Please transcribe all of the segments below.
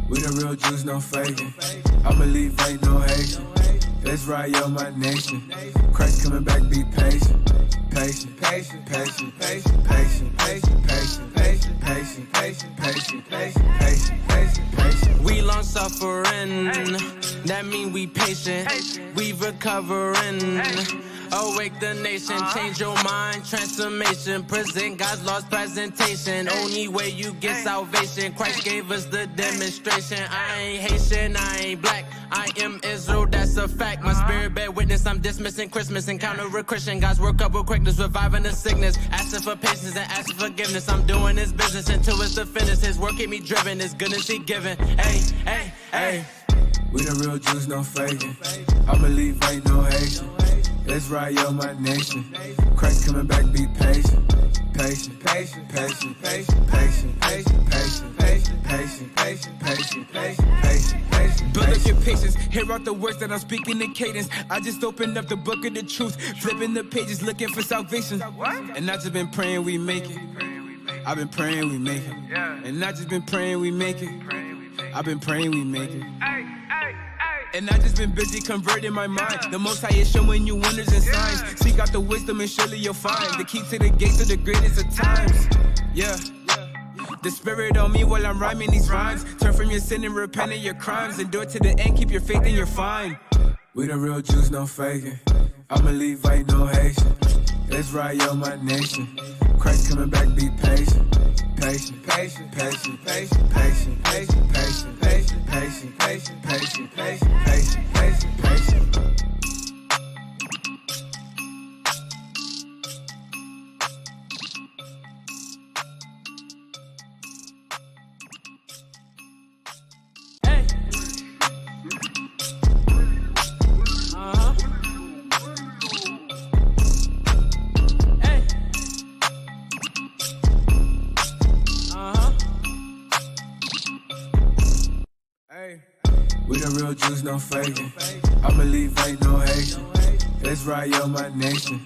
We the real Jews, no faking. I believe ain't no Haitian. Let's ride yo my nation. Christ coming back, be patient. Patient, patient, patient, patient, patient, patient, patient, patient, patient, patient, patient, patient, patient, patient, patient. We long suffering, that mean we patient. We recovering. Awake the nation, change your mind, transformation. Present God's lost presentation. Only way you get salvation. Christ gave us the demonstration. I ain't Haitian, I ain't black. I am Israel, that's a fact. My spirit bear witness, I'm dismissing Christmas. Encounter a Christian, God's work up with quickness, reviving the sickness. Asking for patience and asking forgiveness. I'm doing His business until it's the finish. His work keep me driven, His goodness He given. Hey, hey, hey. We the real Jews, no faking. I believe ain't no Haitian. Let's ride yo my nation. Christ coming back, be patient. Patient, patient, patient, patient, patient, patient, patient, patient, patient, patient, patient, patient, patient, patient. Build up your patience, hear out the words that I'm speaking in cadence. I just opened up the book of the truth, flipping the pages, looking for salvation. And I just been praying we make it. I've been praying we make it. And I just been praying we make it. I've been praying we make it. And I just been busy converting my mind. The Most High is showing you wonders and signs. Seek out the wisdom and surely you'll find the key to the gates of the greatest of times. Yeah. The Spirit on me while I'm rhyming these rhymes. Turn from your sin and repent of your crimes. Endure to the end, keep your faith and you're fine. We the real Jews, no faking. I believe ain't no Haitian. Let's ride yo my nation. Christ coming back, be patient. Patient, patient, patient, patient, patient, patient, patient, patient, patient, patient, patient, patient, patient, patient, patient. We the real Jews, no faking. I believe ain't no Haitian. Let's ride yo my nation.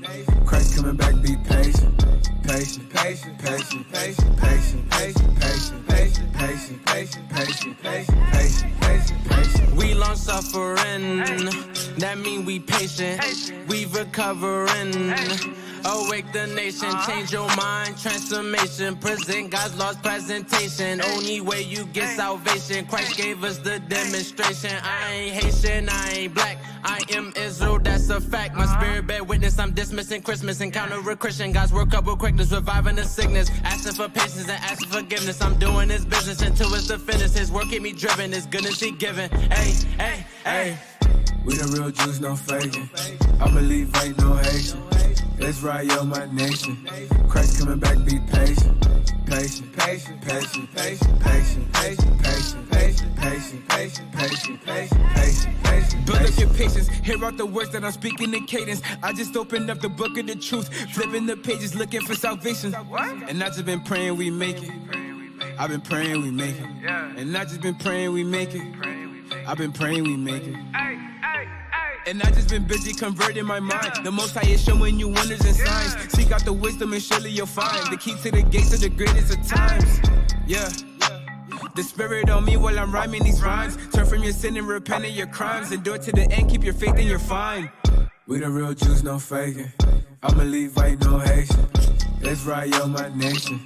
Christ coming back, be patient. Patient, patient, patient, patient, patient, patient, patient, patient, patient, patient, patient, patient, patient, patient, patient. We long suffering, that mean we patient. We recovering. Awake the nation, change your mind, transformation. Present God's lost presentation. Only way you get salvation. Christ gave us the demonstration. I ain't Haitian, I ain't black. I am Israel, that's a fact. My spirit bear witness, I'm dismissing Christmas. Encounter a Christian, God's work up with quickness, reviving the sickness. Asking for patience and asking forgiveness. I'm doing His business until it's the finish. His work keep me driven, His goodness He given. Hey, hey, hey. We the real Jews, no faking. I believe ain't no Haitian. Let's ride yo my nation. Christ coming back, be patient. Patient, patient, patient, patient, patient, patient, patient, patient, patient, patient, patient, patient, patient, patient. Build up your patience, hear out the words that I'm speaking in cadence. I just opened up the book of the truth, flipping the pages, looking for salvation. And I just been praying we make it. I've been praying we make it. And I just been praying we make it. I've been praying we make it. And I just been busy converting my mind. The Most High is showing you wonders and signs. Seek out the wisdom and surely you'll find the key to the gates of the greatest of times. Yeah. The Spirit on me while I'm rhyming these rhymes. Turn from your sin and repent of your crimes. Endure to the end, keep your faith and you're fine. We the real Jews, no faking. I believe ain't no Haitian. Let's ride yo my nation.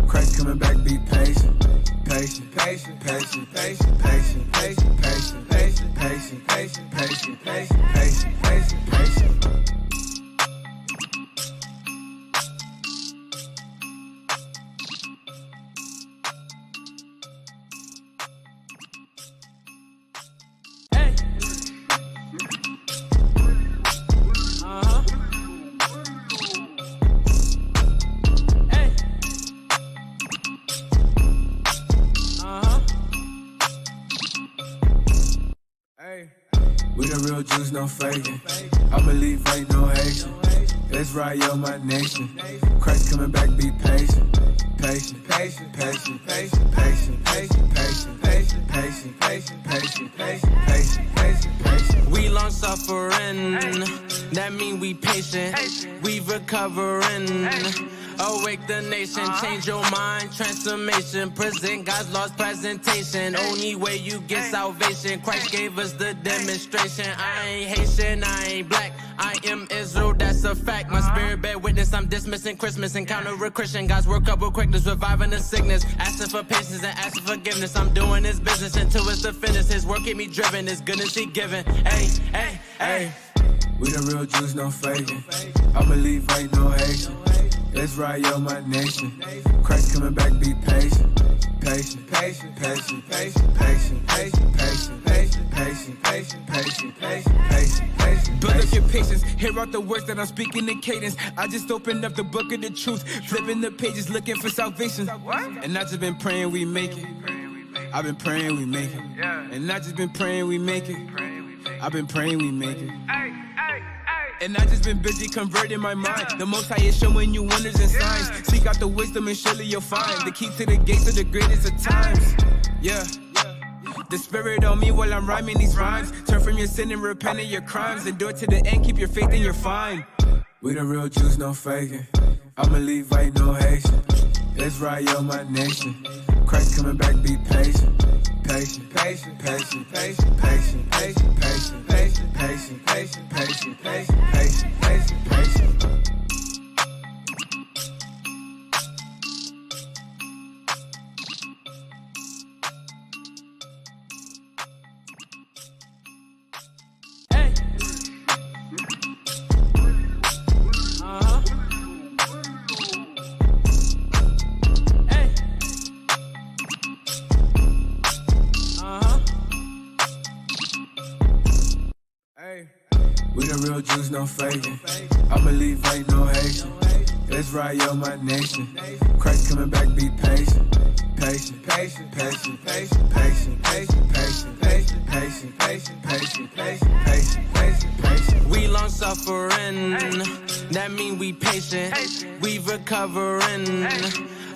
Christ coming back, be patient. Patient, patient, patient, patient, patient, patient, patient, patient, patient, patient, patient, patient, patient, patient, patient. We the real Jews, no faking. I believe ain't no Haitian. Let's ride yo my nation. Christ coming back, be patient. Patient, patient, patient, patient, patient, patient, patient, patient, patient, patient, patient, patient, patient, patient, patient. suffering, that mean we patient, we recovering. Awake the nation, change your mind, transformation, present God's lost presentation. Only way you get salvation, Christ gave us the demonstration. I ain't Haitian, I ain't black, I am Israel, that's a fact. My spirit bear witness, I'm dismissing Christmas, encounter a Christian. God's work up with quickness, reviving the sickness, asking for patience and asking forgiveness. I'm doing His business until it's the finish. His work keep me driven, His goodness He giving. Hey, hey, hey. We the real Jews, no faking. I believe ain't no Haitian. Israel, my nation. Christ coming back, be patient. Patient, patient, patient, patient, patient, patient, patient, patient, patient, patient, patient, patient, patient, patient. Build up your patience, hear out the words that I'm speaking in cadence. I just opened up the book of the truth, flipping the pages, looking for salvation. And I just been praying we make it. I've been praying we make it. And I just been praying we make it. I've been praying we make it. And I just been busy converting my mind. The Most High is showing you wonders and signs. Seek out the wisdom and surely you'll find the key to the gates of the greatest of times. Yeah. The Spirit on me while I'm rhyming these rhymes. Turn from your sin and repent of your crimes. Endure to the end, keep your faith and you're fine. We the real Jews, no faking. I believe ain't no Haitian. Israel, my nation. Christ coming back, be patient. Patient, patient, patient, patient, patient, patient, patient, patient, patient, patient, patient, patient, patient, patient, patient. Hey. We the real Jews, no faking. I believe ain't no Haitian. Israel, my nation. Christ coming back, be patient. Patient, patient, patient, patient, patient, patient, patient, patient, patient, patient, patient, patient, patient, patient, patient. We long suffering, that mean we patient, we recovering.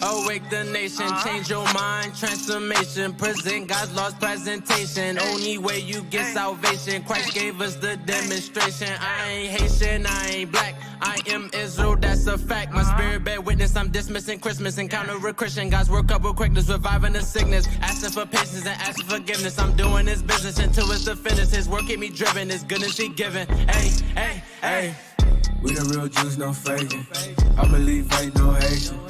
Awake the nation, change your mind, transformation, present God's lost presentation. Only way you get salvation, Christ gave us the demonstration. I ain't Haitian, I ain't black, I am Israel, that's a fact. My spirit bear witness, I'm dismissing Christmas, encounter a Christian. God's work up with quickness, reviving the sickness, asking for patience and asking forgiveness. I'm doing His business until it's the finish. His work keep me driven, His goodness He giving. Hey, hey, hey. We the real Jews, no faking. I believe ain't no Haitian.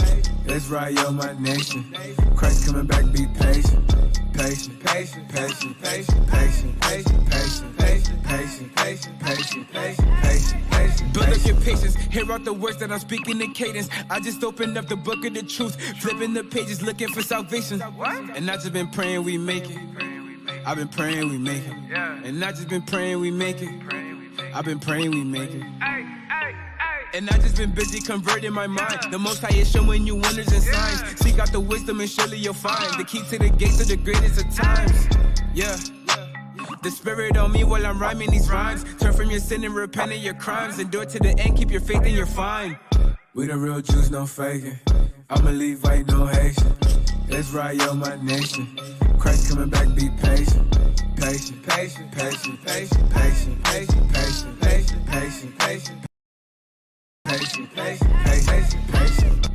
Israel, my nation. Christ coming back, be patient. Patient, patient, patient, patient, patient, patient, patient, patient, patient, patient, patient, patient, patient, patient. Build up your patience, hear out the words that I'm speaking in cadence. I just opened up the book of the truth, flipping the pages, looking for salvation. And I just been praying we make it. I've been praying we make it. And I just been praying we make it. I've been praying we make it. And I just been busy converting my mind. The Most High is showing you wonders and signs. Seek out the wisdom and surely you'll find the key to the gates of the greatest of times. Yeah. The Spirit on me while I'm rhyming these rhymes. Turn from your sin and repent of your crimes. Endure to the end, keep your faith and you're fine. We the real Jews, no faking. I believe ain't no Haitian. Israel, my nation. Christ coming back, be patient. Patient, patient, patient, patient, patient, patient, patient, patient, patient, patient. Patient, patient, patient, patient.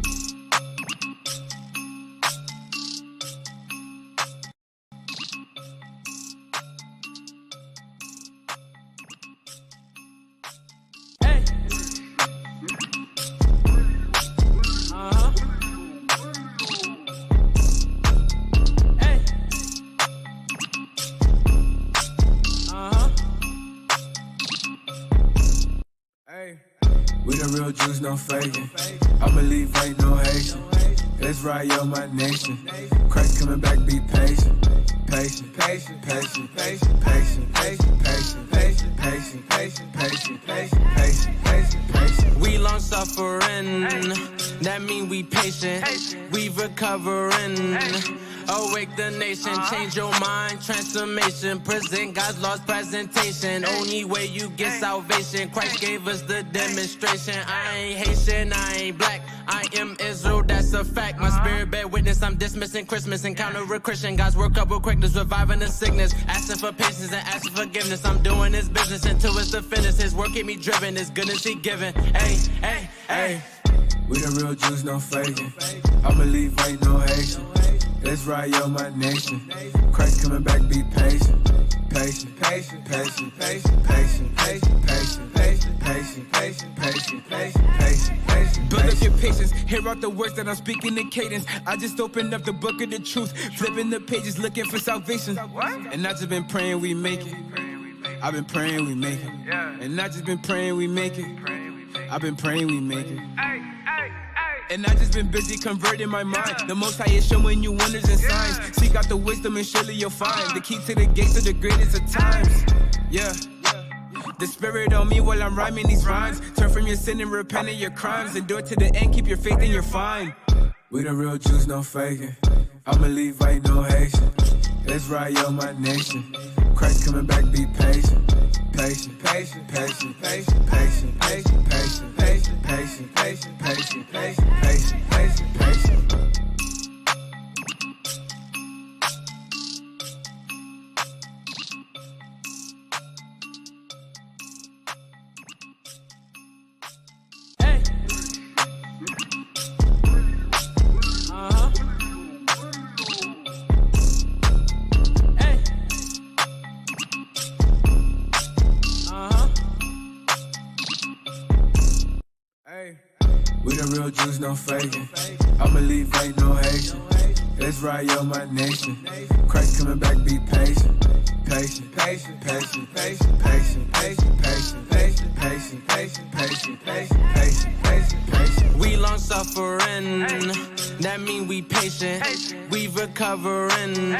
Hey. Hey. Hey. We the real Jews, no faking. I believe ain't no Haitian. Israel, my nation. Christ coming back, be patient. Patient, patient, patient, patient, patient, patient, patient, patient, patient, patient, patient, patient, patient, patient, patient. We long suffering, that mean we patient, we recovering. Awake the nation, change your mind, transformation. Present God's lost presentation. Only way you get salvation. Christ gave us the demonstration. I ain't Haitian, I ain't black. I am Israel, that's a fact. My spirit bear witness, I'm dismissing Christmas. Encounter a Christian, God's work up with quickness, reviving the sickness. Asking for patience and asking forgiveness. I'm doing His business until it's the finish. His work keep me driven, His goodness He giving. Hey, hey, hey. We the real Jews, no faking. I believe ain't no Haitian. That's right, yo, my nation. Christ coming back, be patient. Patient, patient, patient, patient, patient, patient, patient, patient, patient, patient, patient, patient, patient, patient. Build up your patience, hear out the words that I'm speaking in cadence. I just opened up the book of the truth, flipping the pages, looking for salvation. And I just been praying we make it. I've been praying we make it. And I just been praying we make it. I've been praying we make it. And I just been busy converting my mind. The Most High is showing you wonders and signs. Seek out the wisdom and surely you'll find the key to the gates of the greatest of times. Yeah. The Spirit on me while I'm rhyming these rhymes. Turn from your sin and repent of your crimes. And do it to the end, keep your faith and you're fine. We the real Jews, no faking. I believe ain't no Haitian. That's right, yo, my nation. Christ coming back, be patient. Patient, patient, patient, patient, patient, patient, patient, patient, patient, patient, patient, patient, patient, patient, patient. Hey. We the real Jews, no faking. I believe ain't no Haitian. That's right, yo, my nation. Christ coming back, be patient. Patient, patient, patient, patient, patient, patient, patient, patient, patient, patient, patient, patient, patient, patient, patient. We long suffering, that mean we patient. We recovering.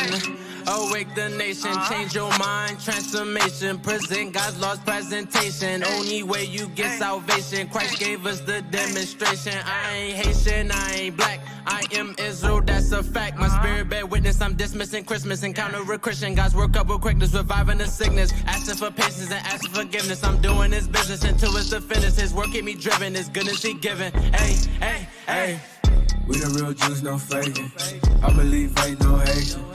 Awake the nation, change your mind, transformation. Present God's lost presentation. Only way you get salvation. Christ gave us the demonstration. I ain't Haitian, I ain't black. I am Israel, that's a fact. My spirit bear witness, I'm dismissing Christmas. Encounter a Christian, God's work up with quickness, reviving the sickness. Asking for patience and asking forgiveness. I'm doing His business until it's the finish. His work keep me driven, His goodness He giving. Hey, hey, hey. We the real Jews, no faking. I believe ain't no Haitian.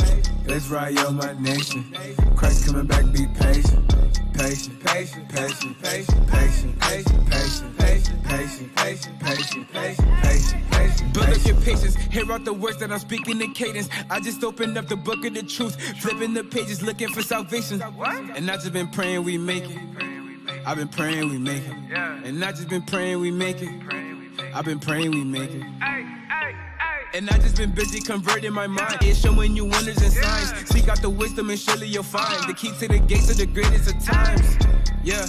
That's right, yo, my nation. Christ coming back, be patient. Patient, patient, patient, patient, patient, patient, patient, patient, patient, patient, patient, patient, patient, patient. Build up your patience, hear out the words that I'm speaking in cadence. I just opened up the book of the truth, flipping the pages, looking for salvation. And I just been praying we make it. I've been praying we make it. And I just been praying we make it. I've been praying we make it. And I just been busy converting my mind. It's showing you wonders and signs. Seek out the wisdom and surely you'll find the key to the gates of the greatest of times. Yeah.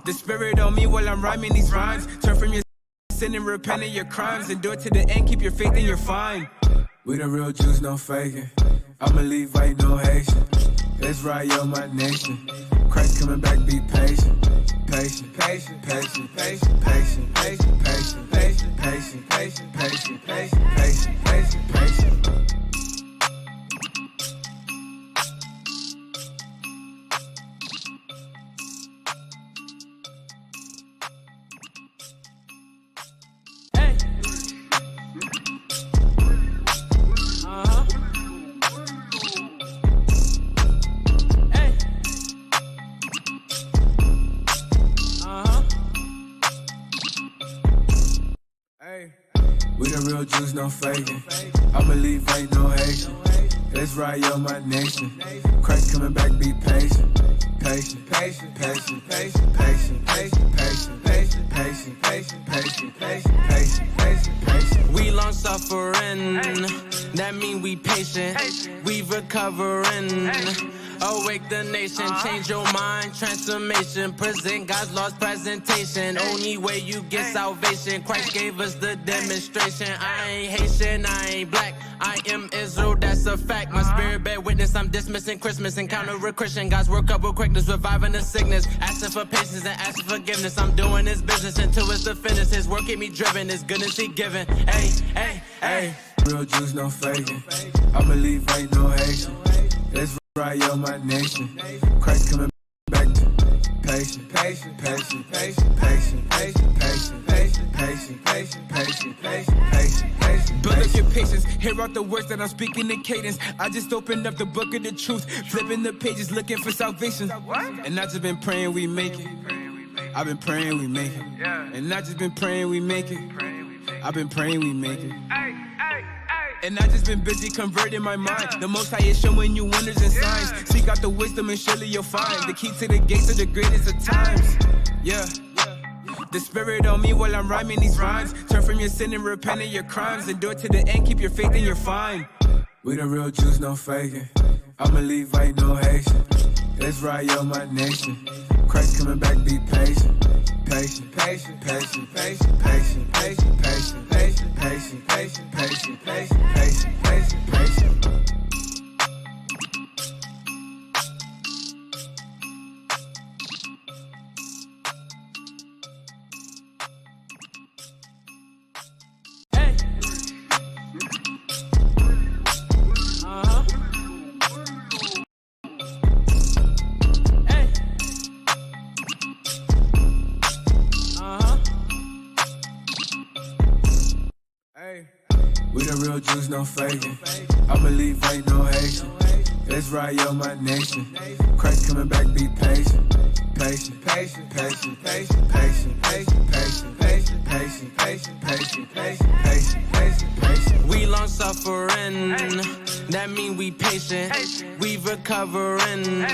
The Spirit on me while I'm rhyming these rhymes. Turn from your sin and repent of your crimes. And do it to the end, keep your faith and you're fine. We the real Jews, no faking. I believe ain't no Haitian. That's right, yo, my nation. Christ coming back, be patient. Patient, patient, patient, patient, patient, patient, patient, patient, patient, patient, patient, patient, patient, patient, patient. We the real Jews, no faking. I believe ain't no Haitian. That's right, yo, my nation. Christ coming back, be patient. Patient, patient, patient, patient, patient, patient, patient, patient, patient, patient, patient, patient, patient, patient, patient. We long suffering, that mean we patient. We recovering. Awake the nation, change your mind, transformation. Present God's lost presentation. Only way you get salvation. Christ gave us the demonstration. I ain't Haitian, I ain't black. I am Israel, that's a fact. My spirit bear witness, I'm dismissing Christmas. Encounter a Christian, God's work up with quickness, reviving the sickness. Asking for patience and asking forgiveness. I'm doing His business until it's the finish. His work keep me driven, His goodness He giving. Hey, hey, hey. real juice, no faking. I believe ain't no Haitian. Let's ride on my nation. Christ coming back to patient, patient, patient, patient, patient, patient, patient, patient, patient, patient, patient, patient, patient, patient. Build up your patience, hear out the words that I'm speaking in cadence. I just opened up the book of the truth, flipping the pages, looking for salvation. And I just been praying we make it. I've been praying we make it. And I just been praying we make it. I've been praying we make it. And I just been busy converting my mind. The Most High is showing you wonders and signs. Seek out the wisdom and surely you'll find the key to the gates of the greatest of times. Yeah. The spirit on me while I'm rhyming these rhymes. Turn from your sin and repent of your crimes. Endure to the end, keep your faith and you're fine. We the real Jews, no faking. I believe ain't no Haitian. Let's ride on my nation. Christ coming back, be patient. Patient, patient, patient, patient, patient, patient, patient, patient, patient, patient, patient, patient, patient, patient, patient. We the real Jews, no faking. I believe ain't no Haitian. Let's ride on my nation. Christ coming back, be patient. Patient, patient, patient, patient, patient, patient, patient, patient, patient, patient, patient, patient, patient, patient, patient. We long suffering, that mean we patient. We recovering.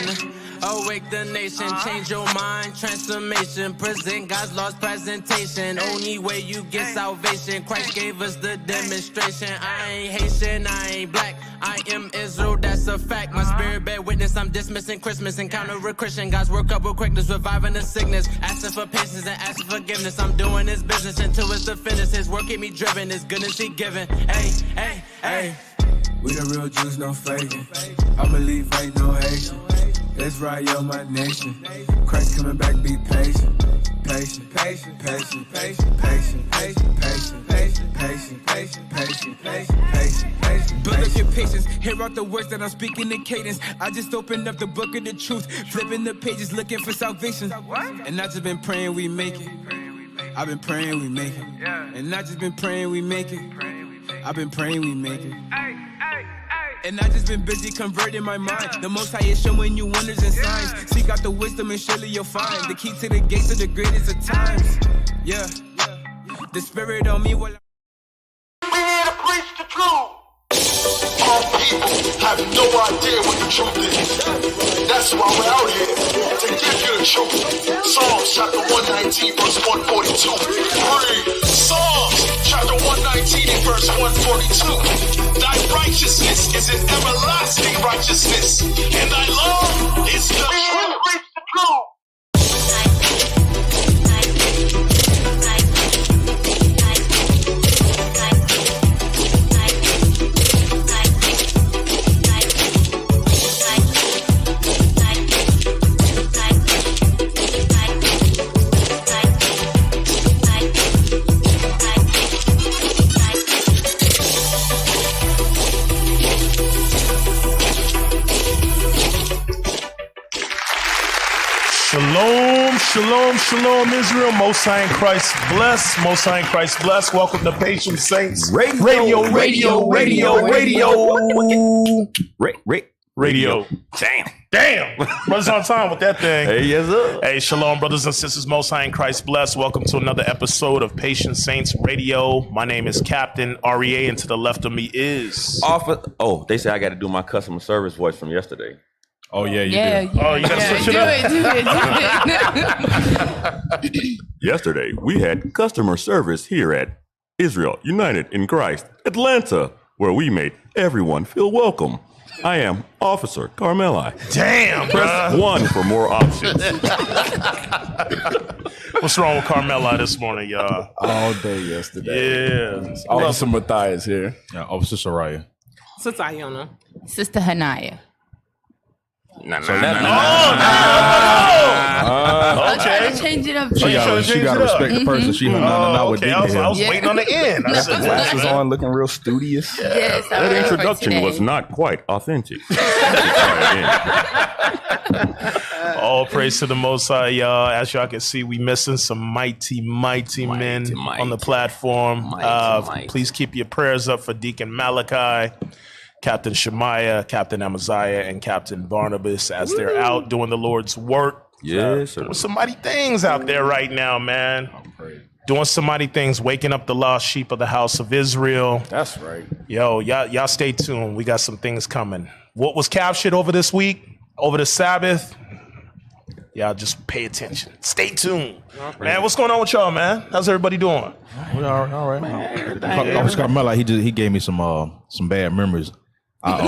Awake the nation, change your mind, transformation. Present God's lost presentation. Only way you get salvation. Christ gave us the demonstration. I ain't Haitian, I ain't black. I am Israel, that's a fact. My spirit bear witness, I'm dismissing Christmas. Encounter a Christian, God's work up with quickness, reviving the sickness. Asking for patience and asking forgiveness. I'm doing His business until it's the finish. His work keep me driven, His goodness He given. Hey, hey, hey. We the real Jews, no faking. I believe ain't no Haitian. Let's ride on my nation. Christ coming back, be patient. Patient, patient, patient, patient, patient, patient, patient, patient, patient, patient, patient, patient, patient, patient. Build up your patience, hear out the words that I'm speaking in cadence. I just opened up the book of the truth, flipping the pages, looking for salvation. And I just been praying we make it. I've been praying we make it. And I just been praying we make it. I've been praying we make it. And I just been busy converting my mind. The Most High is showing you wonders and signs. Seek out the wisdom and surely you'll find the key to the gates of the greatest of times. Yeah, the spirit on me while we need to preach the truth. Our people have no idea what the truth is. That's why we're out here, to give you the truth. Psalms chapter 119 verse 142. Read. Psalms chapter 119 and verse 142. Thy righteousness is an everlasting righteousness, and thy love is the truth. Preach the truth. Shalom, shalom, shalom, Israel. Most High in Christ bless. Most High in Christ bless. Welcome to Patient Saints Radio. Damn. Brothers on time with that thing. Hey, yes, sir. Hey, shalom, brothers and sisters. Most High in Christ bless. Welcome to another episode of Patient Saints Radio. My name is Captain REA, and to the left of me is... Oh, they say I got to do my customer service voice from yesterday. Oh, yeah, you do. Oh, you got to switch it up. Do it. Yesterday, we had customer service here at Israel United in Christ, Atlanta, where we made everyone feel welcome. I am Officer Carmeli. Damn, Press 1 for more options. What's wrong with Carmeli this morning, y'all? All day yesterday. Yeah. Officer Matthias here. Yeah, Officer Soraya. Sister Iona. Sister Hanaya. Okay. Change change it up. She got to respect the person. She with okay. I was waiting on the end. I said, glasses on, looking real studious. Yes, that introduction was not quite authentic. All praise to the Most High, y'all. As y'all can see, we missing some mighty men on the platform. Please keep your prayers up for Deacon Malachi, Captain Shemaiah, Captain Amaziah, and Captain Barnabas as they're out doing the Lord's work. Yes, sir. Doing some mighty things out there right now, man. Doing some mighty things, waking up the lost sheep of the house of Israel. That's right. Yo, y'all stay tuned. We got some things coming. What was captured over this week, over the Sabbath? Y'all just pay attention. Stay tuned. Man, what's going on with y'all, man? How's everybody doing? We all right. Officer Carmela, he gave me some bad memories. Because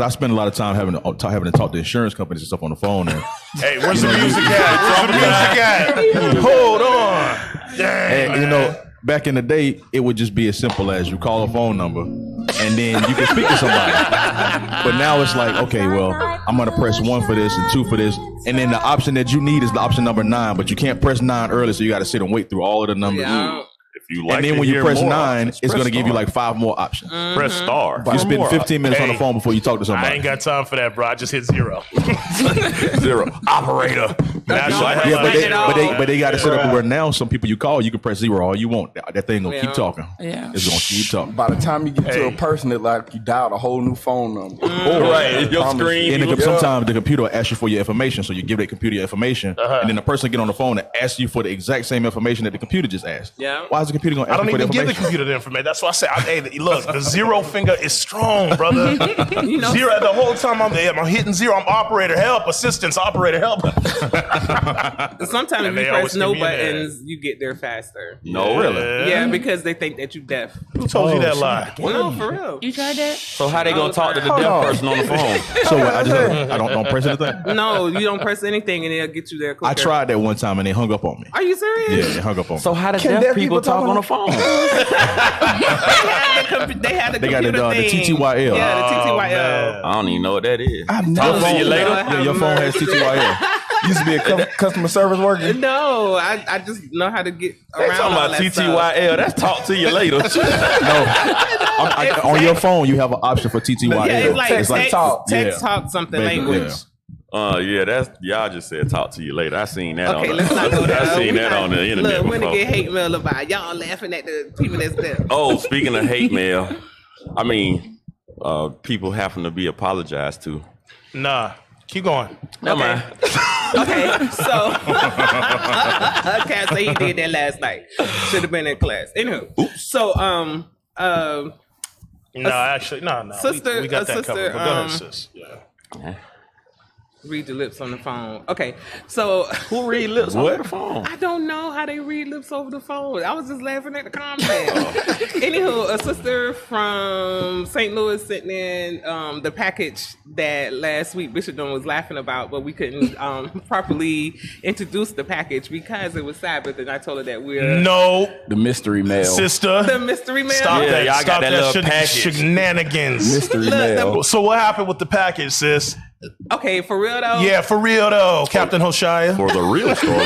I spend a lot of time having to talk to insurance companies and stuff on the phone. And, hey, where's the music at? Hold on. Dang, and back in the day, it would just be as simple as you call a phone number and then you can speak to somebody. But now it's like, okay, well, I'm going to press 1 for this and 2 for this. And then the option that you need is the option number 9, but you can't press 9 early, so you got to sit and wait through all of the numbers. Yeah. If you like and then when you press 9, it's going to give you like 5 more options. Press star. You spend 15 minutes on the phone before you talk to somebody. I ain't got time for that, bro. I just hit 0. 0. Operator. But they got to set up where now some people you call, you can press 0 all you want. That thing gonna keep talking. Yeah, it's gonna keep talking. By the time you get to a person that like you dialed a whole new phone number, right? Your screen. And sometimes the computer will ask you for your information, so you give that computer your information, and then the person get on the phone and ask you for the exact same information that the computer just asked. Yeah. Why is the computer gonna ask you for the information? Give the computer the information. That's why I say, hey, look, the 0 finger is strong, brother. 0 the whole time I'm hitting 0. I'm operator help, assistance, operator help. Sometimes if you press no buttons, you get there faster. No, really? Yeah, because they think that you deaf. Who told you that lie? No, for real. You tried that? So how they gonna talk to the deaf person on the phone? So I don't press anything? No, you don't press anything and they'll get you there quicker. I tried that one time and they hung up on me. Are you serious? Yeah, they hung up on me. So how do deaf people talk on the phone? They had the got computer the TTYL. Yeah, the TTYL. I don't even know what that is. I've never See you later. Yeah, your phone has TTYL. Used to be a customer service worker. No, I just know how to get They around talking all about that TTYL. That's talk to you later. On your phone, you have an option for TTYL. Yeah, it's like talk. Talk something language. Yeah, y'all just said talk to you later. I seen that. Okay, let's not go there. I seen that on the internet. Look, when before. to get hate mail about y'all laughing at the people that's there. Oh, speaking of hate mail, I mean, people having to be apologized to. Nah, keep going. Okay. Okay, so Cat say he did that last night. Should have been in class. Anywho, so no. Sister, we got that sister, covered. But go ahead, sis. Yeah. Read your lips on the phone. Okay, so who read lips over the phone? I don't know how they read lips over the phone. I was just laughing at the comment. Anywho, a sister from St. Louis sent in the package that last week Bishop Dunn was laughing about, but we couldn't properly introduce the package because it was Sabbath, and I told her that we're the mystery mail, sister. The mystery mail. Stop that! Y'all got that little package. Shenanigans. Mystery mail. So what happened with the package, sis? Okay, for real though. Yeah, for real though, Captain Hoshaya. For the real story.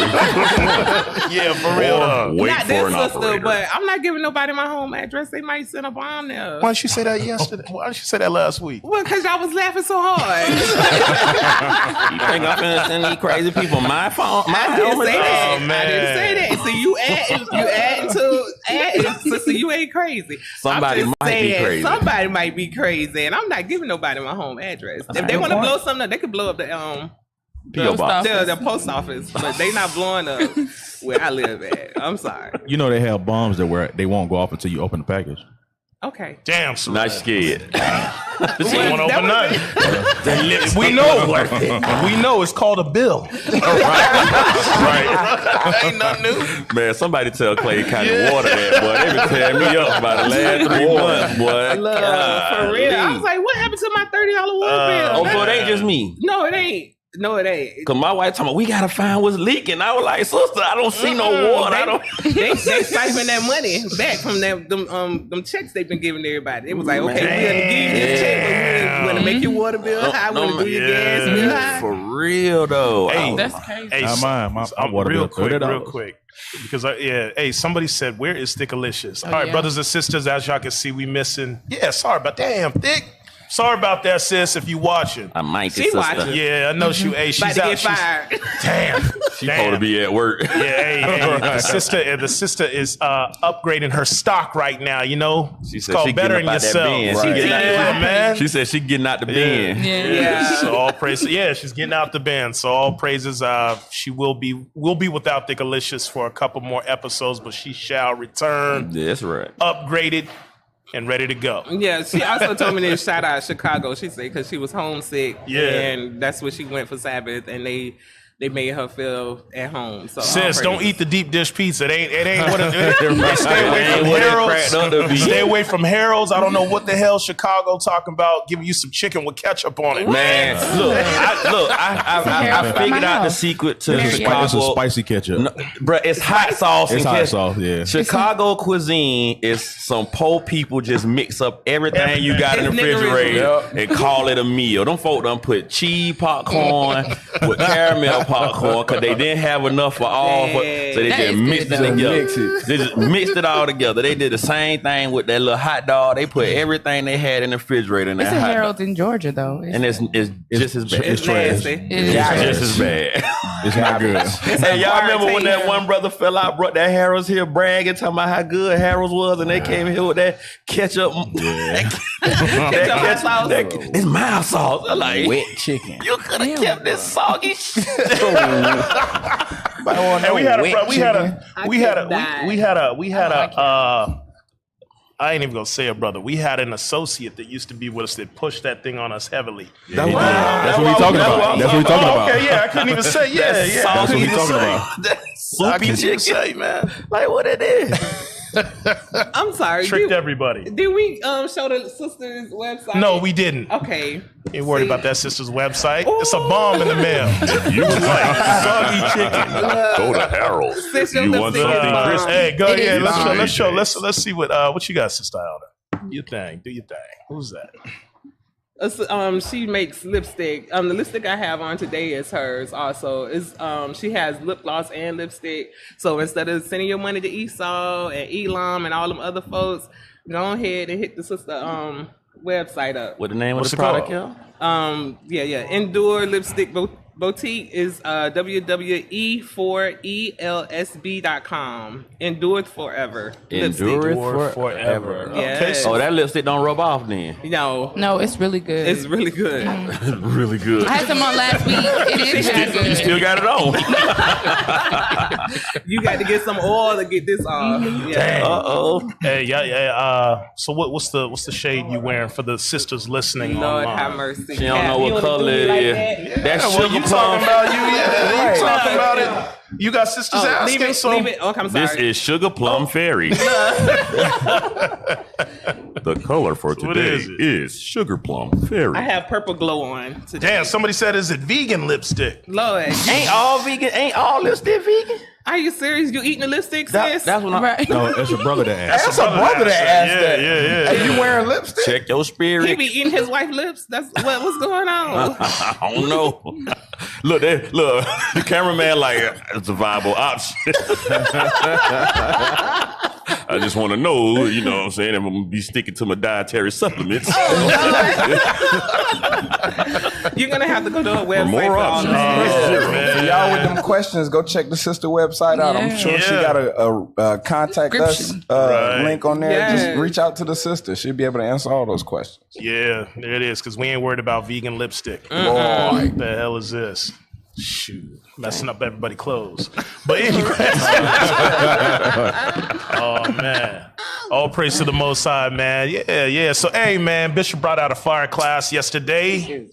Yeah, for real though. Wait not for this an sister, operator. but I'm not giving nobody my home address. They might send a bomb there. Why didn't you say that yesterday? Why didn't you say that last week? Well, because y'all was laughing so hard. You think I'm finna send these crazy people my phone? I didn't say that. Oh, man. I didn't say that. So you add sister, you ain't crazy. Somebody I'm just might be saying, crazy. Somebody might be crazy, and I'm not giving nobody my home address. If they want to blow something up, they can blow up the P.O. box. the post office, but they not blowing up where I live at. I'm sorry. You know they have bombs that they won't go off until you open the package. Okay. Damn, so Not scared. this ain't want to open nothing. We know. We know it's called a bill. Right. Ain't nothing new. Man, somebody tell Clay County Water that, boy. They been tearing me up by the last 3 months, boy. Look, for real. I was like, what happened to my $30 water bill? Oh, so it ain't just me. No, it ain't. No, it ain't. Cause my wife told me we gotta find what's leaking. I was like, sister, I don't see no water. They siphon that money back from them checks they've been giving everybody. It was like, okay, we gonna give you this check, but want to make your water bill high. Want to do your gas bill high. For real though. Hey, That's crazy. Hey, my water real bill, real quick. Because hey, somebody said, "Where is Thickalicious?" All right, yeah. brothers and sisters, as y'all can see, we missing. Yeah, sorry about Thick. Sorry about that, sis. If you watching, I might. She watching. Yeah, I know she. Hey, she's About to out. get fired. Damn, She's supposed to be at work. Yeah, hey, the sister is upgrading her stock right now. You know, She it's said called she getting bettering up out that yourself. bin. Right. She getting out man. She said she getting out the bin. Yeah. So all praises. Yeah, she's getting out the bin. So all praises. She will be without Thickalicious for a couple more episodes, but she shall return. Yeah, that's right. Upgraded and ready to go. Yeah, she also told me to shout out Chicago. She said because she was homesick, and that's where she went for Sabbath, and they made her feel at home. So Sis, don't eat the deep dish pizza. It ain't what it is. Stay away from What it Harold's. cracked up to be. Stay away from Harold's. I don't know what the hell Chicago talking about giving you some chicken with ketchup on it. Man, I figured out the secret to Chicago. It's a spicy ketchup. No, bruh, it's hot sauce. It's and hot ketchup. sauce, yeah. Chicago cuisine is some poor people just mix up everything you got in the It's refrigerator and call it a meal. Them folk done put cheese popcorn with caramel popcorn because they didn't have enough for all. So they That just is mixed it good, together. Mix it. They just mixed it all together. They did the same thing with that little hot dog. They put everything they had in the refrigerator in that It's a hot dog. Harold's in Georgia, though. And it's just as bad. It's nasty. It's Just as bad. It's not good. Hey, y'all remember when that one brother fell out, brought that Harold's here bragging, talking about how good Harold's was, and they came here with that ketchup. Ketchup sauce. It's mild sauce. I'm like, Wet chicken. you could have kept this soggy shit. And we had a I ain't even gonna say it, brother. We had an associate that used to be with us that pushed that thing on us heavily. That's what we talking about. That's what we talking about. Okay, yeah, I couldn't even say. Yeah, That's what we talking about. That I soupy couldn't even chicken. say, man. Like what it is. I'm sorry. Tricked everybody. Did we show the sister's website? No, we didn't. Okay. Ain't worried about that sister's website. It's a bomb in the mail. You would like soggy chicken. Go to Harold's. Sis, You your want lipstick is something bomb. crispy? Hey, go It ahead. is Let's show. bomb. Let's see what you got, Sister Alda. Do your thing. Who's that? She makes lipstick. The lipstick I have on today is hers also. She has lip gloss and lipstick. So instead of sending your money to Esau and Elam and all them other folks, go ahead and hit the sister website up. What the name What's of it the called? product, Yeah. Endure Lipstick Boutique is www.e4elsb.com. Endureth forever. Endureth Lipstick. forever. Yes. Okay, so Oh, that lipstick don't rub off then. No, it's really good. it's really good. Really good. I had some on last week. It is really good. You still got it on. You got to get some oil to get this off. Yeah. Uh-oh. Hey, yeah. So what's the shade you wearing for the sisters listening Lord online? have mercy. She don't know what color it is. That's Yeah, well, sugar you plum. talking about you? Yeah, you talking about it? You got sisters asking. Leave it. Oh, I'm sorry. This is Sugar Plum Fairy. The color for What today is it? is Sugar Plum Fairy. I have purple glow on today. Damn, somebody said, is it vegan lipstick? Lord. Ain't all lipstick vegan? Are you serious? You eating the lipstick, sis? That's what I'm. Right. No, that's your brother that asked. That's a brother that asked that. Yeah. Hey, you wearing lipstick? Check your He spirit. be eating his wife's lips. That's what's going on. I don't know. Look, the cameraman like it's a viable option. I just want to know, you know what I'm saying, if I'm going to be sticking to my dietary supplements. You're gonna have to go to a website more for all options. that. For y'all with them questions, go check the sister website out. I'm sure she got a contact us link on there. Yes. Just reach out to the sister. She'll be able to answer all those questions. Yeah, there it is, because we ain't worried about vegan lipstick. Boy. What the hell is this? Shoot, messing up everybody's clothes. But anyway. Oh, man. All praise to the Most High, man. Yeah. So, hey, man, Bishop brought out a fire class yesterday.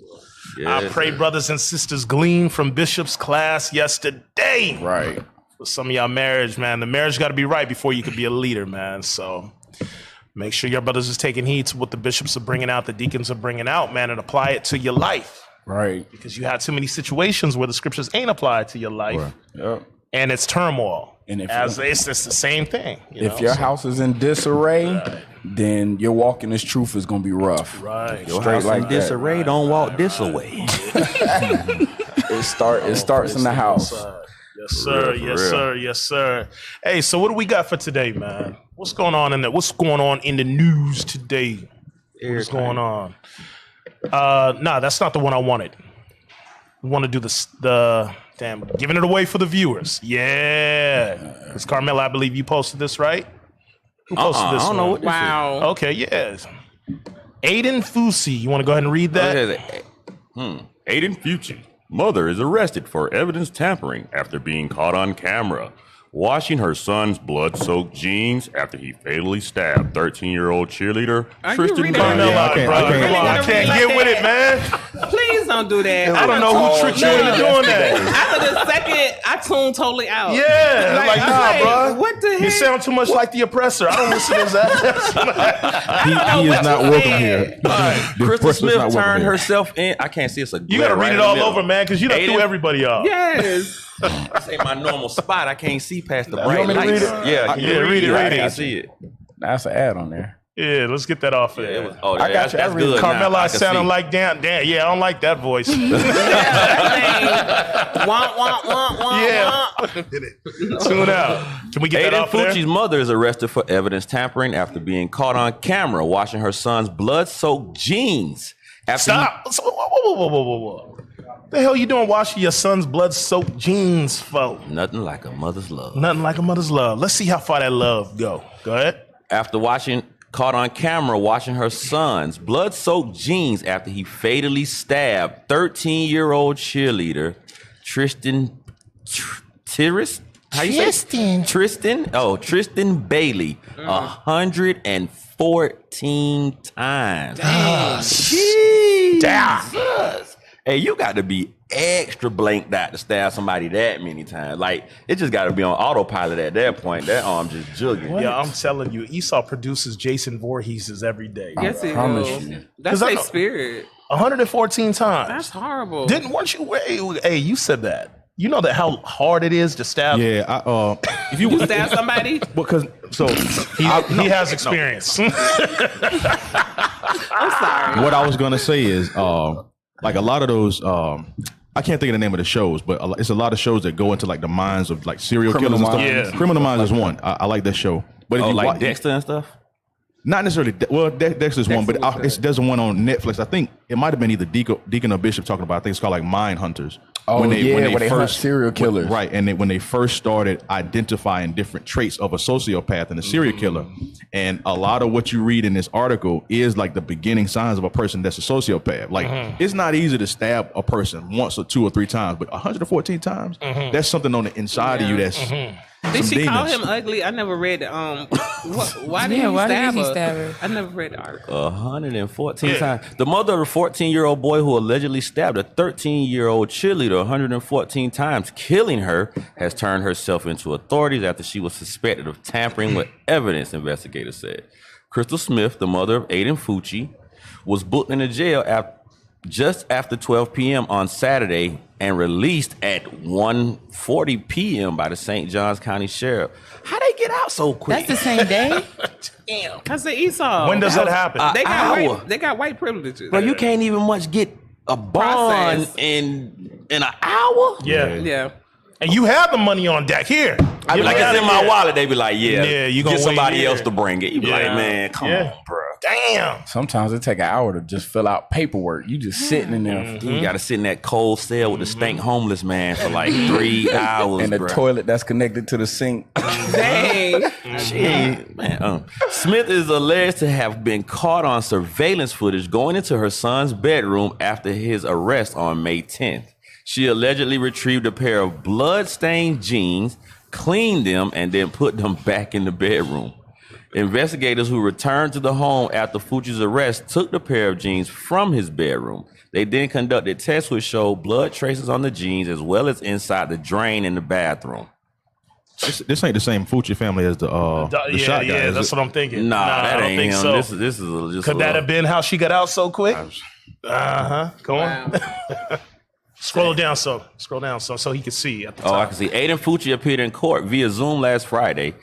I pray brothers and sisters glean from Bishop's class yesterday. Right. For some of y'all marriage, man, the marriage got to be right before you can be a leader, man. So make sure your brothers is taking heed to what the bishops are bringing out, the deacons are bringing out, man, and apply it to your life. Right. Because you had too many situations where the scriptures ain't applied to your life. Yep. and it's turmoil. And if it's the same thing. If your house is in disarray, then your walk in this truth is gonna be rough. Right. Your house in disarray, don't walk this away. It starts in the house. Yes, sir. Yes, sir. Yes, sir. Hey, so what do we got for today, man? What's going on in there? What's going on in the news today? What's going on? Nah, that's not the one I wanted. We want to do the giving it away for the viewers. Yeah. Because Carmela, I believe you posted this, right? Who posted this? I don't know what this is. Okay, yes. Aiden Fusi. You want to go ahead and read that? Aiden Fucci. Mother is arrested for evidence tampering after being caught on camera washing her son's blood-soaked jeans after he fatally stabbed 13-year-old cheerleader Tristan Bailey. I can't get with it, man. Please don't do that. I don't know who tricked you into doing that. After the second, I tuned totally out. Yeah, like nah, bro. What the heck? You sound too much like the oppressor. I don't listen to that. He is not welcome here. Crystal Smith turned herself in. I can't see. It's a you got to read it all over, man, because you done threw everybody off. Yes. This ain't my normal spot. I can't see past the You bright want me to lights. read it? Yeah, read it. I can't see it. That's an ad on there. Yeah, let's get that off of there. I got you. That's good. Carmela sounding like damn. Yeah, I don't like that voice. Yeah. Tune out. Can we get that Aiden off there? Fucci's mother is arrested for evidence tampering after being caught on camera washing her son's blood-soaked jeans. Stop. Whoa. The hell you doing washing your son's blood-soaked jeans for? Nothing like a mother's love. Nothing like a mother's love. Let's see how far that love go. Go ahead. After caught on camera washing her son's blood-soaked jeans after he fatally stabbed 13-year-old cheerleader Tristan Bailey 114 times. Damn. Hey, you got to be extra blanked out to stab somebody that many times. Like, it just got to be on autopilot at that point. That arm just jugging. Yeah, I'm telling you, Esau produces Jason Voorhees every day. Yes, he will. That's their spirit. 114 times. That's horrible. Weren't you? Hey, you said that. You know that how hard it is to stab. Yeah, if you stab somebody, because he has experience. I'm sorry. What I was gonna say is, like a lot of those, I can't think of the name of the shows, but it's a lot of shows that go into like the minds of like serial killers and stuff. Yeah. Criminal Minds is one. I like that show. But if you like watch Dexter and stuff? Not necessarily. Dexter's one, but there's one on Netflix. I think it might have been either Deacon or Bishop talking about. I think it's called like Mind Hunters. When they hunt serial killers. Right, and when they first started identifying different traits of a sociopath and a serial killer. And a lot of what you read in this article is like the beginning signs of a person that's a sociopath. Like, it's not easy to stab a person once or two or three times, but 114 times, that's something on the inside of you that's Did she call demons. him ugly? I never read the why did he stab her? I never read the article. 114 times. The mother of a 14-year-old boy who allegedly stabbed a 13-year-old cheerleader 114 times, killing her, has turned herself into authorities after she was suspected of tampering with evidence, investigators said. Crystal Smith, the mother of Aiden Fucci, was booked into jail just after 12 p.m. on Saturday and released at 1:40 p.m. by the St. Johns County Sheriff. How they get out so quick? That's the same day? Damn. That's the Esau. When does that happen? They got white privileges. Bro, you can't even much get a bond in an hour? Yeah. And you have the money on deck here. Like it's in my wallet. They be like, you get somebody else to bring it. You be like, man, come on, bro. Damn. Sometimes it take an hour to just fill out paperwork. You just sitting in there. You got to sit in that cold cell with the stank homeless man for like 3 hours, And the bro. toilet that's connected to the sink. Dang. Shit, man. Smith is alleged to have been caught on surveillance footage going into her son's bedroom after his arrest on May 10th. She allegedly retrieved a pair of blood-stained jeans, cleaned them, and then put them back in the bedroom. Investigators who returned to the home after Fucci's arrest took the pair of jeans from his bedroom. They then conducted tests which showed blood traces on the jeans as well as inside the drain in the bathroom. This ain't the same Fucci family as the shot guy. Yeah, that's what I'm thinking. Nah, that I don't ain't think him. so. This is just Could that have been how she got out so quick? Go on. Scroll down so he can see at the top. I can see. Aiden Fucci appeared in court via Zoom last Friday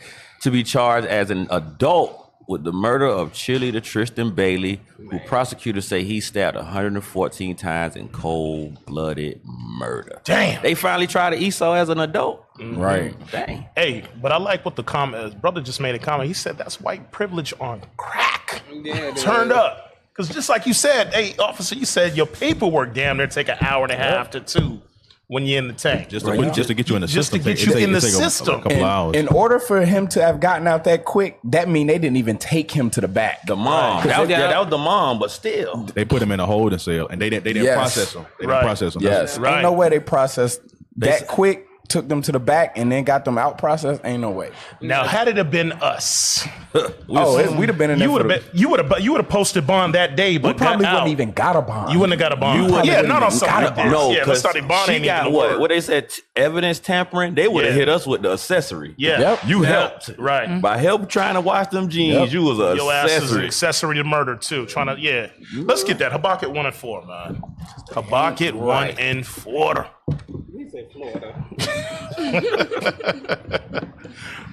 to be charged as an adult with the murder of cheerleader Tristan Bailey, who prosecutors say he stabbed 114 times in cold-blooded murder. Damn. They finally tried to Esau as an adult. Mm-hmm. Right. Dang. Hey, but I like what the comment is. Brother just made a comment. He said that's white privilege on crack. Yeah, Turned up. Because just like you said, hey, officer, you said your paperwork damn near take an hour and a half to 2 when you're in the tank. Just to get you in the Just system. to get you in the system. A couple hours. In order for him to have gotten out that quick, that mean they didn't even take him to the back. The mom. That was the mom, but still. They put him in a holding cell, and they didn't process him. They didn't process him. Yes. Right. Ain't no way they processed that quick, took them to the back, and then got them out processed. Ain't no way. Now, had it have been us, we'd have been in there. you would have posted bond that day, but we probably got wouldn't out. even got a bond. You wouldn't have got a bond. Not on something like this. No, yeah, let's start a bond. she Ain't got even what? What they said, evidence tampering. They would have hit us with the accessory. Yeah. Yep. You helped. Right. By help trying to wash them jeans, you was a Your ass is an accessory. accessory to murder too. Trying to, Let's get that. Habakkuk 1 and 4, man. Habakkuk 1 and 4. He said Florida.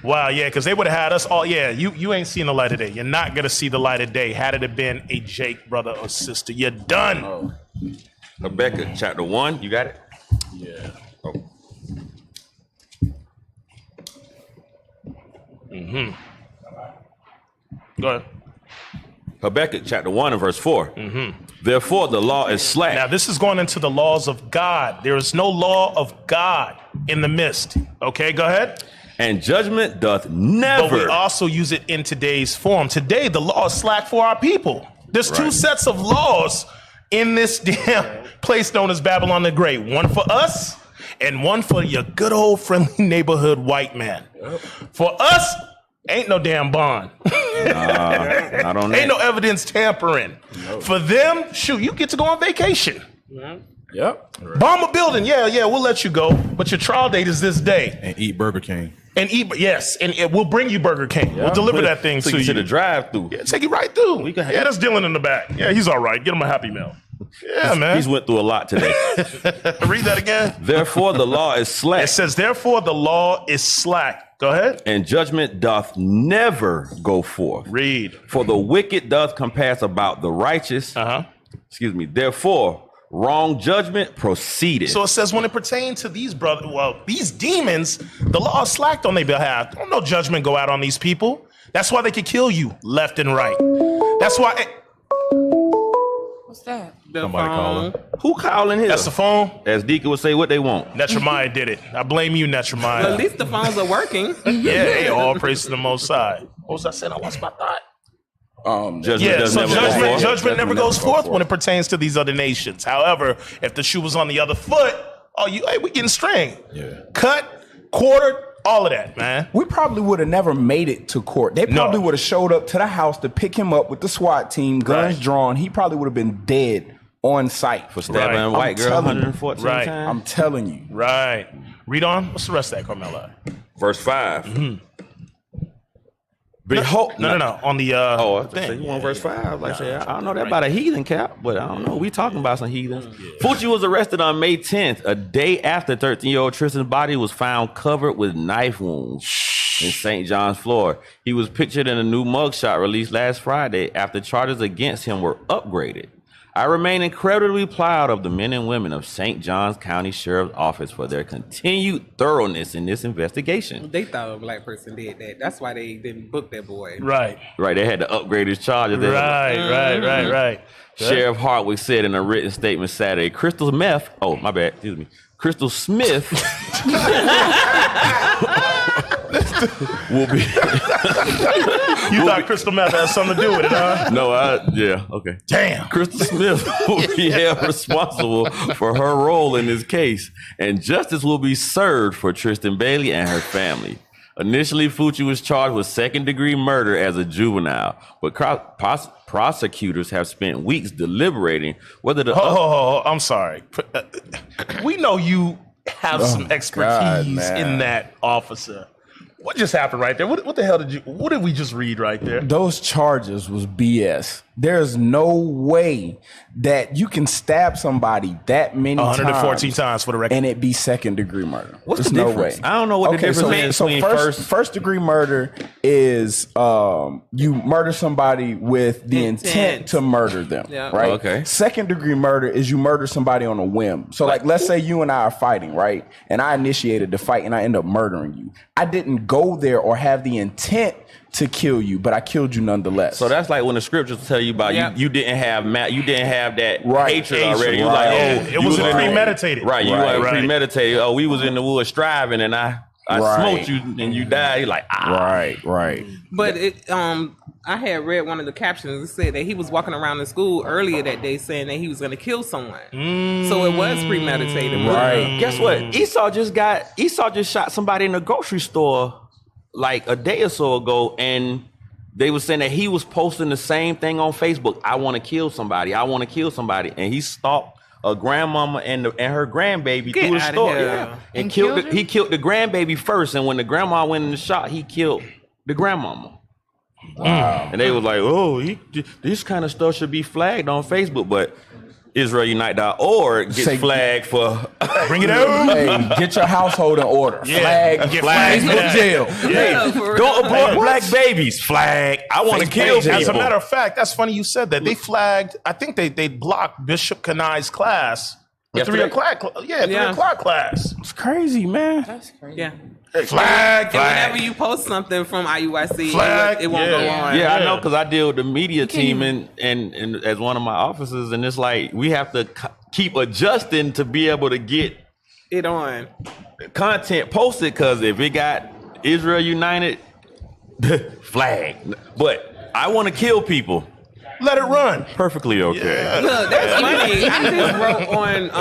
Wow, yeah, because they would have had us all. Yeah, you ain't seen the light of day. You're not gonna see the light of day. Had it have been a Jake brother or sister, you're done. Habakkuk chapter 1, you got it? Yeah. Oh. Go ahead. Habakkuk chapter 1 and verse 4. Therefore the law is slack. Now this is going into the laws of God. There is no law of God in the midst. Okay, go ahead. And judgment doth never. But we also use it in today's form. Today, the law is slack for our people. There's two sets of laws in this damn place known as Babylon the Great. One for us and one for your good old friendly neighborhood white man. For us, ain't no damn bond. I don't know. Ain't no evidence tampering. For them, shoot, you get to go on vacation. Yep. Bomb a building, yeah, we'll let you go. But your trial date is this day. And eat Burger King. And we'll bring you Burger King. We'll deliver that thing to you. To the drive-thru. Yeah, take it right through. That's Dylan in the back. Yeah, he's all right. Get him a Happy Meal. Yeah, man. He's went through a lot today. Read that again. Therefore the law is slack. It says, therefore the law is slack. Go ahead. And judgment doth never go forth. Read. For the wicked doth compass about the righteous. Therefore, wrong judgment proceeded. So it says when it pertains to these these demons, the law is slacked on their behalf. Don't no judgment go out on these people. That's why they could kill you left and right. That's why. What's that? Somebody calling. Who calling here? That's the phone. As Deacon would say, what they want. Netramiah did it. I blame you, Netramiah. At least the phones are working. Yeah, all praise to the Most High. What was I saying? I lost my thought. Judgment never goes forth when it pertains to these other nations. However, if the shoe was on the other foot, we getting string. Yeah. Cut, quartered, all of that, man. We probably would have never made it to court. They probably would have showed up to the house to pick him up with the SWAT team, guns drawn. He probably would have been dead on site. For stabbing a white girl 114 times? I'm telling you. Right. Read on. What's the rest of that, Carmela? Verse 5. Behold, no. On the thing. You want verse 5? I don't know that about a heathen, Cap, but I don't know. We talking about some heathens. Fucci was arrested on May 10th, a day after 13-year-old Tristan's body was found covered with knife wounds in St. John's, Florida. He was pictured in a new mugshot released last Friday after charges against him were upgraded. I remain incredibly proud of the men and women of St. John's County Sheriff's Office for their continued thoroughness in this investigation. They thought a black person did that. That's why they didn't book that boy. Right. They had to upgrade his charges. Right. Sheriff Hardwick said in a written statement Saturday, Crystal Smith will be. You thought crystal meth had something to do with it, huh? No, okay. Damn. Crystal Smith will be held responsible for her role in this case, and justice will be served for Tristan Bailey and her family. Initially, Fucci was charged with second-degree murder as a juvenile, but prosecutors have spent weeks deliberating whether the... I'm sorry. We know you have some expertise in that, officer. What just happened right there? What the hell what did we just read right there? Those charges was BS. There's no way that you can stab somebody that many 114 times for the record. and it be second degree murder. What's There's the no difference? way. I don't know what the difference is between first degree murder is you murder somebody with the intent to murder them, right? Okay. Second degree murder is you murder somebody on a whim. So like, let's say you and I are fighting, right? And I initiated the fight and I end up murdering you. I didn't go there or have the intent to kill you, but I killed you nonetheless. So that's like when the scriptures tell you about you didn't have that hatred already. You Right. like, it wasn't premeditated. Right, you Right. weren't premeditated. Oh, we was in the woods striving and I smoked you and you died. You're like, Right. But I had read one of the captions. It said that he was walking around the school earlier that day saying that he was going to kill someone. So it was premeditated. Right. Guess what? Esau just shot somebody in a grocery store like a day or so ago, and they were saying that he was posting the same thing on Facebook. I want to kill somebody. And he stalked a grandmama and her grandbaby through the store. Yeah. And he killed the grandbaby first. And when the grandma went in the shot, he killed the grandmama. Wow. And they was like, oh, this kind of stuff should be flagged on Facebook, but IsraelUnite.org gets flagged for bring it out. Hey, get your household in order. Flag Facebook jail. Hey, don't abort black babies. Flag. I want to kill people. As a matter of fact, that's funny you said that. They flagged. I think they blocked Bishop Kanai's class. The 3 o'clock. 3 o'clock class. It's crazy, man. That's crazy. Yeah. Flag. Whenever you post something from IUIC, it won't go on. Yeah, I know, because I deal with the media team and as one of my officers, and it's like we have to keep adjusting to be able to get it on content posted, because if it got Israel United flag, but I want to kill people. Let it run. Perfectly okay. Yeah. Look, that's funny. I just wrote on,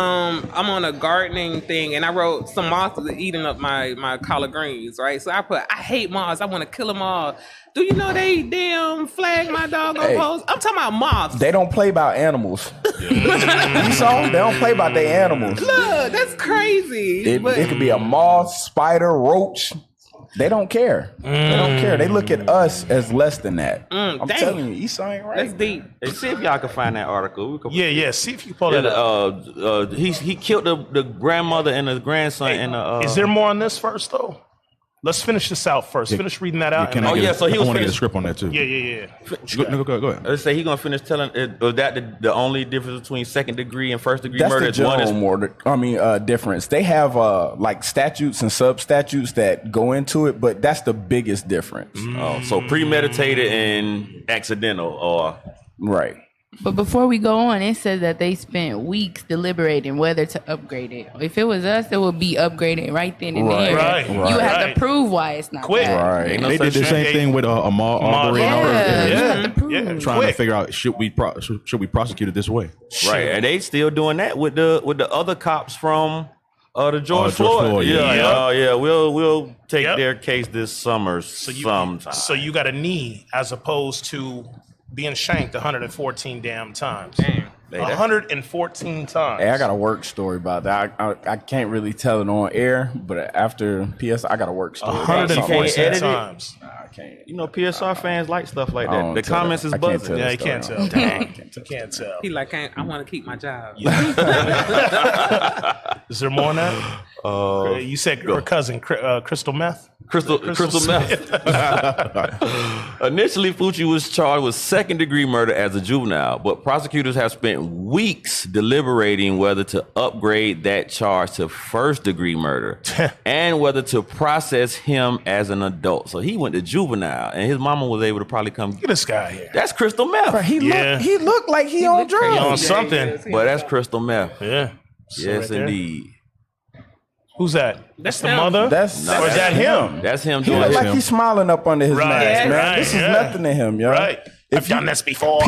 I'm on a gardening thing, and I wrote some moths are eating up my collard greens, right? So I put, I hate moths. I want to kill them all. Do you know they damn flag my dog on post? I'm talking about moths. They don't play about animals. You saw? They don't play about their animals. Look, that's crazy. It could be a moth, spider, roach. They don't care. They don't care. They look at us as less than that. I'm telling you, Esau ain't right. That's deep. Hey, see if y'all can find that article. Yeah. See if you pull that up. He killed the grandmother and the grandson. Is there more on this first though? Let's finish this out first. Finish reading that out. So he was I want to get a script on that too. Yeah. Go ahead. Let's say he's gonna finish telling. Was that the only difference between second degree and first degree murder? That's the general difference. They have like statutes and sub statutes that go into it, but that's the biggest difference. Oh, so premeditated and accidental, or right. But before we go on, it says that they spent weeks deliberating whether to upgrade it. If it was us, it would be upgraded right then and there. Right. You would have to prove why it's not quick. bad. Right. They did the same thing with Ahmaud Arbery. Yeah. Trying to figure out should we prosecute it this way? Right, and they still doing that with the other cops from the George Floyd. We'll take their case this summer sometime. So you got a knee as opposed to being shanked 114 damn times. Damn. 114 times. Hey, I got a work story about that. I can't really tell it on air, but after PS, I got a work story. 114 times. I can't. You know, PSR fans like stuff like that. The comments is buzzing. Yeah, you can't tell. You can't tell. He like, I want to keep my job. Is there more on that? You said her cousin, Crystal Meth? Crystal Meth. Initially, Fucci was charged with second-degree murder as a juvenile, but prosecutors have spent weeks deliberating whether to upgrade that charge to first-degree murder and whether to process him as an adult. So he went to juvenile, and his mama was able to probably come. Look at this guy here. That's Crystal Meth. He looked like he on drugs. He on something. But that's Crystal Meth. Yeah. Yes, right indeed. Who's that? That's the him. mother? Or is that him? That's him He doing look it. like he's smiling up under his mask, man. This is nothing to him, yo. Right. I've done this before.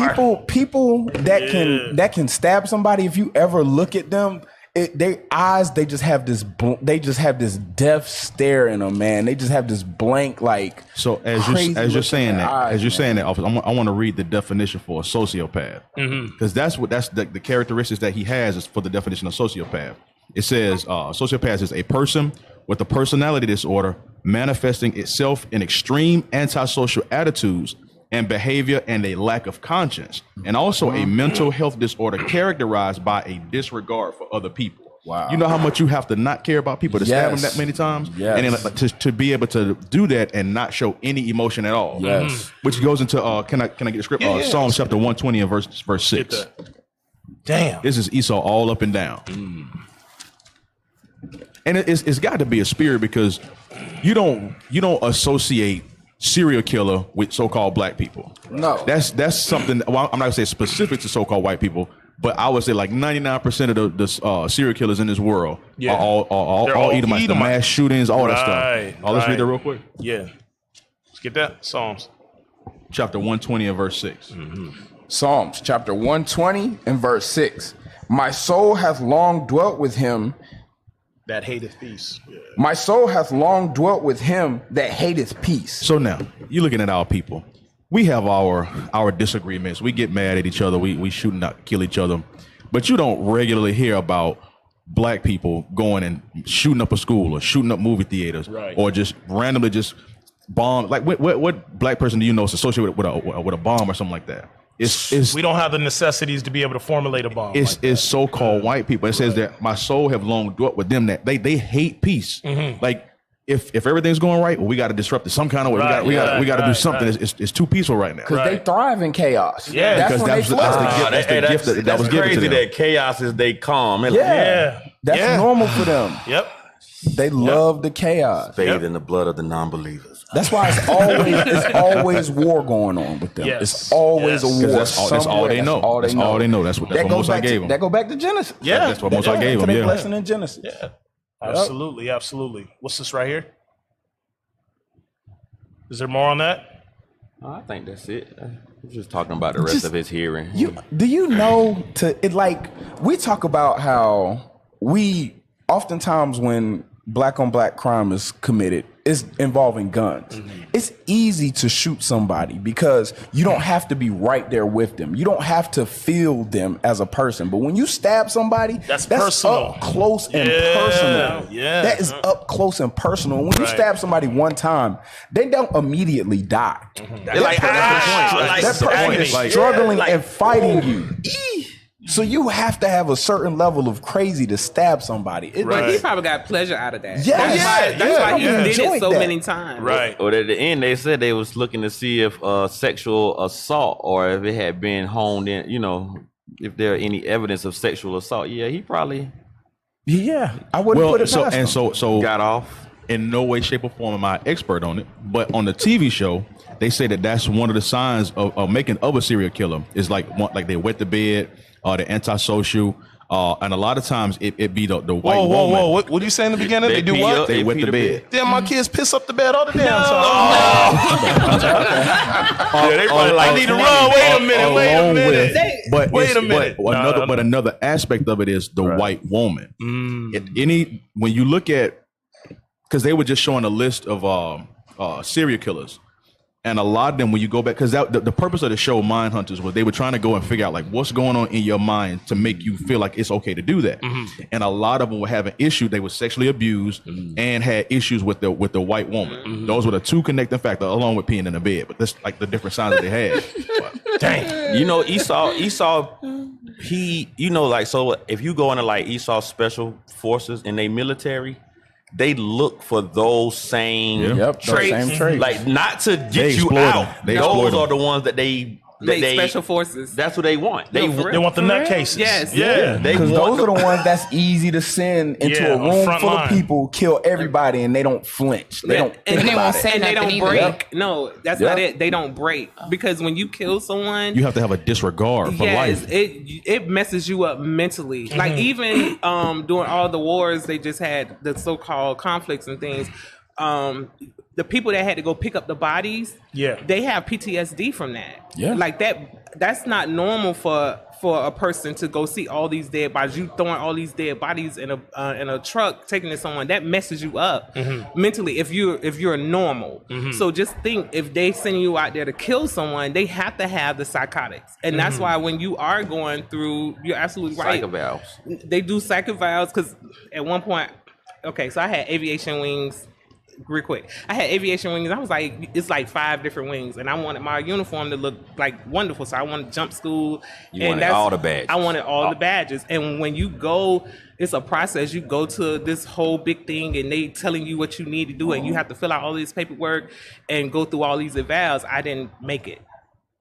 People that can stab somebody, if you ever look at them, their eyes, they just have this death stare in them, man. They just have this blank, like. So as you're saying that, officer, I want to read the definition for a sociopath, because that's the characteristics that he has is for the definition of sociopath. It says sociopath is a person with a personality disorder manifesting itself in extreme antisocial attitudes and behavior and a lack of conscience, and also a mental health disorder characterized by a disregard for other people. Wow. You know how much you have to not care about people to stab them that many times? Yes. And then to be able to do that and not show any emotion at all. Yes. Which goes into, can I get the script? Psalms chapter 120 and verse 6. Damn. This is Esau all up and down. And it's got to be a spirit, because you don't associate serial killer with so-called black people. No. That's something, well, I'm not gonna say specific to so-called white people, but I would say like 99% of the serial killers in this world are all Edomites, the mass shootings, all that stuff. Let's read that real quick. Yeah. Let's get that. Psalms. Chapter 120 and verse 6. Psalms chapter 120 and verse 6. My soul hath long dwelt with him that hateth peace. Yeah. My soul hath long dwelt with him that hateth peace. So now, you're looking at our people. We have our disagreements. We get mad at each other. We shoot and not kill each other. But you don't regularly hear about black people going and shooting up a school or shooting up movie theaters, or just randomly just bomb. Like what black person do you know is associated with a bomb or something like that? We don't have the necessities to be able to formulate a bomb. It's so-called white people. It says that my soul have long dwelt with them, that they hate peace. Like if everything's going right, well, we got to disrupt it some kind of way. We got to do something. It's too peaceful right now. Because they thrive in chaos. Yeah, that's when they flourish. That's the gift that was given to them. That chaos is they calm. That's normal for them. Yep. They love the chaos. Bathed in the blood of the non-believers. That's why it's always war going on with them. Yes. It's always a war. That's all they know. That's all they know. That's what most I gave them. That go back to Genesis. Yeah, that's what most I gave them. Yeah, lesson in Genesis. Yeah, absolutely, absolutely. What's this right here? Is there more on that? I think that's it. We're just talking about the rest of his hearing. Do you know we talk about how we oftentimes when black on black crime is committed, it's involving guns. It's easy to shoot somebody because you don't have to be right there with them. You don't have to feel them as a person. But when you stab somebody, that's personal. Up close and personal. Yeah. That is up close and personal. When you stab somebody one time, they don't immediately die. They're like, that person is struggling and fighting you. So you have to have a certain level of crazy to stab somebody. But he probably got pleasure out of that. That's why he did it so many times. Right. But at the end, they said they was looking to see if sexual assault, or if it had been honed in, if there are any evidence of sexual assault. Yeah, he probably. Yeah, I wouldn't put it past him. So got off. In no way, shape, or form am I expert on it, but on the TV show, they say that's one of the signs of making of a serial killer. Is like they wet the bed, they're antisocial, and a lot of times it be the white woman. Whoa! What did you say in the beginning? They do what? They wet the bed. Damn, my kids piss up the bed all the damn time. I need to run. Wait a minute. But another aspect of it is the white woman. When you look at, because they were just showing a list of serial killers. And a lot of them, when you go back, because the purpose of the show, Mind Hunters, was they were trying to go and figure out like what's going on in your mind to make you feel like it's okay to do that. And a lot of them were having issues. They were sexually abused and had issues with the white woman. Those were the two connecting factors, along with peeing in the bed. But that's like the different signs that they had. Dang. Esau, he, so if you go into like Esau's special forces in their military, they look for those same traits. Like not to get you out. Those are the ones that they special forces. That's what they want. They want the nutcases. Yes. Yeah. Because those are the ones that's easy to send into a room full of people, kill everybody, and they don't flinch. They don't think about it. And they don't break. No, that's not it. They don't break. Because when you kill someone, you have to have a disregard for life. It messes you up mentally. Like even during all the wars they just had, the so-called conflicts and things, the people that had to go pick up the bodies, they have PTSD from that. Yeah. Like that's not normal for a person to go see all these dead bodies. You throwing all these dead bodies in a truck, taking it to someone, that messes you up mentally if you're normal. So just think, if they send you out there to kill someone, they have to have the psychotics. And that's why when you are going through, you're absolutely right. Psych-evals. They do psych-evals because at one point, so I had aviation wings real quick. I had aviation wings. I was like, it's like 5 different wings, and I wanted my uniform to look like wonderful. So I wanted jump school. You wanted all the badges. I wanted all the badges. And when you go, it's a process. You go to this whole big thing, and they telling you what you need to do, and you have to fill out all this paperwork and go through all these evals. I didn't make it.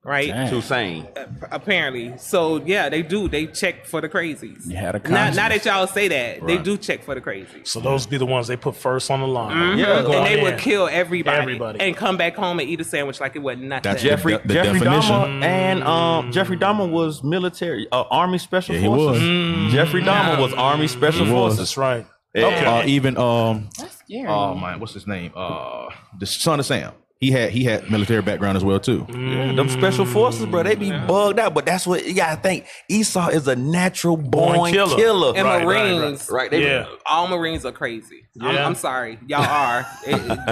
Right? Dang. Too sane. Apparently. So yeah, they do. They check for the crazies. You had a not that y'all say that. Right. They do check for the crazies. So those be the ones they put first on the line. Mm-hmm. Yeah. And they would kill everybody and come back home and eat a sandwich like it was nothing. That's Jeffrey Dahmer and Jeffrey Dahmer was military, Army Special Forces. He was. Jeffrey Dahmer was Army Special Forces. That's right. Okay. Even That's scary. Oh man, what's his name? The son of Sam. He had military background as well too. Yeah, them special forces, bro, they be bugged out. But that's what you gotta think. Esau is a natural born killer. And Marines, right? All Marines are crazy. Yeah. I'm sorry, y'all are.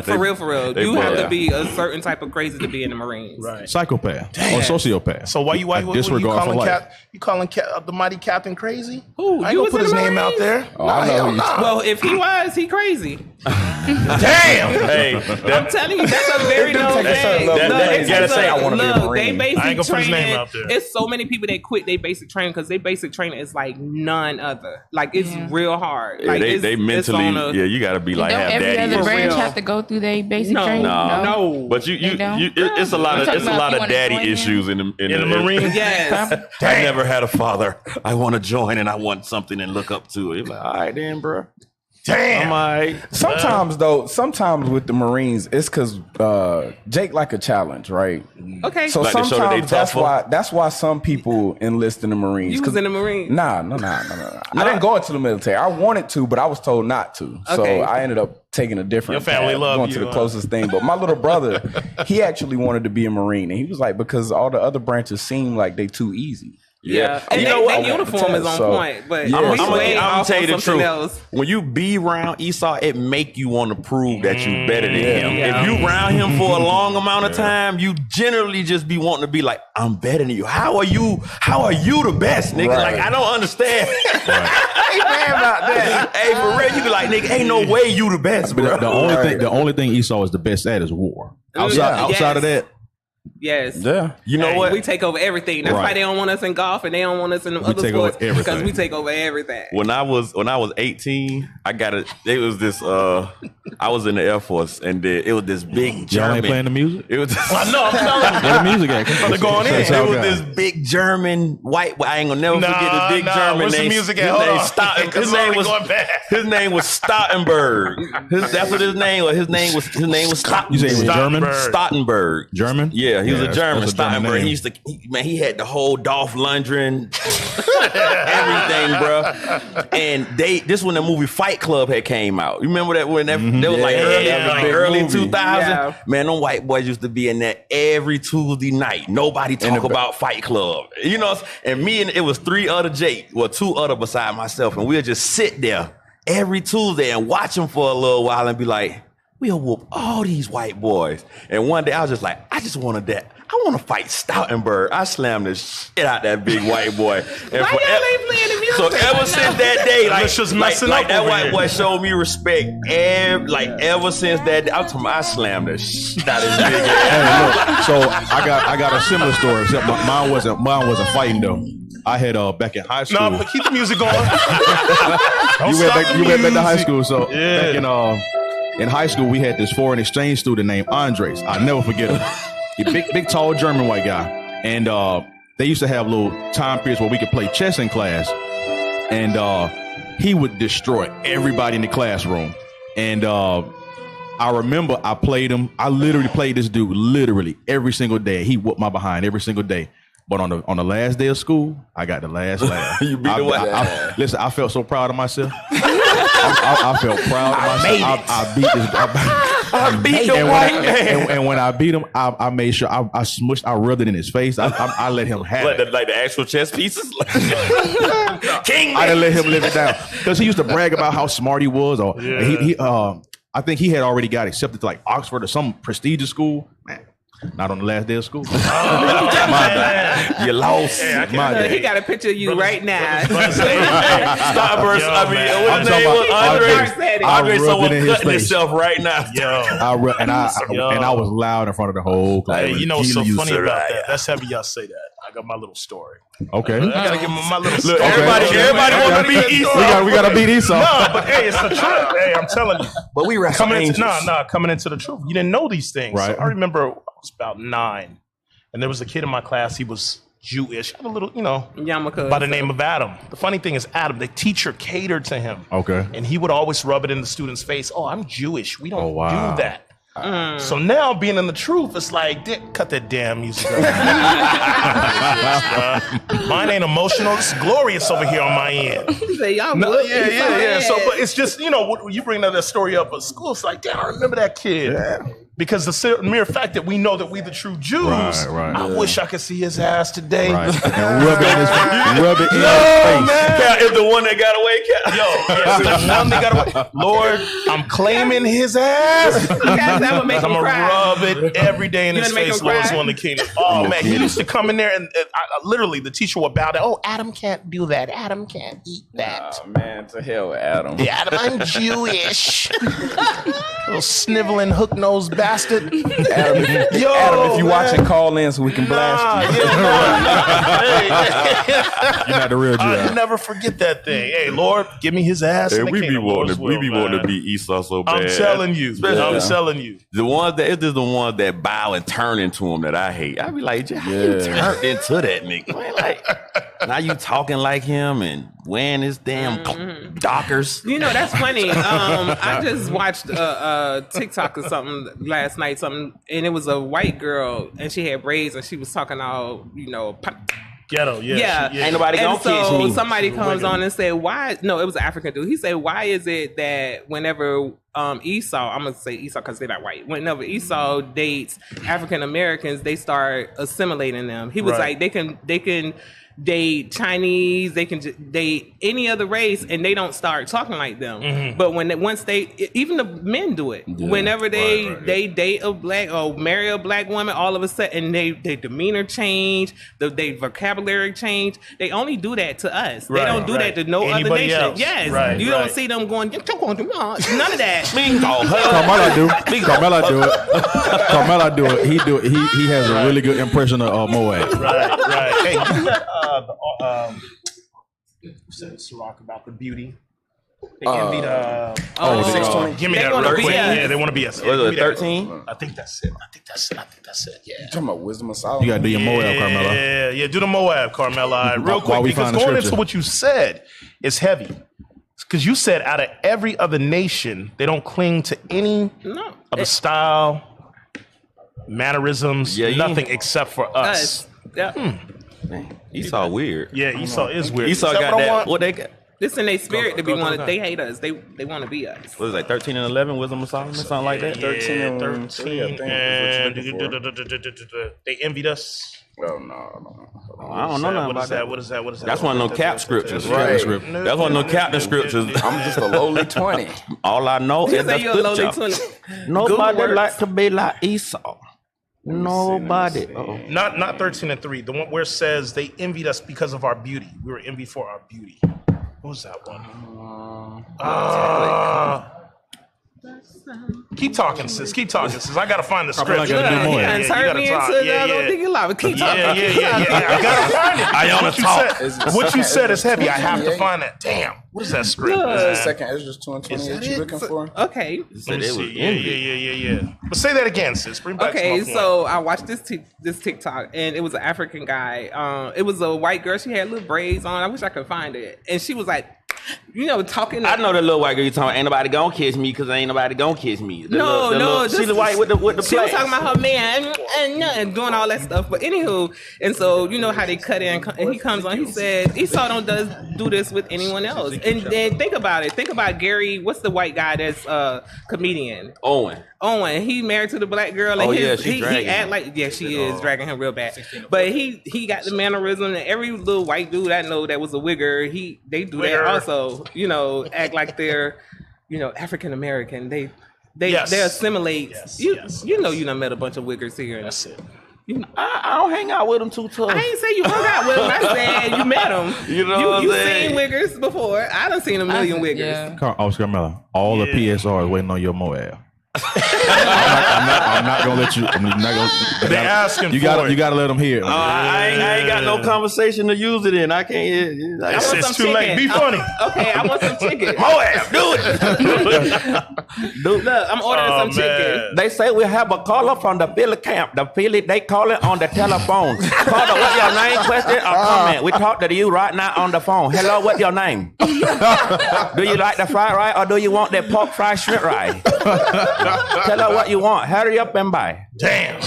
For real. You have to be a certain type of crazy to be in the Marines. Right. Psychopath or sociopath. So why you disregard for life? You calling the mighty Captain crazy? Who? I ain't gonna put his name out there. Oh, I know. Well, if he was, he crazy. Damn. Hey, I'm telling you, that's a very low thing. I want to be a Marine. They I ain't basic gonna put his name training. out there. It's so many people that quit their basic training because their basic training is like none other. Like it's real hard. Yeah, like they mentally. You got to be like have every daddy other branch issues. have to go through their basic No. training. No. But it's a lot of daddy issues in the Marine. Yes. I never had a father. I want to join and I want something and look up to. It's like, all right then, bro. Damn. Sometimes with the Marines, it's because Jake like a challenge, right? Okay. So Like to show that they sometimes that's why some people enlist in the Marines. You was in the Marines. Nah. I didn't go into the military. I wanted to, but I was told not to. So Okay. I ended up taking a different Your family path, love going you, to the closest thing. But my little brother, he actually wanted to be a Marine, and he was like, because all the other branches seem like they too easy. Yeah. And You know what? that uniform is on point, but Yeah. I'm gonna tell you the truth. Else. When you be around Esau, it make you want to prove that you better than him. Yeah. If you around him for a long amount of time, you generally just be wanting to be like, I'm better than you. How are you the best, nigga? Right. Like, I don't understand. I ain't mad about that. Hey, for real, you be like, nigga, ain't no way you the best, bro. The only thing Esau is the best at is war. Outside of that. Yes. Yeah. You know what? We take over everything. That's why they don't want us in golf and they don't want us in the other take over sports everything. because we take over everything. When I was 18, it was this I was in the Air Force and it was this big Y'all German. ain't playing the music? It was I know. I'm telling you. Where the music at? They're going in. It was this big German white. I ain't gonna never forget the big German. What's the music at? Hold on. His name was Stottenberg. That's what his name was. His name was Stottenberg. You say he was German? Stottenberg. German? Yeah, he was a German. that's a German Stottenberg. name. He had the whole Dolph Lundgren, everything, bro. And this when the movie Fight Club had came out. You remember that when that was like early 2000? Yeah. Man, them white boys used to be in there every Tuesday night. Nobody talk about Fight Club. You know, and me and it was 3 other Jake, well, 2 other beside myself, and we'll just sit there every Tuesday and watch them for a little while and be like, we'll whoop all these white boys. And one day I was just like, I just wanted that. I want to fight Stoutenberg. I slammed the shit out that big white boy. And Why y'all ain't playing the music? so ever since that day, like, Let's just like messing up that over white here. boy showed me respect. Ever since that day, I'm talking about I slammed the shit out of his big ass. Hey, look, so I got a similar story, except mine wasn't fighting though. I had back in high school. No, but keep the music going. You went back to high school, so back in high school we had this foreign exchange student named Andres. I'll never forget him. He big tall German white guy, and they used to have little time periods where we could play chess in class, and he would destroy everybody in the classroom. And I remember I played him. I literally played this dude literally every single day. He whooped my behind every single day. But on the last day of school, I got the last laugh. You beat listen, I felt so proud of myself. I felt proud of myself. I beat this. I beat the white man. And when I beat him, I made sure I rubbed it in his face. I let him have it. Like the actual chess pieces? King. I didn't let him live it down because he used to brag about how smart he was. Or I think he had already got accepted to like Oxford or some prestigious school. Man, Not on the last day of school. You lost. He got a picture of you right now. Starburst. Yo, I mean, man. what's his name? Andre, someone cutting himself right now. Yo. I was loud in front of the whole class. Hey, you know what's so funny about that? That's heavy y'all say that. I got my little story. Okay. I gotta give my little story. Look, everybody want to beat Esau. We gotta beat Esau. No, but hey, it's the truth. Hey, I'm telling you. But we wrestle Coming into, angels. coming into the truth. You didn't know these things. Right. So I remember I was about 9, and there was a kid in my class. He was Jewish, had a little, Yarmulke. by the name of Adam. The funny thing is, Adam, the teacher catered to him. Okay. And he would always rub it in the student's face. Oh, I'm Jewish. We don't do that. So now being in the truth, it's like, cut that damn music up. Mine ain't emotional. It's glorious over here on my end. Yeah. So, but it's just, when you bring that story up at school, it's like, damn, I remember that kid. Yeah. Because the mere fact that we know that we the true Jews, I wish I could see his ass today. Right. And rub it in his face. Man. If the one that got away, the one that got away. Lord, I'm claiming his ass. That would make him cry. Rub it every day in his face. Lord's one the kingdom. Oh man, he used to come in there and literally the teacher would bow down. Oh, Adam can't do that. Adam can't eat that. Oh man, to hell with Adam. Yeah, Adam, I'm Jewish. Little sniveling hook nosed bastard. Adam, if you watching, call in so we can blast you. You're not the real Jew. I'll never forget that thing. Hey, Lord, give me his ass. Hey, in the we kingdom. be wanting to beat Esau so bad. I'm telling you. I'm telling you. The ones that the ones that bow and turn into him that I hate. I be like, how you turned into that nigga? Man, like, now you talking like him and wearing his damn Dockers. That's funny. I just watched a TikTok or something last night, and it was a white girl, and she had braids, and she was talking all, ghetto, Ain't nobody gonna kiss me. Somebody comes on and say, why? No, it was an African dude. He said, why is it that whenever Esau, I'm gonna say Esau because they're not white. Whenever Esau dates African Americans, they start assimilating them. He was like, they can date Chinese, they can date any other race, and they don't start talking like them. But once even the men do it. Whenever they date a black or marry a black woman, all of a sudden they demeanor change, they vocabulary change. They only do that to us. They don't do that to no other nation. Else. Yes, you don't see them going. None of that. Carmela do it. He do it. He has a really good impression of Moab. Right. Hey, said Ciroc about the beauty. They envied 620. Give me that real quick. Yeah, they want to be us. Was it 13? I think that's it. Yeah. You talking about Wisdom of Solomon? You gotta do your Moab, Carmela. Yeah, do the Moab, Carmela. Real quick, because going into what you said is heavy. Because you said out of every other nation, they don't cling to any of the style, mannerisms, nothing except for us. Yeah. Man, Esau weird. Yeah, Esau is weird. Esau got that. What they got? This in their spirit to be one. They hate us. They want to be us. What is it, like 13 and 11? Wisdom of Solomon, something like that. 13 and 3, and they envied us. Oh no. I don't know nothing about that. What is that? That's one of no cap scriptures. Right. That's one of no captain scriptures. I'm just a lowly 20. All I know is say you're a lowly 20. Nobody like to be like Esau. Nobody. Not 13 and 3. The one where it says they envied us because of our beauty. We were envied for our beauty. What was that one? Keep talking, sis. I gotta find the scripture. Turn me into I don't think you love it. Keep talking. Yeah. I gotta find it. I want to talk. What you said is heavy. I have to find that. Damn. What is that script? Is it second Ezra's 2 and 28 you looking for? Okay. Let me see. Yeah. But say that again, sis. Bring back okay, so I watched this TikTok, and it was an African guy. It was a white girl. She had little braids on. I wish I could find it. And she was like, talking. I know the little white girl you talking about. Ain't nobody gonna kiss me because ain't nobody gonna kiss me. She the white with the She was talking about her man and doing all that stuff. But anywho, and so you know how they cut in, and he comes on. He said Esau don't do this with anyone else. And then think about it. Think about Gary. What's the white guy that's comedian? Owen. He married to the black girl, and he act like she is dragging him real bad. But he got the mannerism, and every little white dude I know that was a wigger, they do that also. Act like they're African American. They assimilate. You know you done met a bunch of wiggers here. That's it. I don't hang out with them too tough. I ain't say you hung out with them. I said you met them. You know what I'm saying? Seen wiggers before. I done seen a million wiggers. Yeah. Oscar Miller, all the PSRs waiting on your Moab. I'm not gonna let you. I'm not gonna. They're asking you for it. You gotta let them hear. I ain't got no conversation to use it in. I can't. It's too late. Be funny. Okay, I want some chicken. Moab, do it. Look, I'm ordering some chicken. They say we have a caller from the Philly camp. The Philly, they call it on the telephone. Caller, what's your name, question, or comment? We talk to you right now on the phone. Hello, what's your name? Do you like the fried rice or do you want that pork fried shrimp rice? Tell her what you want. Hurry up and buy. Damn.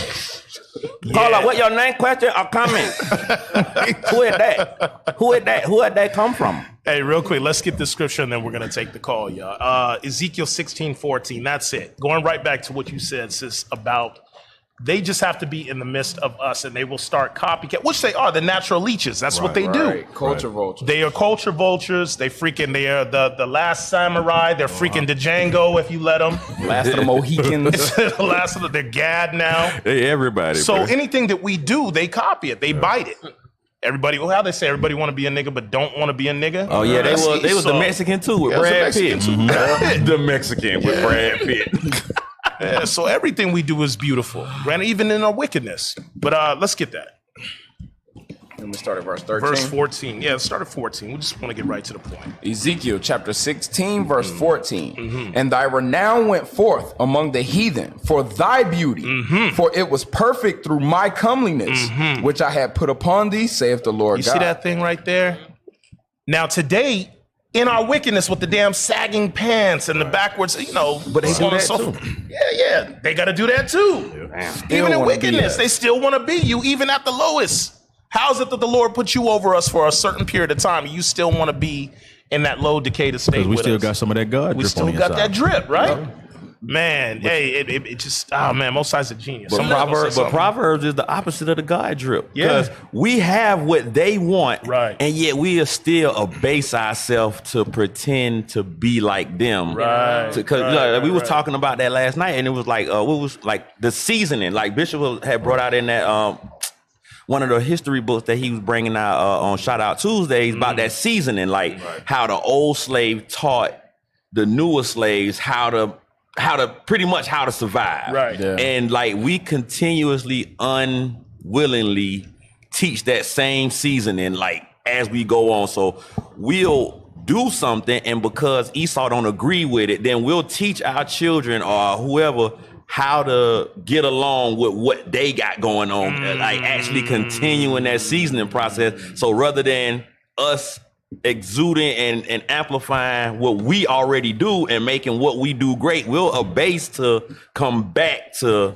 Caller, what your name, question, or comment? Who is that? Who is that? Where did they come from? Hey, real quick, let's get the scripture and then we're going to take the call, y'all. Ezekiel 16:14, that's it. Going right back to what you said, sis, about they just have to be in the midst of us and they will start copycat, which they are, the natural leeches. That's what they do. Culture vultures. They are culture vultures. They are the last samurai. They're freaking the Django if you let them. Last of the Mohicans. The last of they're Gad now. Hey, everybody. So bro. anything that we do, they copy it. They bite it. Everybody, well, how they say everybody want to be a nigga but don't want to be a nigga. Oh yeah, they was the Mexican too with Brad Pitt. The Mexican with Brad Pitt. Yeah, so everything we do is beautiful, granted, even in our wickedness. But let's get that. Let me start at verse 13. Verse 14. Yeah, let's start at 14. We just want to get right to the point. Ezekiel chapter 16, verse 14. And thy renown went forth among the heathen for thy beauty, for it was perfect through my comeliness, which I had put upon thee, saith the Lord You God. see that thing right there? Now today, in our wickedness with the damn sagging pants and the backwards, But they do that too. Yeah, they got to do that too. Even in wickedness, they still want to be you, even at the lowest. How is it that the Lord put you over us for a certain period of time? You still want to be in that low decayed state. Because we with still us. got some of that God. We drip still on the got inside. that drip, right? Man, hey, it just, Most High's a genius. But Proverbs is the opposite of the God drip. Yeah. Because we have what they want, right? And yet we are still abase ourselves to pretend to be like them. Right. Because we was talking about that last night, and it was like, what was like the seasoning, like Bishop had brought out in that, one of the history books that he was bringing out on Shout Out Tuesdays about that seasoning, like how the old slave taught the newer slaves how to pretty much how to survive. Right. Yeah. And like we continuously unwillingly teach that same seasoning like as we go on. So we'll do something, and because Esau don't agree with it, then we'll teach our children or whoever how to get along with what they got going on, like actually continuing that seasoning process. So rather than us exuding and amplifying what we already do and making what we do great, we'll abase to come back to,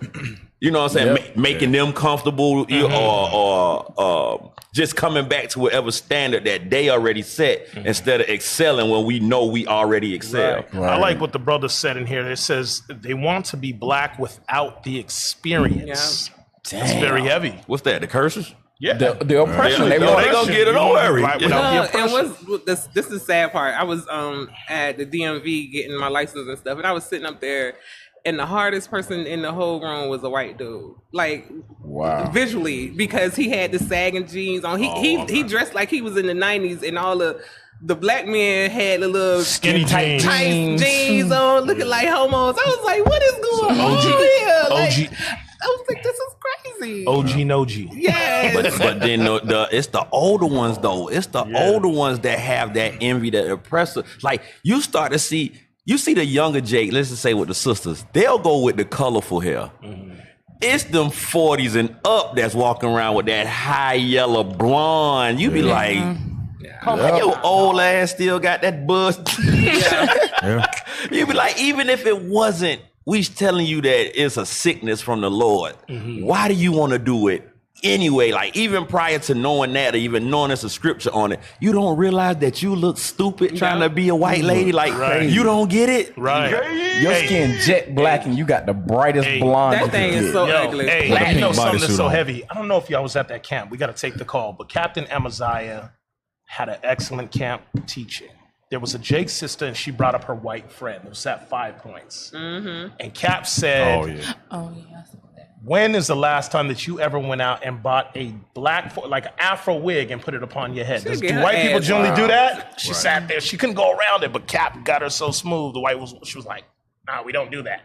you know what I'm saying, making them comfortable or just coming back to whatever standard that they already set instead of excelling when we know we already excel. Right. I like what the brother said in here. It says they want to be black without the experience. Damn. That's very heavy. What's that, the curses? Yeah, the oppression. They gonna get it. Don't worry. Right, and this is the sad part. I was at the DMV getting my license and stuff, and I was sitting up there, and the hardest person in the whole room was a white dude. Like, wow, visually, because he had the sagging jeans on. He dressed like he was in the 90s, and all the black men had the little skinny tight jeans on, looking like homos. I was like, what is going on here? Like, I was like, this is crazy. OG no G. Yeah. But then it's the older ones though. It's the older ones that have that envy, that oppressor. Like you start to see, you see the younger Jake, let's just say with the sisters, they'll go with the colorful hair. It's them 40s and up that's walking around with that high yellow blonde. You be like, come on, your old ass still got that buzz. You be like, even if it wasn't, we telling you that it's a sickness from the Lord. Why do you want to do it anyway? Like even prior to knowing that or even knowing there's a scripture on it, you don't realize that you look stupid trying to be a white lady. Like you don't get it. Right. Your skin jet black and you got the brightest blonde. That thing is so ugly. Hey, you know something that's so heavy. I don't know if y'all was at that camp. We got to take the call. But Captain Amaziah had an excellent camp teaching. there was a Jake sister, and she brought up her white friend. It was at 5 points. And Cap said, Oh yeah. when is the last time that you ever went out and bought a black, like an afro wig and put it upon your head? Do white people generally do that? She sat there. She couldn't go around it, but Cap got her so smooth. She was like, nah, we don't do that.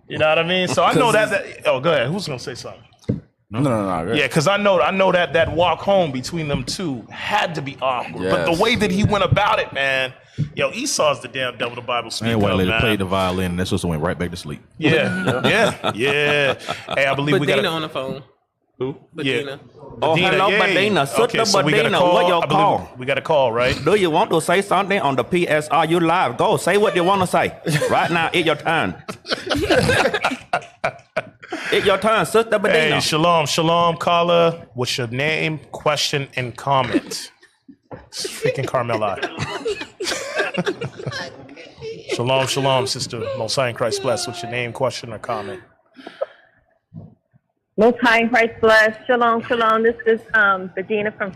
You know what I mean? So I know that oh, go ahead. Who's going to say something? No. Yeah, because I know that walk home between them two had to be awkward. Yes. But the way that he went about it, man, Esau's the damn devil the Bible speaks. And white lady played the violin, and that sister went right back to sleep. Yeah. Hey, I believe we got on the phone. Who? Badina. Oh, hello, Badina. Sister Badina, what your call? We got a call, right? Do you want to say something on the PSR? You live. Go, say what you want to say. Right now, it's your turn. It's your turn, Sister Badina. Hey, shalom, caller. What's your name, question, and comment? It's freaking Carmela. Shalom, Sister Most High in Christ bless. What's your name, question, or comment? Most High in Christ bless. Shalom. This is Badina from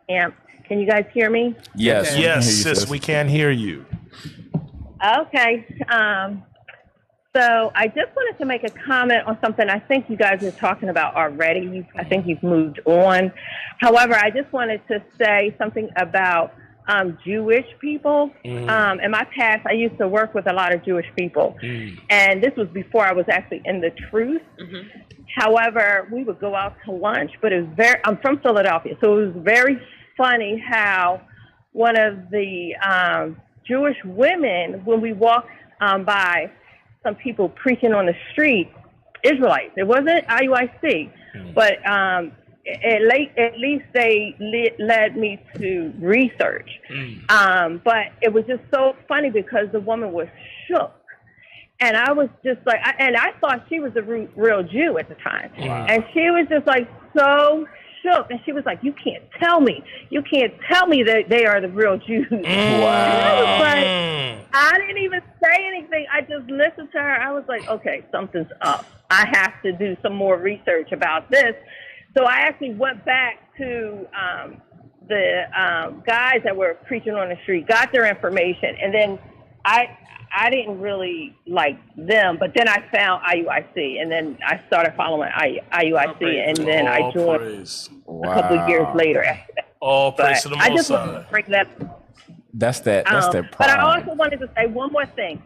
Camp. Can you guys hear me? Yes, sis, we can hear you. Okay. So I just wanted to make a comment on something I think you guys are talking about already. I think you've moved on. However, I just wanted to say something about Jewish people. In my past, I used to work with a lot of Jewish people. And this was before I was actually in the truth. However, we would go out to lunch, but it was I'm from Philadelphia, so it was very funny how one of the Jewish women, when we walked by some people preaching on the street, Israelites, it wasn't IUIC, but at least they led me to research. But it was just so funny because the woman was shook. And I was just like, I thought she was a real Jew at the time. And she was just like so shook. And she was like, you can't tell me that they are the real Jews. Wow. And I was like, I didn't even say anything. I just listened to her. I was like, okay, something's up. I have to do some more research about this. So I actually went back to the guys that were preaching on the street, got their information, and then I didn't really like them, but then I found IUIC, and then I started following IUIC, and then I joined a couple of years later after that. All praise to the Most High. I just wanted to bring that. That's that pride. But I also wanted to say one more thing.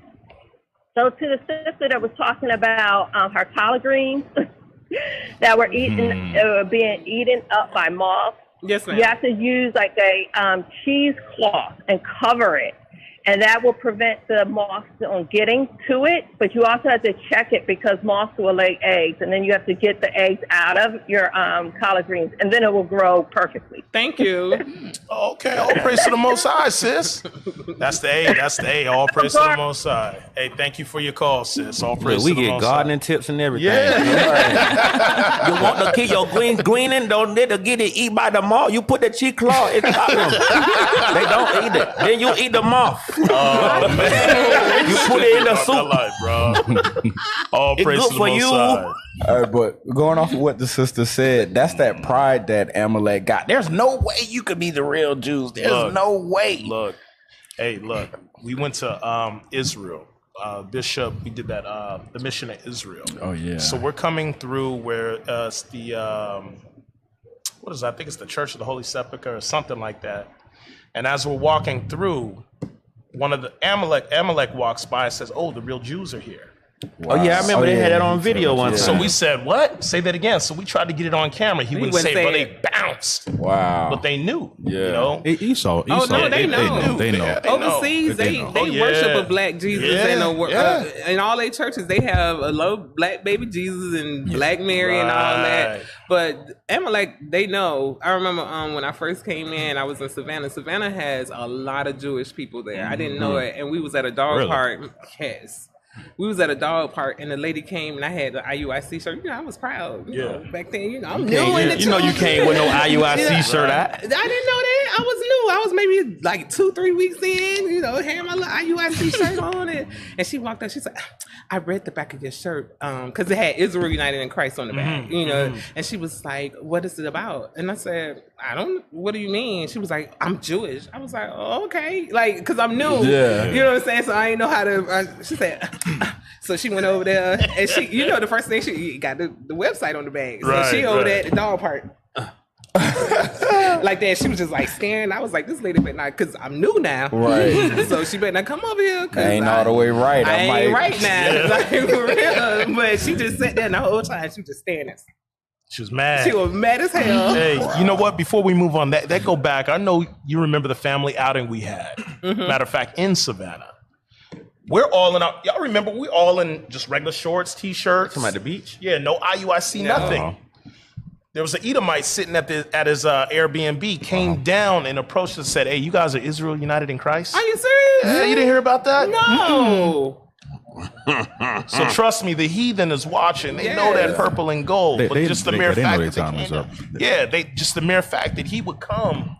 So to the sister that was talking about her collard greens that were being eaten up by moths. Yes, ma'am. You have to use like a cheesecloth and cover it. And that will prevent the moths on getting to it. But you also have to check it because moths will lay eggs. And then you have to get the eggs out of your collard greens. And then it will grow perfectly. Thank you. Okay, all praise to the Most High, sis. That's the A. All praise to the Most High. Hey, thank you for your call, sis. All praise to the Most High. We get gardening tips and everything. Yeah. You want to keep your greening, don't let it get it eat by the moth. You put the cheesecloth, it's got them. They don't eat it. Then you eat the moth. Oh, man. You put it in the soup. Life, bro. All praise to the Most High. But going off of what the sister said, that's that pride that Amalek got. There's no way you could be the real Jews. There's no way. Look. We went to Israel. Bishop, we did that, the mission of Israel. Oh, yeah. So we're coming through where it's the, what is that? I think it's the Church of the Holy Sepulchre or something like that. And as we're walking through, one of the Amalek walks by and says, oh, the real Jews are here. Wow. Oh, yeah, I remember they had that on video once. So we said, what? Say that again. So we tried to get it on camera. He wouldn't say it, but they bounced. Wow. But they knew, yeah. You know? Esau. Oh, no, they know. They know. Overseas, they worship a black Jesus. In all their churches, they have a low black baby Jesus and black Mary and all that. But Amalek, they know. I remember when I first came in, I was in Savannah. Savannah has a lot of Jewish people there. I didn't know it. And we was at a dog park. Yes. We was at a dog park and the lady came and I had the IUIC shirt. I was proud. You know, back then, I'm new in the You know you came with no IUIC shirt out. I didn't know that. I was new. I was maybe like 2-3 weeks in, had my little IUIC shirt on it. And she walked up, she said, I read the back of your shirt because it had Israel United in Christ on the back, and she was like, what is it about? And I said, what do you mean? She was like, I'm Jewish. I was like, oh, okay. Like, because I'm new. Yeah. You know what I'm saying? So I didn't know how to, she said, so she went over there and she, the first thing she got the website on the bag. So she over there at the dog park. Like that, she was just like staring. I was like, this lady better not, because I'm new now. Right. So she better not come over here. I ain't all the way right. I ain't right now. Like, for real. But she just sat there the whole time. She was just staring at me. She was mad. She was mad as hell. Hey, you know what? Before we move on, that go back. I know you remember the family outing we had. Matter of fact, in Savannah. We're all in y'all remember we all in just regular shorts, t-shirts. Talking about the beach? Yeah, no IUIC, nothing. There was an Edomite sitting at his Airbnb, came down and approached us and said, hey, you guys are Israel United in Christ? Are you serious? Yeah, you didn't hear about that? No. So trust me, the heathen is watching. They know that purple and gold. But just the mere fact that just the mere fact that he would come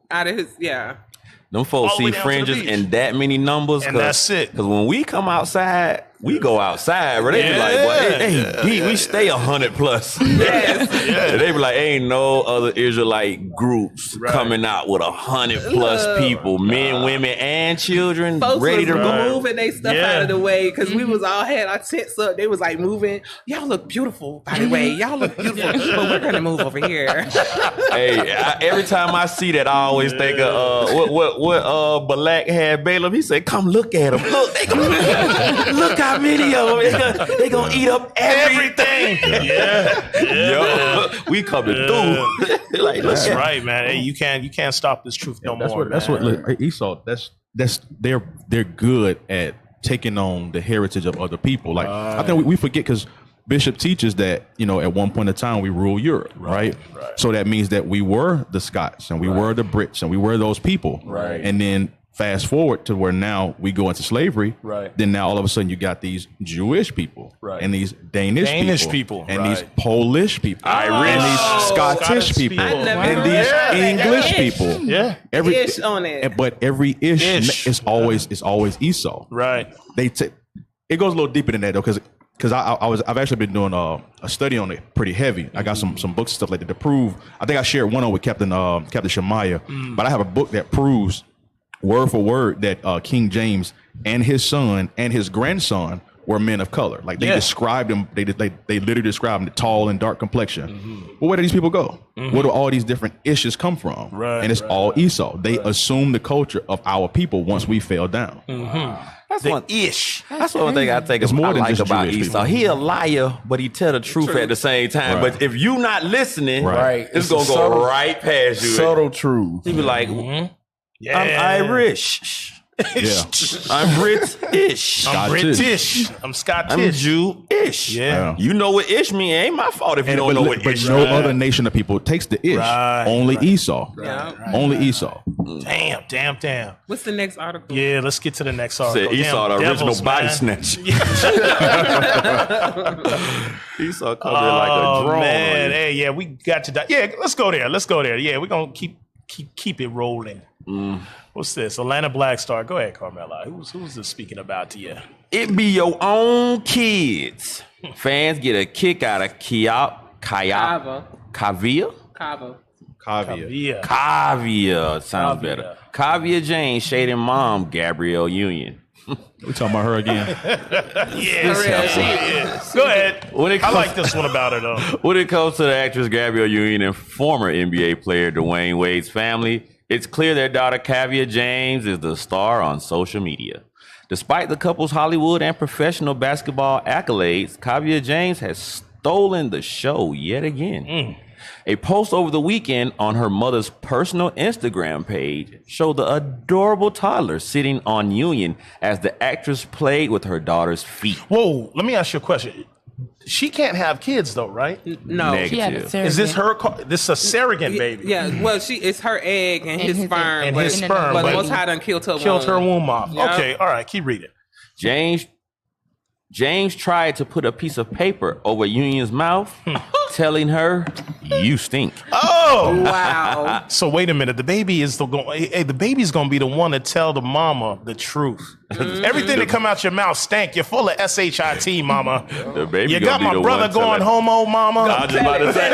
out of his Them folks see fringes in that many numbers. And that's it. Because when we come outside, we go outside. But they be like, well, we stay 100 plus. They be like, ain't no other Israelite groups coming out with 100 plus people, men, women, and children, folks ready to go. Moving they stuff out of the way because we was all had our tents up. They was like moving. Y'all look beautiful, by the way. Y'all look beautiful, but we're gonna move over here. Every time I see that, I always think of what Balak had Balaam. He said, "Come look at them. Look, they gonna look how many of them. They gonna eat up everything." Yo, we coming through. Like, that's right, man. Hey, you can't stop this truth no more. That's what Esau. They're good at taking on the heritage of other people. Like I think we forget because Bishop teaches that, at one point in time we ruled Europe, right? So that means that we were the Scots and we were the Brits and we were those people. Right. And then fast forward to where now we go into slavery. Right. Then now all of a sudden you got these Jewish people. Right. And these Danish people. And these Polish people. Irish. And these Scottish people. And these English people. Yeah. Every ish on it. But every ish is always Esau. Right. It goes a little deeper than that though, because I've actually been doing a study on it pretty heavy. I got some books and stuff like that to prove. I think I shared one on with Captain Shemaiah, but I have a book that proves word for word that King James and his son and his grandson were men of color. Like they described them, they literally described them tall and dark complexion. But where do these people go? Where do all these different issues come from? And it's all Esau. They assume the culture of our people once we fell down. That's one ish. That's one thing I think is more than just about Jewish Esau. He a liar, but he tell the truth at the same time. But if you not listening, it's gonna go right past you. Subtle truth. He be like, I'm Irish. I'm British. I'm British. I'm Scottish. I'm Jew-ish. Yeah. You know what ish mean? Ain't my fault if you don't know what ish mean. But no other nation of people takes the ish. Only Esau. Only Esau. Damn. What's the next article? Yeah, let's get to the next article. Said Esau, the original body snatcher. Esau comes in like a drone. Man. Hey, we got to die. Yeah, let's go there. Yeah, we're gonna keep it rolling. What's this? Atlanta Black Star. Go ahead, Carmela. Who's this speaking about to you? It be your own kids. Fans get a kick out of Kavia. Sounds better. Kavia Jane shading mom Gabrielle Union. We talking about her again? Go ahead. I like this one about her though. When it comes to the actress Gabrielle Union and former NBA player Dwayne Wade's family, it's clear their daughter Kavia James is the star on social media. Despite the couple's Hollywood and professional basketball accolades, Kavia James has stolen the show yet again. A post over the weekend on her mother's personal Instagram page showed the adorable toddler sitting on Union as the actress played with her daughter's feet. Whoa, let me ask you a question. She can't have kids though, right? No. Negative. Is this her? This is a surrogate baby? Yeah. Well, it's her egg and his sperm. But the Most High done killed her womb. Killed her womb off. Yep. Okay. All right. Keep reading. James tried to put a piece of paper over Union's mouth, telling her, "You stink." Oh! Oh Wow. So wait a minute. The baby's gonna be the one to tell the mama the truth. Everything that come out your mouth stank. You're full of shit, mama. The baby You got my brother going homo, mama. I was just about to say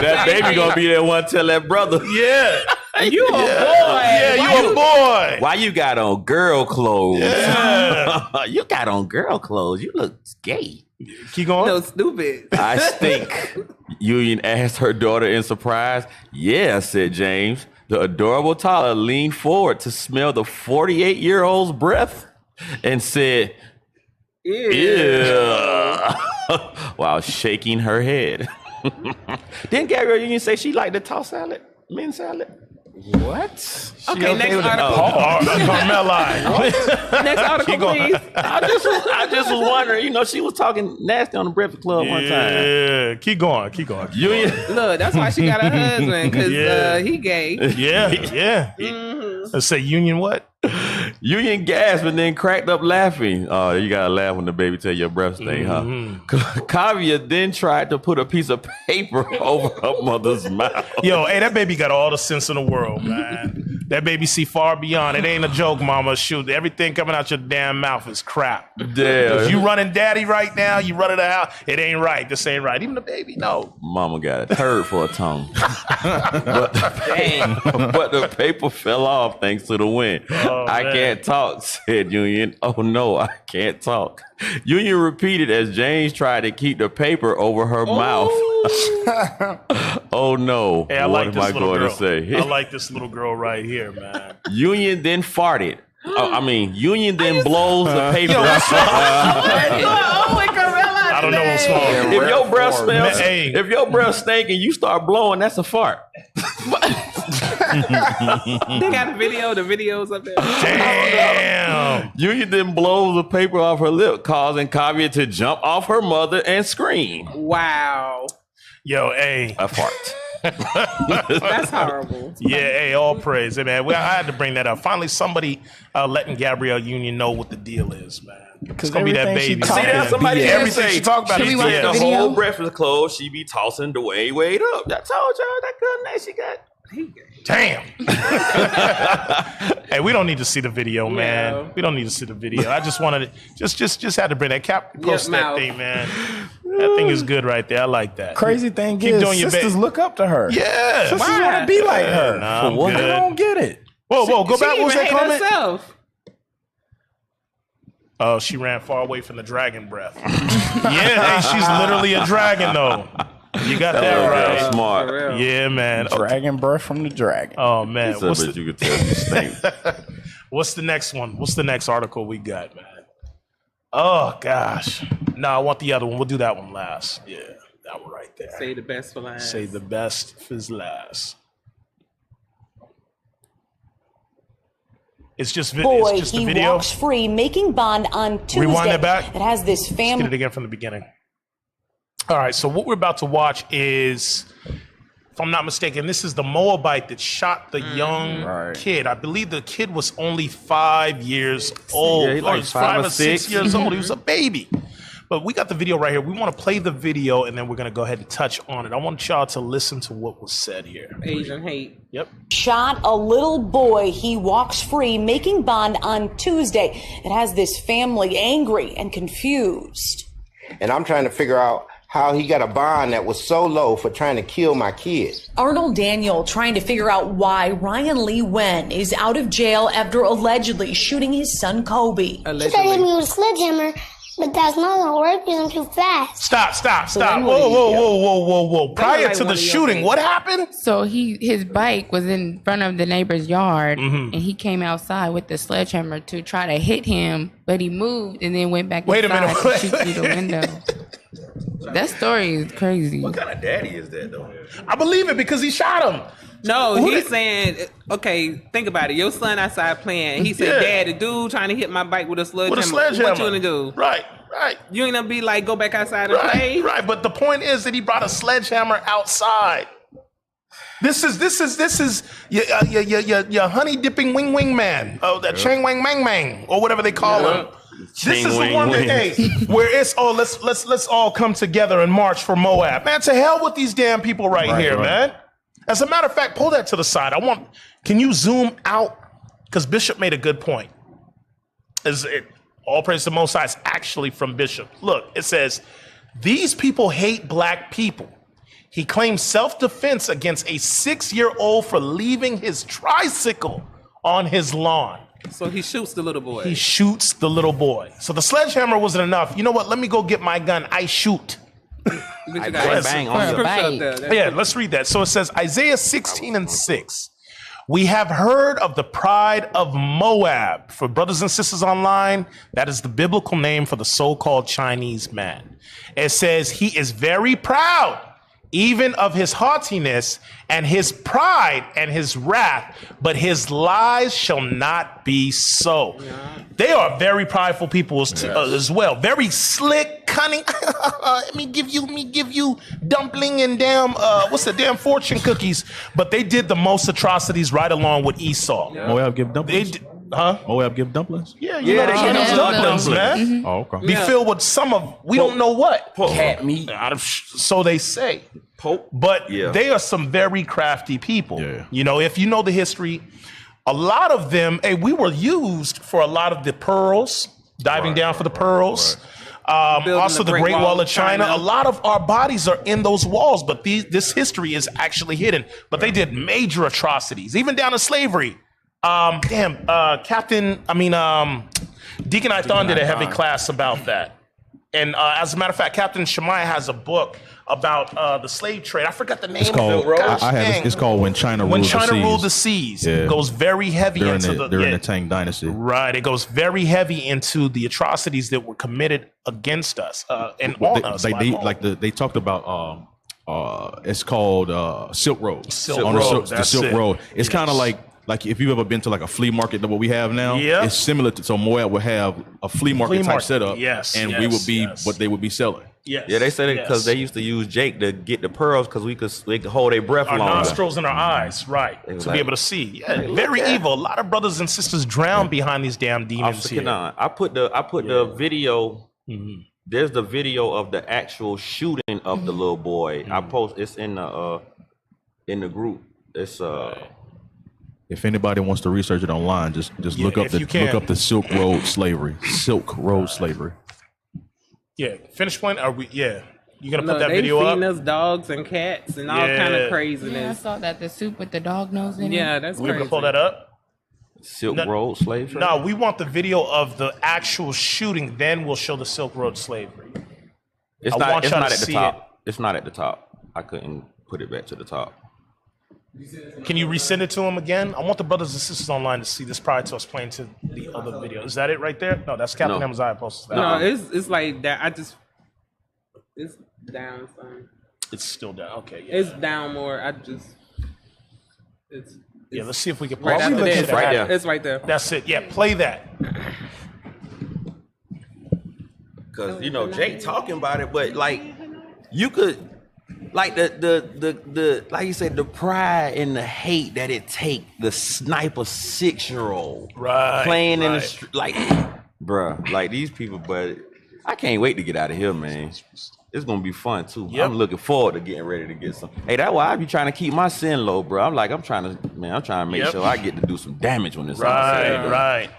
that baby gonna be that one tell that brother. Yeah. You a boy. Yeah, you a boy. Why you got on girl clothes? Yeah. You got on girl clothes. You look gay. Keep going. No, stupid. I stink. Union asked her daughter in surprise. Yeah, said James. The adorable toddler leaned forward to smell the 48-year-old's breath and said, ew, while shaking her head. Didn't Gabrielle Union say she liked the tossed salad? Mint salad? What? Okay, next article. Carmela. Next article, please. I just was wondering, you know, she was talking nasty on the Breakfast Club one time. Yeah, keep going. Union. Look, that's why she got her husband, because he gay. Yeah. Let's say Union what? Union gasped and then cracked up laughing. Oh, you gotta laugh when the baby tell your breath stink, huh? Kavya then tried to put a piece of paper over her mother's mouth. Yo, hey, that baby got all the sense in the world, man. That baby see far beyond. It ain't a joke, mama. Shoot, everything coming out your damn mouth is crap. Damn. You running daddy right now, you running the house. It ain't right. This ain't right. Even the baby, no. Mama got a turd for a tongue. but the paper fell off thanks to the wind. Oh, I can't talk, said Union. Oh no, I can't talk. Union repeated as James tried to keep the paper over her mouth. Oh no. Hey, what am I going to say? I like this little girl right here, man. Union then farted. Union then blows the paper. I don't know what's wrong. If your breath smells, if your breath stink and you start blowing, that's a fart. They got a video. The video's up there. Damn. Union then blows the paper off her lip, causing Kavya to jump off her mother and scream. Wow. Yo, hey. A fart. That's horrible. Yeah, hey, all praise. Hey, man, I had to bring that up. Finally, somebody letting Gabrielle Union know what the deal is, man. It's going to be that baby. See that? Somebody everything she talk about she is the BS. whole breakfast club. She be tossing the way up. I told y'all that good night she got. Damn. Hey, we don't need to see the video, man. Yeah. We don't need to see the video. I just wanted to just had to bring that post that thing, man. That thing is good right there. I like that. Crazy thing Keep is, doing your sisters look up to her. Yeah. Sisters want to be like her. Nah, I'm good. I don't get it. Whoa, go back. What was that hate comment? herself. Oh, she ran far away from the dragon breath. Yeah, hey, she's literally a dragon, though. You got that right. Smart. Yeah, man. Dragon breath from the dragon. Oh, man. You could tell you stink. What's the next one? What's the next article we got, man? Oh, gosh. No, I want the other one. We'll do that one last. Yeah, that one right there. Say the best for last. Say the best for last. It's just, Boy, it's just he the video. walks free, making bond on Tuesday. Rewind it back. It has this Let's family. get it again from the beginning. All right, so what we're about to watch is, if I'm not mistaken, this is the Moabite that shot the young kid. I believe the kid was only 5 years old. Yeah, he like or 5 or 6 6. years old. He was a baby. But we got the video right here. We want to play the video, and then we're going to go ahead and touch on it. I want y'all to listen to what was said here. Asian hate. Yep. Shot a little boy. He walks free, making bond on Tuesday. It has this family angry and confused. And I'm trying to figure out how he got a bond that was so low for trying to kill my kid. Arnold Daniel trying to figure out why Ryan Lee Wen is out of jail after allegedly shooting his son Kobe. He tried to hit me with a sledgehammer, but that's not gonna work because I'm too fast. Stop. Whoa. Prior to the shooting, what happened? So his bike was in front of the neighbor's yard, and he came outside with the sledgehammer to try to hit him, but he moved and then went back inside to shoot through the window. That story is crazy. What kind of daddy is that, though? I believe it because he shot him. No, he's saying, okay, think about it. Your son outside playing. He said, Dad, the dude trying to hit my bike with a sledgehammer. What you gonna do? Right. You ain't gonna be like, go back outside and play? Right, but the point is that he brought a sledgehammer outside. This is your honey dipping wing man. Oh, that chang wang mang mang or whatever they call him. This is the one that where it's let's all come together and march for Moab. Man, to hell with these damn people right here, man. As a matter of fact, pull that to the side. Can you zoom out? Because Bishop made a good point. All praise to the Most High is actually from Bishop. Look, it says, these people hate black people. He claims self-defense against a 6-year-old for leaving his tricycle on his lawn. So he shoots the little boy. He shoots the little boy. So the sledgehammer wasn't enough. You know what? Let me go get my gun. I shoot. Bang on the Yeah, let's read that. So it says, Isaiah 16:6. We have heard of the pride of Moab. For brothers and sisters online, that is the biblical name for the so-called Chinese man. It says he is very proud, even of his haughtiness and his pride and his wrath, but his lies shall not be so. Yeah. They are very prideful people as well. Very slick, cunning. Let me give you dumpling and what's the damn fortune cookies? But they did the most atrocities right along with Esau. Yeah. Moab give dumplings? Moab give dumplings? Yeah, they give dumplings, man. Mm-hmm. Oh, okay. Be filled with some of, we don't know what. Cat meat. So they say. But they are some very crafty people. Yeah. You know, if you know the history, a lot of them, we were used for a lot of the pearls, diving down for the pearls. Also the Great Wall of China. A lot of our bodies are in those walls, but this history is actually hidden. But they did major atrocities, even down to slavery. Deacon Ithon did a heavy class about that. And as a matter of fact, Captain Shemaiah has a book about the slave trade. I forgot the name of it. It's called When China Ruled the Seas. Yeah. It goes very heavy during the Tang Dynasty. Right. It goes very heavy into the atrocities that were committed against us and on us. They talked about it's called Silk Road. The Silk Road. It's kind of like if you've ever been to like a flea market that what we have now, it's similar to, so Moab would have a flea market type setup, we would be what they would be selling. Yes. Yeah, they said it because they used to use Jake to get the pearls because they could hold their breath longer. Our nostrils and our eyes, right, to be able to see. Yeah, very evil. A lot of brothers and sisters drown behind these damn demons here. I put the video. Mm-hmm. There's the video of the actual shooting of the little boy. I post it's in the group. It's If anybody wants to research it online, just look up the Silk Road slavery. Silk Road slavery. Yeah, finish point. Are we? Yeah, you gonna put that video up? They feeding us dogs and cats and all kind of craziness. Yeah, I saw that, the soup with the dog nose in it. Yeah, that's crazy. We gonna pull that up. Silk Road slavery. No, we want the video of the actual shooting. Then we'll show the Silk Road slavery. It's not at the top. It's not at the top. I couldn't put it back to the top. Can you resend it to him again? I want the brothers and sisters online to see this prior to us playing to the other video. Is that it right there? No, that's Captain Amaziah posted that. No, it's like that. It's down some. It's still down. Okay. Yeah. It's down more. It's let's see if we can play right it. It's right there. It's right there. That's it. Yeah, play that. Because Jake talking about it, but like you could. Like the like you said, the pride and the hate that it take the sniper 6-year-old playing in the street, like, bruh, like these people. But I can't wait to get out of here, man. It's gonna be fun too. Yep. I'm looking forward to getting ready to get some. Hey, that's why I be trying to keep my sin low, bro. I'm trying to make sure I get to do some damage when this. Right.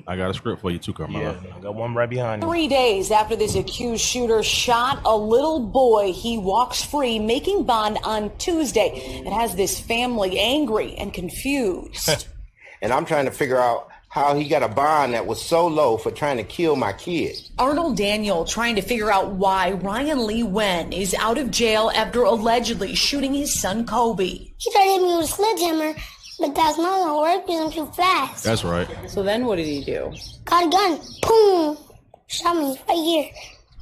I got a script for you too, Carmelo. Yeah, I got one right behind you. 3 days after this accused shooter shot a little boy, he walks free, making bond on Tuesday. It has this family angry and confused. And I'm trying to figure out how he got a bond that was so low for trying to kill my kid. Arnold Daniel trying to figure out why Ryan Lee Wen is out of jail after allegedly shooting his son Kobe. He tried to hit me with a sledgehammer, but that's not gonna work because I'm too fast. That's right. So then what did he do? Got a gun. Boom. Shot me right here.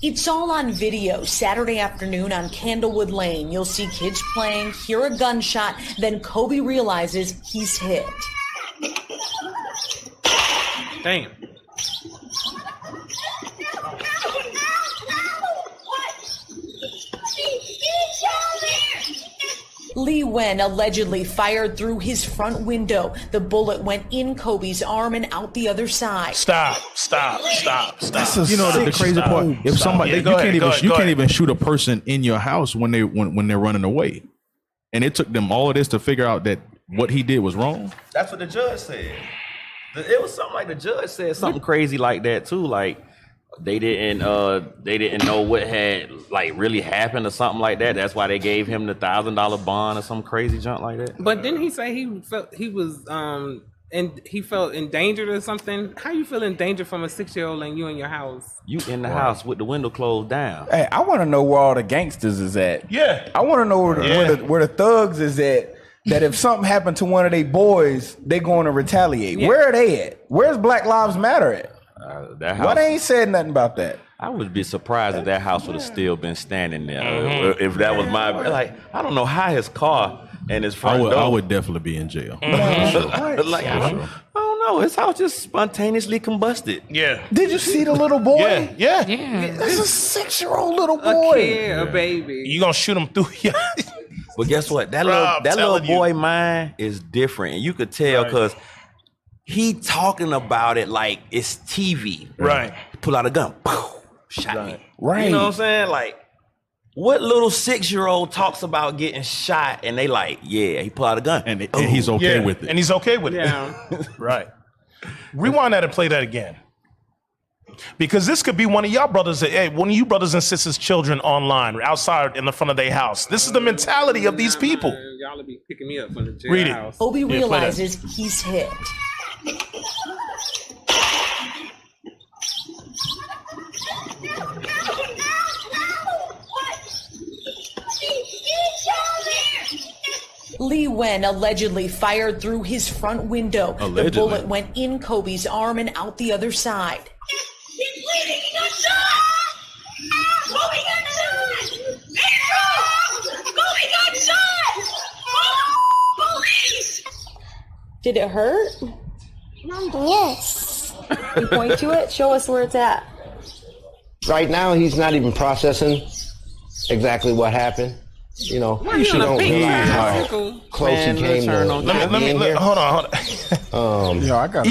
It's all on video Saturday afternoon on Candlewood Lane. You'll see kids playing, hear a gunshot, then Kobe realizes he's hit. Damn. Lee Wen allegedly fired through his front window. The bullet went in Kobe's arm and out the other side. Stop. You know the crazy part. If somebody you can't even shoot a person in your house when they're running away, and it took them all of this to figure out that what he did was wrong. That's what the judge said. It was something like the judge said something crazy like that too. Like they didn't know what had like really happened or something like that. That's why they gave him the $1,000 bond or some crazy junk like that. But didn't he say he felt endangered or something? How you feel endangered from a 6-year-old and you in your house? You in the house with the window closed down. Hey, I want to know where all the gangsters is at. Yeah. I want to know where the thugs is at. That if something happened to one of their boys, they going to retaliate. Yeah. Where are they at? Where's Black Lives Matter at? That house, why they ain't said nothing about that? I would be surprised if that house would have still been standing there. If that was my, like, I don't know how his car and his front door. I would definitely be in jail. Like, I don't know. His house just spontaneously combusted. Yeah. Did you see the little boy? Yeah. That's a 6-year-old little boy. A baby. You gonna shoot him through? But guess what? That little boy mind is different, and you could tell because he talking about it like it's TV. Right. Pull out a gun, shot me. Right. You know what I'm saying? Like, what little 6-year-old talks about getting shot, and they like, yeah, he pull out a gun, and he's okay with it, and he's okay with it. Right. Rewind that and play that again. Because this could be one of y'all brothers, one of you brothers and sisters' children online, outside in the front of their house. This is the mentality of these people. Y'all will be picking me up from the jail Read it. house. Kobe realizes he's hit. Lee Wen allegedly fired through his front window. The bullet went in Kobe's arm and out the other side. He's bleeding! He got shot! Kobe got shot! Kobe got shot! Police! Did it hurt? Yes. You point to it? Show us where it's at. Right now, he's not even processing exactly what happened. You know, you don't realize how close he came to let me hold on. I got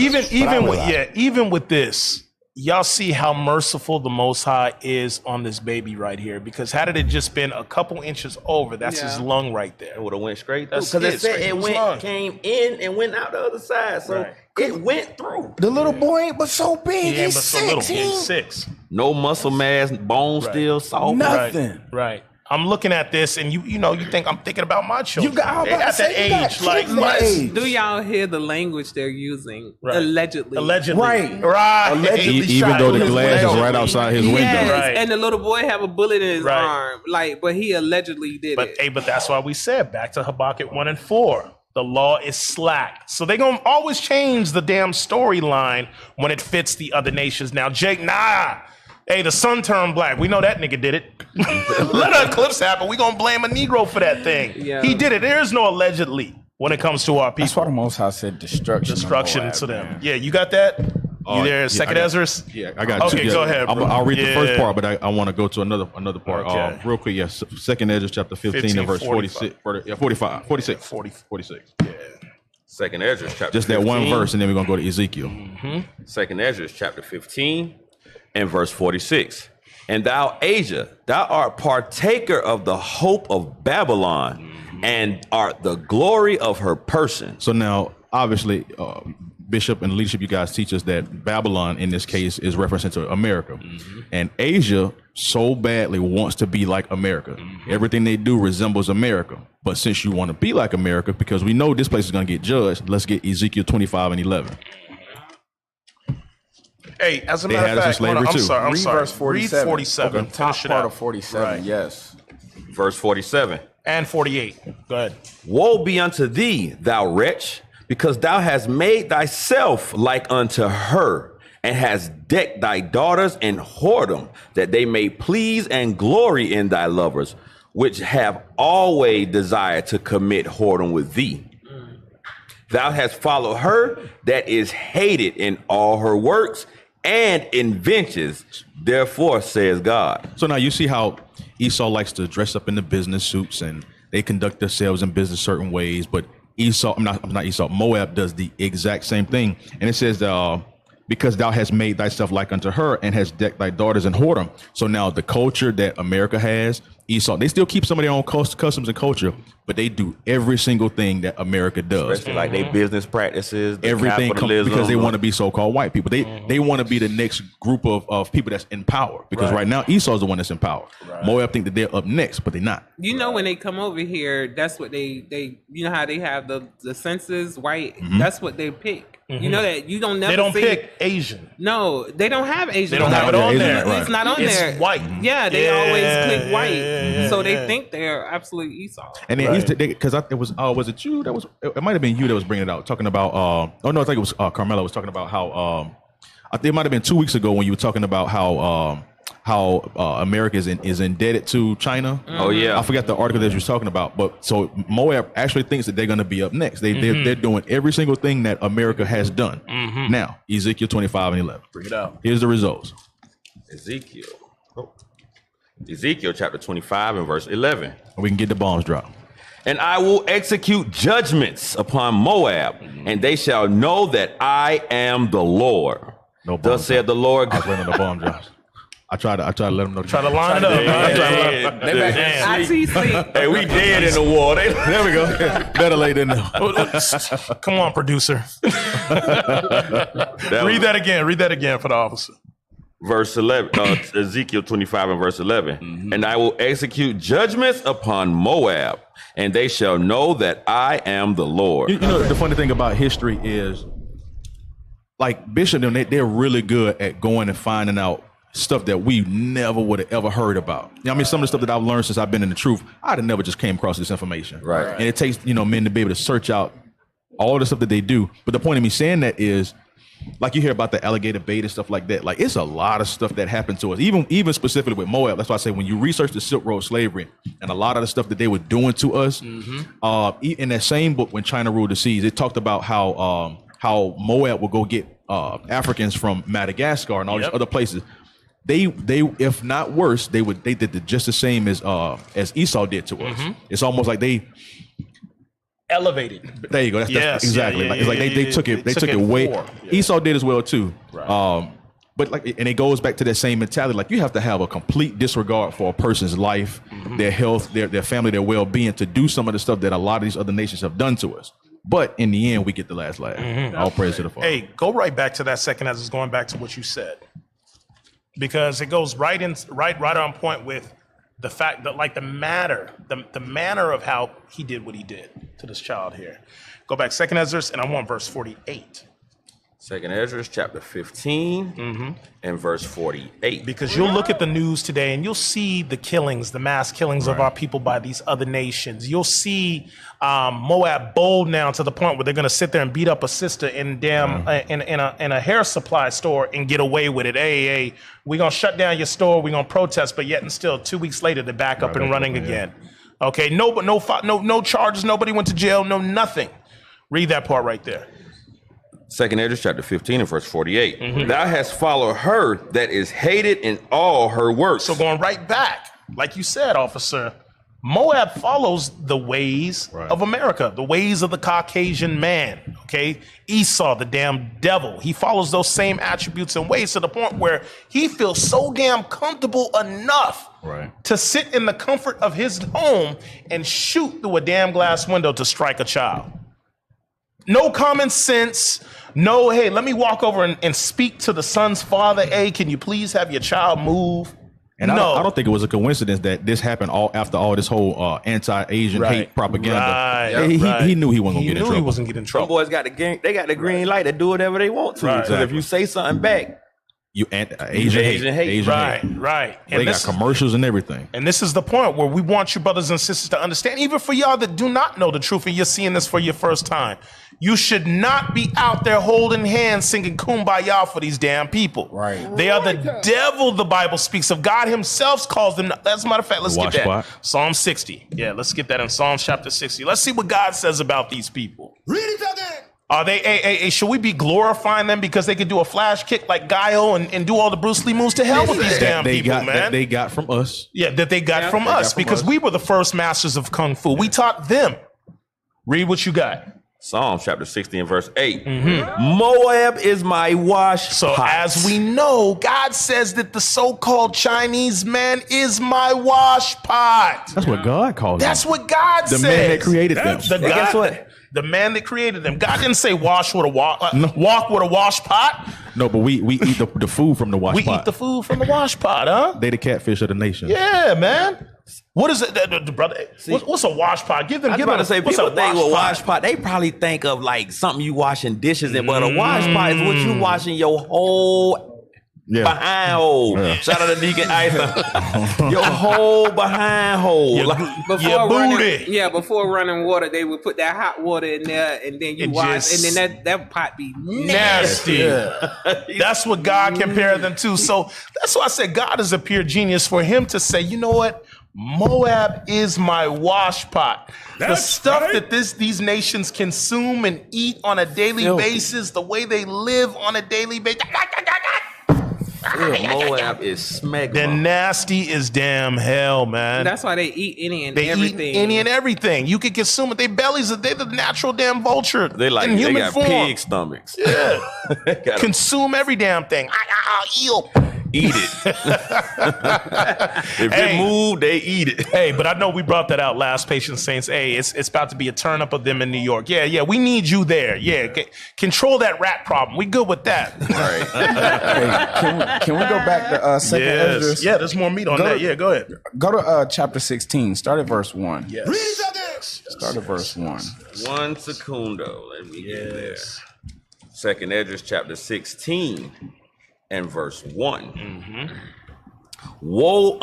even with this, y'all see how merciful the Most High is on this baby right here. Because had it just been a couple inches over, that's his lung right there. It would have went straight through. That's Because it came in and went out the other side. So it went through. The little boy ain't but so big. He ain't He's but so 6. little. He's 6. No muscle mass, bone still soft. Nothing. Right. I'm looking at this, and you think I'm thinking about my children. You got they got that age, like age. Do y'all hear the language they're using? Right. Allegedly. Right. Allegedly even though the glass is right outside his window. Right. And the little boy have a bullet in his arm, but he allegedly did it. But that's why we said back to Habakkuk 1 and 4. The law is slack. So they're going to always change the damn storyline when it fits the other nations. Now, Jake, hey, the sun turned black. We know that nigga did it. Let an eclipse happen. We gonna blame a Negro for that thing. Yeah. He did it. There is no allegedly when it comes to our people. That's why the Most High said destruction to them. Man. Yeah, you got that? You there, Second Ezra? Yeah, I got two. Okay, go ahead, bro. I'll read the first part, but I want to go to another part. Okay. Real quick, yes. Second Ezra chapter 15 and verse 46. 46. Yeah. Second Ezra chapter just 15. That one verse, and then we're gonna go to Ezekiel. Mm-hmm. Second Ezra chapter 15 and verse 46. And thou, Asia, thou art partaker of the hope of Babylon, and art the glory of her person. So now, obviously, Bishop and leadership, you guys teach us that Babylon, in this case, is referencing to America. And Asia so badly wants to be like America. Everything they do resembles America. But since you want to be like America, because we know this place is going to get judged, let's get Ezekiel 25 and 11. Hey, as a matter of fact, I'm sorry. Verse 47. Read 47. Okay. Top part of 47, yes. Verse 47. And 48. Go ahead. Woe be unto thee, thou wretch, because thou hast made thyself like unto her, and hast decked thy daughters in whoredom, that they may please and glory in thy lovers, which have always desired to commit whoredom with thee. Thou hast followed her that is hated in all her works and inventions, therefore says God. So now you see how Esau likes to dress up in the business suits, and They conduct themselves in business certain ways, but Moab does the exact same thing. And it says, because thou hast made thyself like unto her and has decked thy daughters in whoredom. So now the culture that America has, Esau, they still keep some of their own customs and culture, but they do every single thing that America does. Especially like their business practices, everything because they want to be so-called white people. They want to be the next group of people that's in power, because right now Esau's the one that's in power. Moab think that they're up next, but they're not. You know, when they come over here, that's what they you know how they have the census white. That's what they pick. You know that you don't never. They don't see pick Asian. No, they don't have Asian. They don't have it on there. It's not on there. It's white. Yeah, they always click white, so they think they're absolute Esau. And then because it was it you that was? It might have been you that was bringing it out, talking about. Oh no, I think it was Carmela was talking about how. I think it might have been 2 weeks ago when you were talking about how America is indebted to China. Oh yeah, I forgot the article that you were talking about. But so Moab actually thinks that they're going to be up next. They're doing every single thing that America has done. Now Ezekiel 25 and 11. Bring it out. Here's the results. Ezekiel chapter 25 and verse 11. We can get the bombs dropped. And I will execute judgments upon Moab, and they shall know that I am the Lord. Thus said the Lord. I was waiting on the bomb drops. I tried to let them know. Try to line it up. Hey, we dead in the war. There we go. Better late than never. Come on, producer. Read that again. Read that again for the officer. Verse 11, Ezekiel 25 and verse 11. And I will execute judgments upon Moab, and they shall know that I am the Lord. You know, the funny thing about history is, like Bishop, they're really good at going and finding out stuff that we never would have ever heard about. You know, I mean, some of the stuff that I've learned since I've been in the truth, I'd have never just came across this information. Right. And it takes, men to be able to search out all the stuff that they do. But the point of me saying that is, like you hear about the alligator bait and stuff like that. Like, it's a lot of stuff that happened to us, even specifically with Moab. That's why I say when you research the Silk Road slavery and a lot of the stuff that they were doing to us, in that same book, When China Ruled the Seas, it talked about how Moab would go get Africans from Madagascar and all these other places. They if not worse, they did just the same as Esau did to us. It's almost like they elevated. There you go. That's exactly. It's like they took it. They took it way. Esau did as well too. Right. But and it goes back to that same mentality. Like, you have to have a complete disregard for a person's life, their health, their family, their well-being, to do some of the stuff that a lot of these other nations have done to us. But in the end, we get the last laugh. All praise to the Father. Hey, go right back to that second as it's going back to what you said, because it goes right on point with the fact that, like, the manner of how he did what he did to this child here. Go back, Second Ezra, and I want verse 48. Second Ezra chapter 15 and verse 48. Because you'll look at the news today and you'll see the killings, the mass killings of our people by these other nations. You'll see Moab bold now to the point where they're going to sit there and beat up a sister in a hair supply store and get away with it. Hey, we're going to shut down your store. We're going to protest, but yet and still 2 weeks later they're back up and running again. Okay, no charges. Nobody went to jail. No nothing. Read that part right there. Second Ezra chapter 15 and verse 48. Thou hast followed her that is hated in all her works. So going right back, like you said, officer, Moab follows the ways of America, the ways of the Caucasian man, okay? Esau, the damn devil, he follows those same attributes and ways to the point where he feels so damn comfortable enough to sit in the comfort of his home and shoot through a damn glass window to strike a child. No common sense. No, hey, let me walk over and speak to the son's father. Hey, can you please have your child move? And I don't think it was a coincidence that this happened after all this whole anti-Asian hate propaganda. He knew he wasn't going to get in trouble. He wasn't getting in trouble. Some boys got the green light to do whatever they want to. So if you say something back, Asian hate. Right. And they got commercials and everything. And this is the point where we want you brothers and sisters to understand, even for y'all that do not know the truth and you're seeing this for your first time, you should not be out there holding hands singing kumbaya for these damn people. Right. They are the devil, the Bible speaks of. God himself calls them. As a matter of fact, let's get that. Psalm 60. Yeah, let's get that in Psalm chapter 60. Let's see what God says about these people. Read it again. Are they? Should we be glorifying them because they could do a flash kick like Guile and do all the Bruce Lee moves? To hell with these damn people, man. That they got from us. Yeah, that they got from us because we were the first masters of kung fu. We taught them. Read what you got. Psalm chapter 60 and verse 8. Moab is my wash So pot. as we know, God says that the so-called Chinese man is my wash pot. That's what God called That's them. what God The says. man that created them. The God, guess what? The man that created them. God didn't say walk with a wash pot. No, but we eat the food from the wash We pot. eat the food from the wash pot, huh? They the catfish of the nation. Yeah, man. What is it, the brother? What's a wash pot? Give them. I was Give about them. to say, what's people a think wash with pot? wash pot, they probably think of like something you washing dishes in, but a wash pot is what you washing your whole behind hole. Yeah. Shout out to Deacon Isom. Your whole behind hole. Before running water, they would put that hot water in there, and then you wash, and then that pot be Nasty. That's what God compared them to. So that's why I said God is a pure genius for him to say, you know what? Moab is my wash pot. The stuff that these nations consume and eat on a daily basis, the way they live on a daily basis. Moab is smegma. They're nasty as damn hell, man. That's why they eat any and They everything. eat any and everything. You can consume it. They bellies, they're the natural damn vulture. They like in they human got form. pig stomachs. Yeah. Consume every damn thing. Eel. Eat it. If it move, they eat it. Hey, but I know we brought that out last, Patient Saints. Hey, it's about to be a turn up of them in New York. Yeah, we need you there. Yeah, control that rat problem. We good with that. All right. Can we go back to second Esdras? Yeah, there's more meat on that. Yeah, go ahead. Go to chapter 16. Start at verse 1. Yes. Start at verse 1. 1 secundo. Let me get there. Second Esdras chapter 16 and verse 1. Woe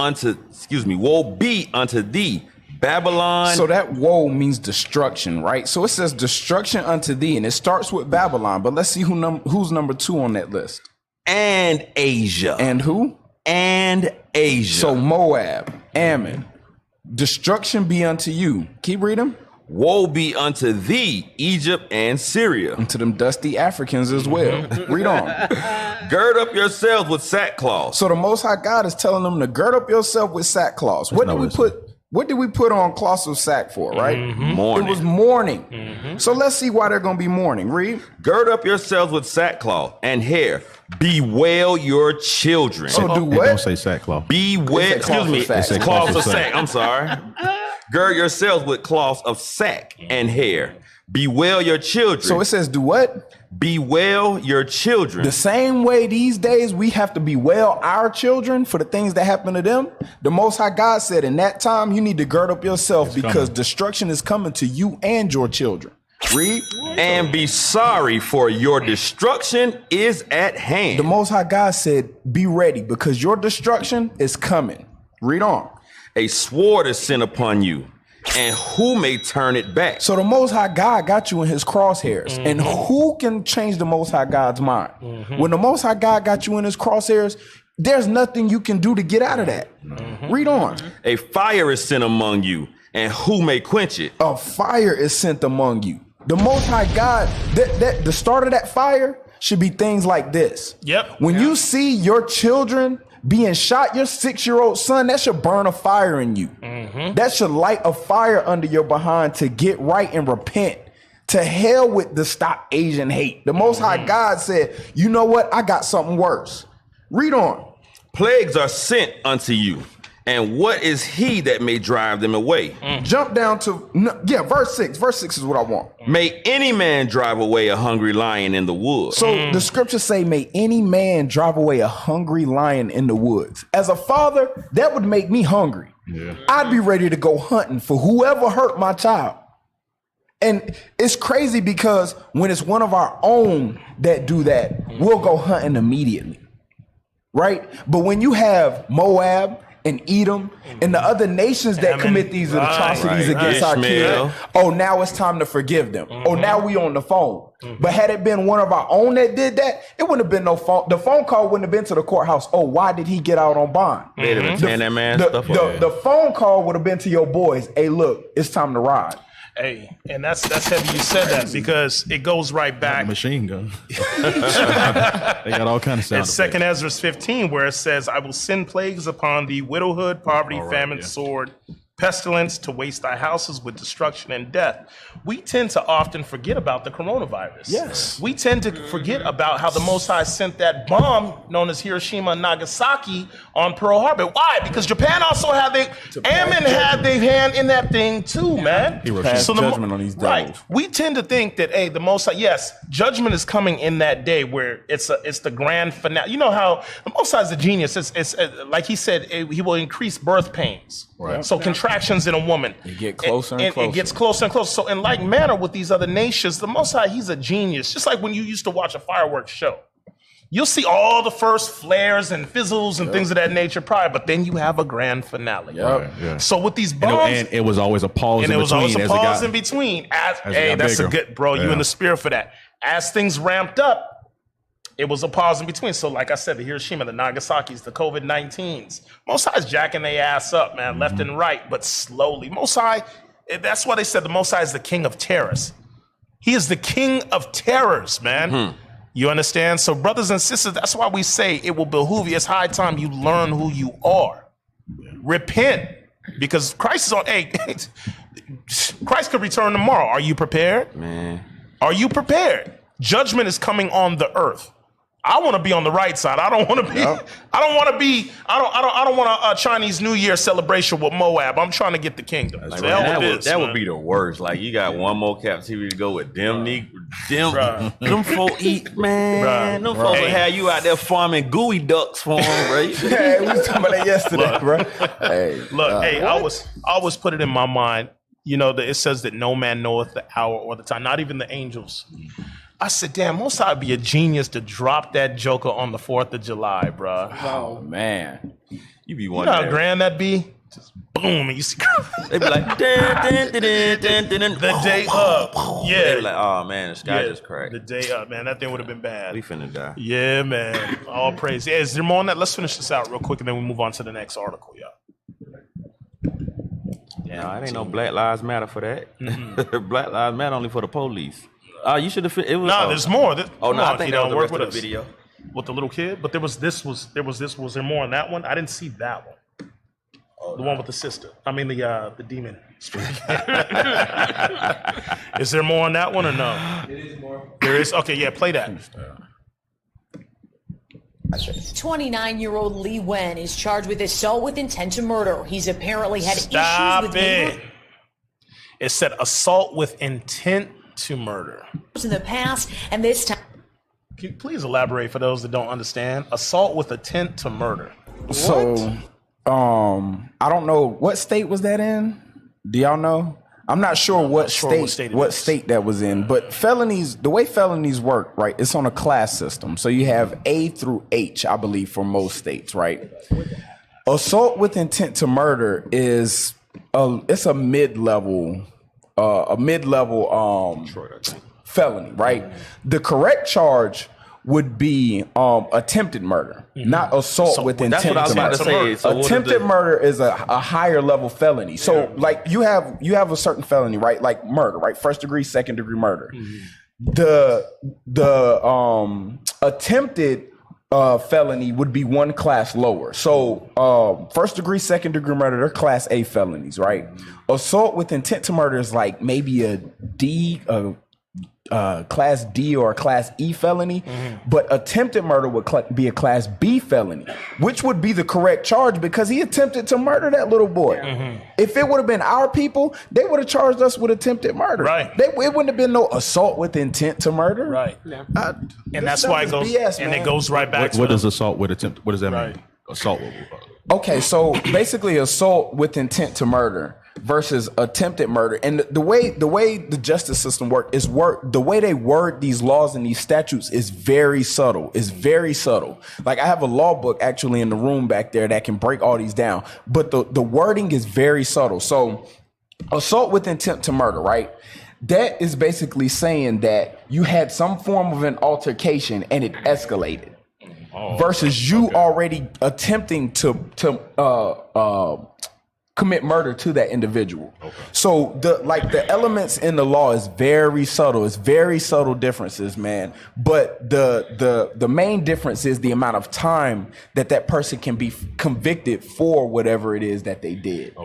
be unto thee, Babylon. So that woe means destruction, right? So it says destruction unto thee, and it starts with Babylon. But let's see who's number 2 on that list. And Asia. And who? And Asia. So Moab, Ammon, destruction be unto you. Keep reading. Woe be unto thee, Egypt and Syria. And to them dusty Africans as well. Read on. Gird up yourselves with sackcloth. So the Most High God is telling them to gird up yourself with sackcloth. What did we put on cloths of sack for, right? Mourning. It was mourning. So let's see why they're going to be mourning. Read. Gird up yourselves with sackcloth and hair. Bewail your children. So do They what? don't say sackcloth. Bewail. Excuse me. They say Cloths of sack. I'm sorry. Gird yourselves with cloths of sack and hair. Bewail your children. So it says do what? Bewail your children. The same way these days we have to bewail our children for the things that happen to them. The Most High God said in that time you need to gird up yourself because destruction is coming to you and your children. Read. And be sorry, for your destruction is at hand. The Most High God said, be ready because your destruction is coming. Read on. A sword is sent upon you, and who may turn it back? So the Most High God got you in his crosshairs. And who can change the Most High God's mind? When the Most High God got you in his crosshairs, there's nothing you can do to get out of that. Read on. A fire is sent among you, and who may quench it? A fire is sent among you. The Most High God, the start of that fire should be things like this. Yep. When you see your children being shot, your 6-year-old son, that should burn a fire in you. That should light a fire under your behind to get right and repent. To hell with the stop Asian hate. The Most High God said, you know what? I got something worse. Read on. Plagues are sent unto you, and what is he that may drive them away? Jump down to, verse 6. Verse 6 is what I want. May any man drive away a hungry lion in the woods. So the scriptures say, may any man drive away a hungry lion in the woods. As a father, that would make me hungry. I'd be ready to go hunting for whoever hurt my child. And it's crazy because when it's one of our own that do that, we'll go hunting immediately. Right? But when you have Moab and Edom and the other nations that commit these atrocities against our kids, oh, now it's time to forgive them. Oh, now we on the phone. But had it been one of our own that did that, it wouldn't have been no phone. The phone call wouldn't have been to the courthouse. Oh, why did he get out on bond? The phone call would have been to your boys. Hey, look, it's time to ride. Hey, and that's heavy you said that because it goes right back. Machine gun. They got all kinds of sound It's 2 Ezra 15 where it says, I will send plagues upon thee, widowhood, poverty, famine, sword, pestilence, to waste thy houses with destruction and death. We tend to often forget about the coronavirus. Yes. We tend to forget about how the Most High sent that bomb known as Hiroshima and Nagasaki on Pearl Harbor. Why? Because Japan also had Ammon had their hand in that thing too, man. So judgment on these devils. Right. We tend to think that, hey, the Most High, yes, judgment is coming in that day where it's the grand finale. You know how the Most High is a genius. It's like he said, he will increase birth pains. Right. So contractions in a woman. You get closer and closer. It gets closer and closer. So in like manner with these other nations, the Most High, he's a genius. Just like when you used to watch a fireworks show. You'll see all the first flares and fizzles and things of that nature prior, but then you have a grand finale. Yeah. So with these bombs, and it was always a pause in between. And it was always a as pause it got, in between. Hey, that's bigger. a good, bro. You in the spirit for that. As things ramped up, it was a pause in between. So like I said, the Hiroshima, the Nagasaki's, the COVID-19s, Most High's jacking their ass up, man, left and right, but slowly. Most High, that's why they said the Most High is the king of terrors. He is the king of terrors, man. You understand? So brothers and sisters, that's why we say it will behoove you. It's high time you learn who you are. Repent, because Christ is on, hey, Christ could return tomorrow. Are you prepared? Man. Are you prepared? Judgment is coming on the earth. I want to be on the right side. I don't want to be. I don't want to be. I don't want a Chinese New Year celebration with Moab. I'm trying to get the kingdom. Like, that would be the worst. Like you got one more captivity to go with them folk eat, man. Them folks will have you out there farming gooey ducks for them, bro. Hey, we was talking about that yesterday, bro. Hey, I always put it in my mind. You know, it says that no man knoweth the hour or the time, not even the angels. I said, damn, Most High would be a genius to drop that joker on the 4th of July, bro. Oh, man. You be You know wondering. how grand that'd be? Just boom, and you see They be like, the day up. Yeah. They be like, oh man, the sky just cracked. The day up, man. That thing would have been bad. We finna die. Yeah, man. All praise. Yeah, is there more on that? Let's finish this out real quick and then we move on to the next article, y'all. Yeah, it ain't no Black Lives Matter for that. Black Lives Matter only for the police. You should have. It was. No, there's more. I think that was the rest of the video with the little kid. But there was this. Was there more on that one? I didn't see that one. The one with the sister. I mean the demon. Is there more on that one or no? There is more. There is. Okay, yeah, play that. 29-year-old Lee Wen is charged with assault with intent to murder. He's apparently had Stop issues with it. It said assault with intent to murder in the past, and this time. Can you please elaborate for those that don't understand? Assault with intent to murder. So, I don't know what state was that in. Do y'all know? I'm not sure what state that was in, but felonies, the way felonies work, right? It's on a class system. So you have A through H, I believe, for most states, right? Assault with intent to murder is it's a mid-level felony, right? The correct charge would be attempted murder, not assault with intent. That's what I was about to say. So attempted murder is a higher level felony. So like you have a certain felony, right? Like murder, right? 1st degree, 2nd degree murder. The attempted felony would be one class lower. So 1st degree, 2nd degree murder, they're class A felonies, right? Assault with intent to murder is like maybe a class D or a class E felony, but attempted murder would be a class B felony, which would be the correct charge because he attempted to murder that little boy. If it would have been our people, they would have charged us with attempted murder. Right. It wouldn't have been no assault with intent to murder. Right. And that's why it goes, BS, and it goes right back to what does assault with attempt? What does that mean? Assault. Okay, so basically assault with intent to murder versus attempted murder. And the way the justice system the way they word these laws and these statutes is very subtle. It's very subtle. Like I have a law book actually in the room back there that can break all these down. But the wording is very subtle. So assault with intent to murder, right? That is basically saying that you had some form of an altercation and it escalated. Versus you already attempting to commit murder to that individual. So the elements in the law is very subtle. It's very subtle differences, man. But the main difference is the amount of time that person can be convicted for whatever it is that they did.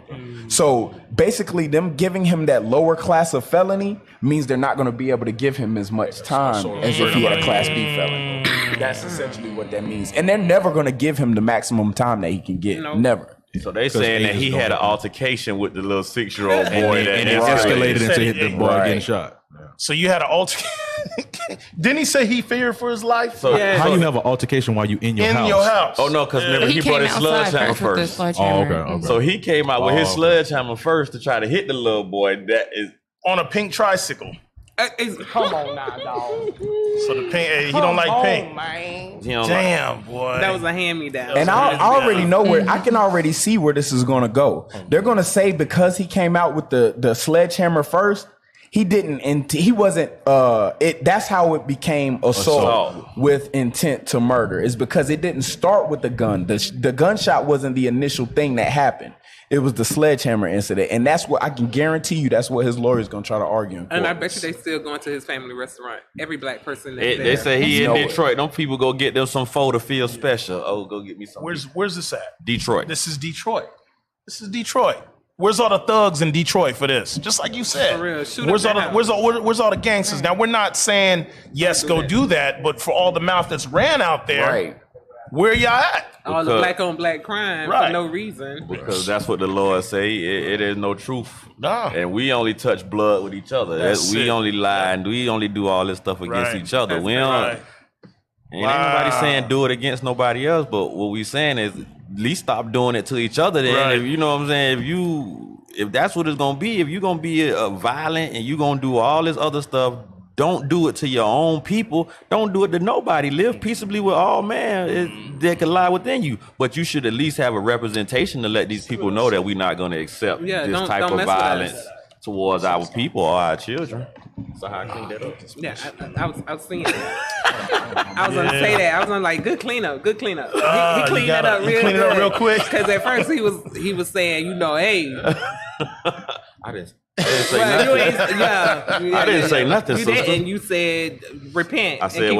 So basically them giving him that lower class of felony means they're not going to be able to give him as much time as if he had a class B felony. That's essentially what that means. And they're never going to give him the maximum time that he can get. Never. So they saying that he had an altercation with the little 6-year-old boy and it escalated into hit the boy getting shot. So you had an altercation. Didn't he say he feared for his life? So how you have an altercation while you in your house? Oh no, because remember he brought his sledgehammer first. Oh, okay. So he came out with his sledgehammer first to try to hit the little boy. That is on a pink tricycle. Come on now, dog. So the pink, he don't like pink. Man. Damn, boy. That was a hand-me-down. And I already know I can already see where this is going to go. They're going to say because he came out with the sledgehammer first, he didn't, he wasn't, that's how it became assault with intent to murder, is because it didn't start with the gun. The gunshot wasn't the initial thing that happened. It was the sledgehammer incident. And that's what I can guarantee you, that's what his lawyer's going to try to argue in court. And I bet you they still going to his family restaurant. Every black person that's there. They say he in Detroit. Them people go get them some food to feel special. Oh, go get me some. Where's this at? Detroit. This is Detroit. Where's all the thugs in Detroit for this? Just like you said. For real. Where's all the gangsters? Now we're not saying yes, go do that, but for all the mouth that's ran out there, where y'all at? All the black on black crime for no reason. Because that's what the Lord say. It is no truth. No. And we only touch blood with each other. We only lie and we only do all this stuff against each other. That's we don't. Ain't nobody saying do it against nobody else, but what we saying is at least stop doing it to each other. Then, if, you know what I'm saying? If that's what it's gonna be, if you're gonna be violent and you're gonna do all this other stuff, don't do it to your own people. Don't do it to nobody. Live peaceably with all man that can lie within you. But you should at least have a representation to let these people know that we're not going to accept this type of violence towards our people or our children. So how I clean that up? Yeah, I was seeing that. I was gonna say that. I was gonna like good cleanup. He cleaned that up real clean it up real quick. Because at first he was saying, hey. I didn't say nothing. I didn't say nothing, You sister. didn't. You said repent. I said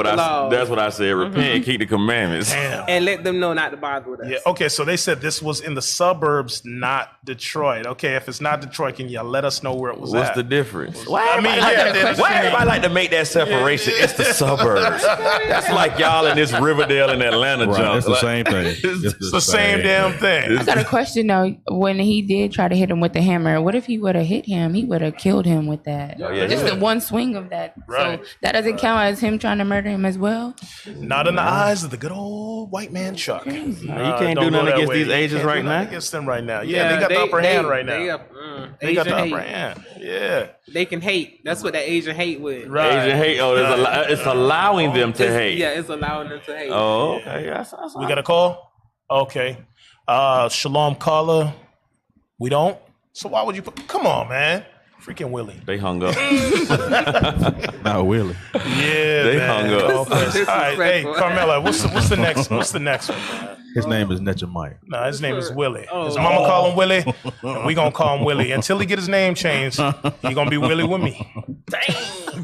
that's what I said. Repent and keep the commandments. And let them know not to bother with us. Yeah. Okay. So they said this was in the suburbs, not Detroit. Okay. If it's not Detroit, can you let us know where it was What's at? the difference? Why everybody like to make that separation? It's the suburbs. That's like y'all in this Riverdale and Atlanta jump. It's the same thing. It's the same damn thing. I got a question though. When he did try to hit him with the hammer, what if he would have hit him? He would have killed him with that. Just the one swing of that. Right. So that doesn't count as him trying to murder him as well? Not in the eyes of the good old white man Chuck. You can't do nothing against these Asians right now. Against them right now. Yeah, they got the upper hand right now. They got the upper hand. Yeah. They can hate. That's what that Asian hate with. Right. Asian hate. Oh, it's allowing them to hate. Yeah, it's allowing them to hate. Oh, okay. We got a call? Okay. Shalom caller. We don't? So why would you put? Come on, man. Freaking Willie. They hung up. Not Willie. Yeah, they man. hung up. All right, hey, Carmela, what's the next? What's the next one, man? His name is Netchemite. No, his name is Willie. His mama call him Willie, and we gonna call him Willie until he get his name changed. He gonna be Willie with me. Damn.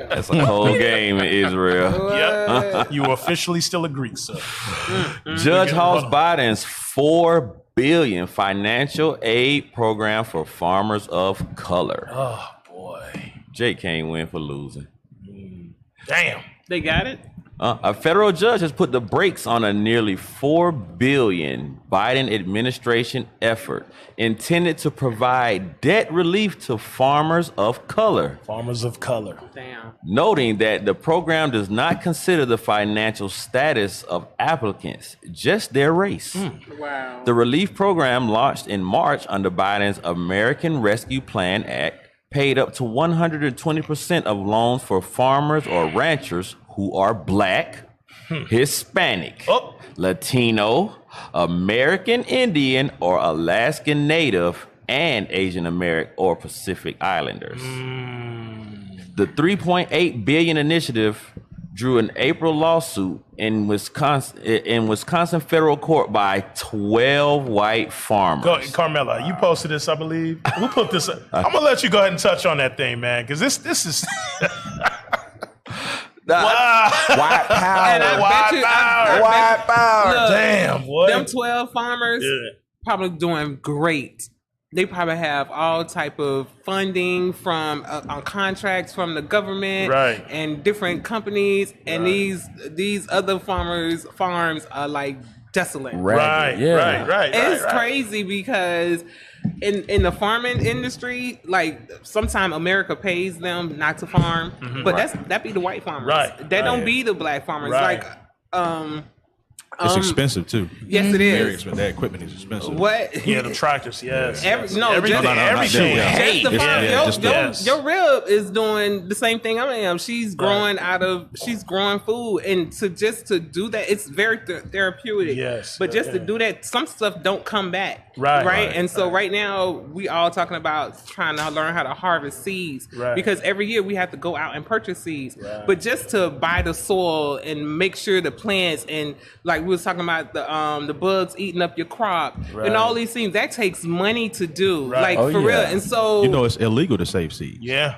That's a cold game in Israel. Yep. You officially still a Greek, sir. Judge halts Biden's $4 billion financial aid program for farmers of color. Oh boy. Jake can't win for losing. Damn. They got it? A federal judge has put the brakes on a nearly $4 billion Biden administration effort intended to provide debt relief to farmers of color. Farmers of color. Damn. Noting that the program does not consider the financial status of applicants, just their race. Wow. The relief program, launched in March under Biden's American Rescue Plan Act, paid up to 120% of loans for farmers or ranchers who are Black, Hispanic, Latino, American Indian, or Alaskan Native, and Asian American or Pacific Islanders. The $3.8 billion initiative drew an April lawsuit in Wisconsin federal court by 12 white farmers. Go, Carmela, you posted this, I believe. Who put this up? I'm gonna let you go ahead and touch on that thing, man, because this is wow. White power. And White power. Look, damn, boy. Them 12 farmers probably doing great. They probably have all type of funding from on contracts from the government and different companies, and these other farms are like desolate. Right. It's crazy because in the farming industry, like sometimes America pays them not to farm, but that be the white farmers. That don't be the black farmers. Like it's expensive too. Yes, it is. Very expensive. That equipment is expensive. What? Yeah, the tractors. Yes. Everything. Your rib is doing the same thing I am. She's growing she's growing food, and to do that, it's very therapeutic. Yes. But just to do that, some stuff don't come back. And so right now we all talking about trying to learn how to harvest seeds because every year we have to go out and purchase seeds. But just to buy the soil and make sure the plants and like we was talking about the bugs eating up your crop and all these things, that takes money to do. Like for real. And so it's illegal to save seeds. Yeah.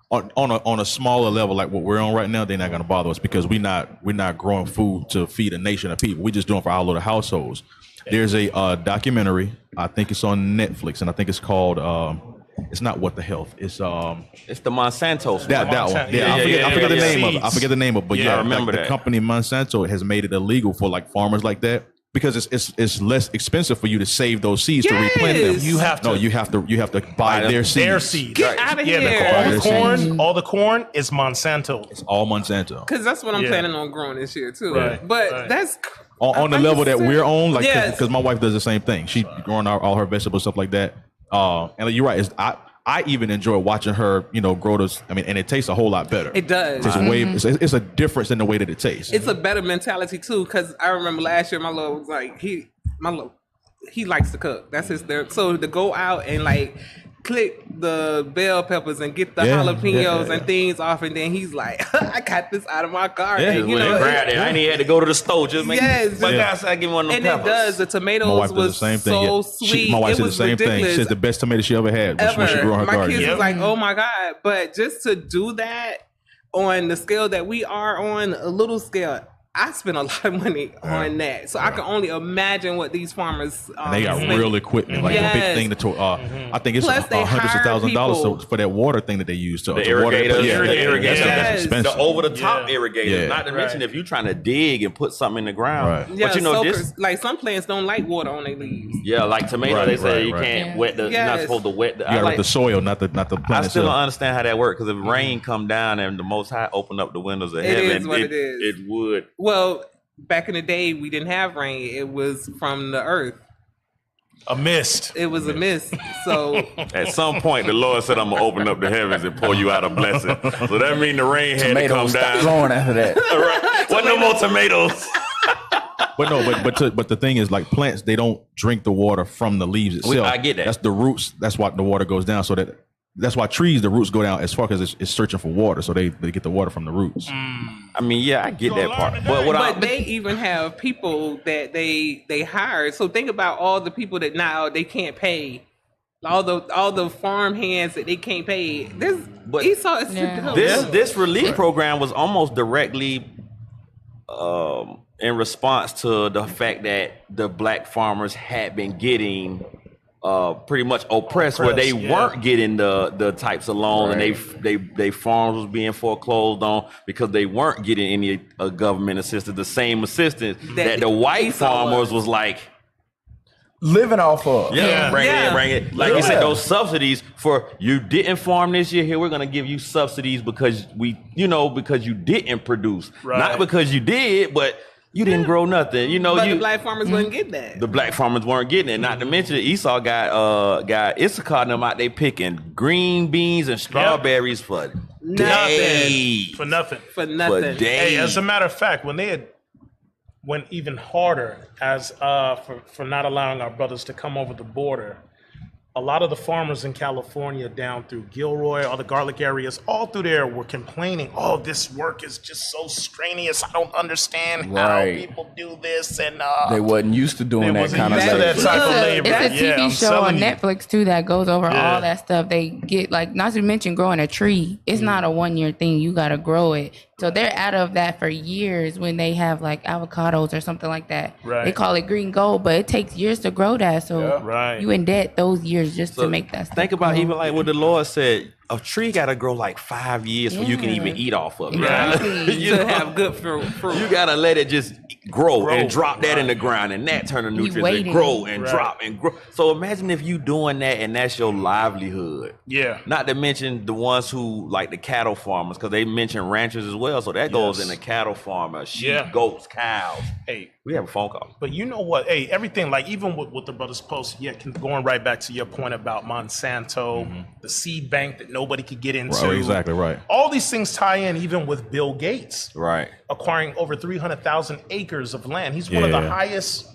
On a smaller level like what we're on right now, they're not going to bother us because we're not growing food to feed a nation of people. We're just doing it for our little households. There's a documentary, I think it's on Netflix, and I think it's called it's not What the Health. It's the Monsanto. That one. Yeah, I forget the name of it. I forget the name of it. But I remember that. The company Monsanto has made it illegal for like farmers like that because it's less expensive for you to save those seeds to replant them. You have to buy their seeds. Their seeds. Get out of here. All the corn is Monsanto. It's all Monsanto. Because that's what I'm planning on growing this year too. But that's on the level that we're on, like because my wife does the same thing. She's growing all her vegetables, stuff like that. And like, you're right. I even enjoy watching her, grow those. I mean, and it tastes a whole lot better. It does. It's a difference in the way that it tastes. It's a better mentality too, because I remember last year my lord was like he likes to cook. That's his thing. So to go out and like click the bell peppers and get the jalapenos and things off, and then he's like, I got this out of my garden. Grabbed it. I ain't even had to go to the store. Just make I give one of them and peppers. It does. The tomatoes my wife was does the same thing. So sweet. My wife said the was same ridiculous. thing. She said the best tomato she ever had was when she grew her my garden. kids was like, oh my God. But just to do that on the scale that we are on, a little scale, I spent a lot of money on that, so I can only imagine what these farmers. And they got real equipment, like a big thing to. I think it's hundreds of $1,000s for that water thing that they use to the irrigators, water. The irrigators, that's expensive. the over the top irrigators. Not to mention if you're trying to dig and put something in the ground. Yeah, but this like some plants don't like water on their leaves. Yeah, like tomatoes, they say you can't wet the. You're not supposed to wet the. You got the soil, not the plant. I still don't understand how that works because if rain come down and the Most High open up the windows of heaven, it would. Well. Back in the day, we didn't have rain. It was from the earth. A mist. It was a mist. So at some point, the Lord said, "I'm gonna open up the heavens and pour you out a blessing." So that means the rain had to come down. Flowing after that. Right? Wasn't no more tomatoes. But the thing is, like plants, they don't drink the water from the leaves itself. I get that. That's the roots. That's why the water goes down. That's why trees, the roots go down as far as it's searching for water, so they get the water from the roots. I mean, yeah, I get that part. But they even have people that they hire. So think about all the people that now they can't pay, all the farm hands that they can't pay. This relief program was almost directly in response to the fact that the black farmers had been getting. Pretty much oppressed where they weren't getting the types of loans, and they farms was being foreclosed on because they weren't getting any government assistance, the same assistance that the white farmers was like living off of. Bring it. Like you said, those subsidies for you didn't farm this year. Here we're gonna give you subsidies because because you didn't produce, not because you did, but. You didn't grow nothing, But the black farmers wouldn't get that. The black farmers weren't getting it. Not to mention Esau got Issachar and them out there picking green beans and strawberries for days. For nothing. For nothing. For days. Hey, as a matter of fact, when they had went even harder as for not allowing our brothers to come over the border, a lot of the farmers in California down through Gilroy, all the garlic areas, all through there were complaining, oh, this work is just so strenuous. I don't understand how people do this. And they wasn't used to doing that kind of labor. That type of labor. It's a TV show on Netflix, too, that goes over all that stuff. They get, like, not to mention growing a tree. It's not a one-year thing. You got to grow it. So they're out of that for years when they have, like, avocados or something like that. Right. They call it green gold, but it takes years to grow that. So you in debt those years just to make that stuff. Think about even like what the Lord said. A tree got to grow like 5 years before you can even eat off of it. Exactly. You to have good fruit. You got to let it just grow and drop that in the ground, and that turn the nutrients and grow and drop and grow. So imagine if you doing that and that's your livelihood. Yeah. Not to mention the ones who like the cattle farmers, because they mention ranchers as well. So that goes in the cattle farmer, sheep, goats, cows. Hey, we have a phone call. But you know what? Hey, everything, like even with the brothers post, going right back to your point about Monsanto, the seed bank that nobody could get into. Right, exactly right. All these things tie in even with Bill Gates. Right. Acquiring over 300,000 acres of land. He's one of the highest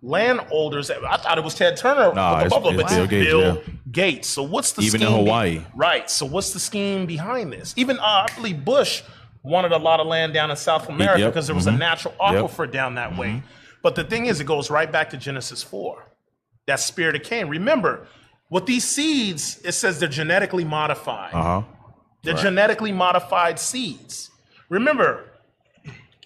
landholders. I thought it was Ted Turner. But it's Bill Gates. So what's the scheme? Even in Hawaii. Right. So what's the scheme behind this? Even I believe Bush wanted a lot of land down in South America because there was a natural aquifer down that way. But the thing is, it goes right back to Genesis 4. That spirit of Cain. Remember, with these seeds, it says they're genetically modified. They're genetically modified seeds. Remember,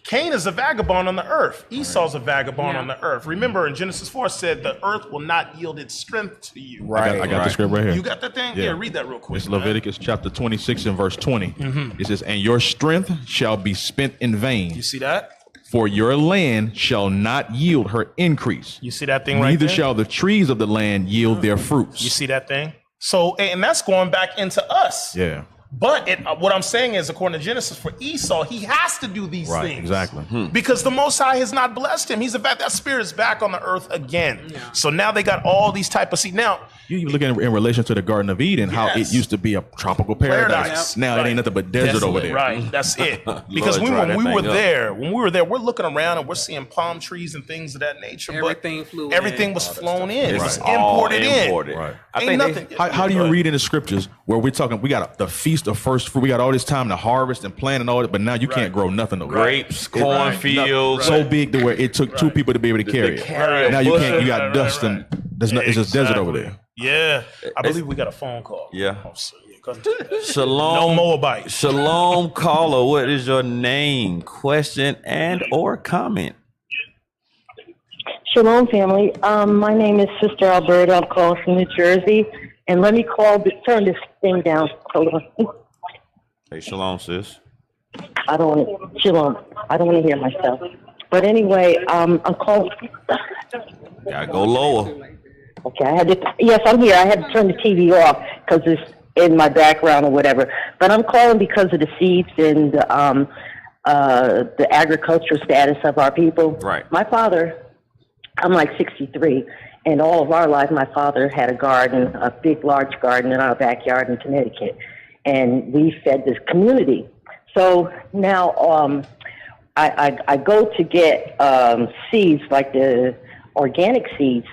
Cain is a vagabond on the earth. Esau's a vagabond on the earth. Remember, in Genesis 4, it said the earth will not yield its strength to you. I got the script right here. You got that thing? Yeah, read that real quick. It's Leviticus chapter 26 and verse 20. It says, and your strength shall be spent in vain. You see that? For your land shall not yield her increase. You see that thing right there? Neither shall the trees of the land yield their fruits. You see that thing? So, and that's going back into us. Yeah. But what I'm saying is, according to Genesis, for Esau, he has to do these things. Exactly. Because the Most High has not blessed him. That spirit is back on the earth again. Yeah. So now they got all these type of seeds. Now, you look at it in relation to the Garden of Eden, how it used to be a tropical paradise. Now it ain't nothing but desert over there. Right, that's it. Because when we were there, we're looking around and we're seeing palm trees and things of that nature. Everything was flown in. It was imported in. Right. Ain't nothing. How do you read in the scriptures where we're talking? We got the feast of first fruit. We got all this time to harvest and plant and all that, but now you can't grow nothing. Grapes, cornfields, so big to where it took two people to be able to carry it. Now you can't. You got dust and it's just desert over there. Yeah, I believe we got a phone call. Yeah. No Shalom, Moabite. Shalom, caller. What is your name, question, and or comment? Shalom, family. My name is Sister Alberta. I'm calling from New Jersey, and let me turn this thing down. Hold on. Hey, shalom, sis. I don't want to hear myself. But anyway, I'm calling. Gotta go lower. Okay, yes, I'm here. I had to turn the TV off because it's in my background or whatever. But I'm calling because of the seeds and the agricultural status of our people. Right. My father, I'm like 63, and all of our life, my father had a garden, a big, large garden in our backyard in Connecticut, and we fed this community. So now I go to get seeds, like the organic seeds,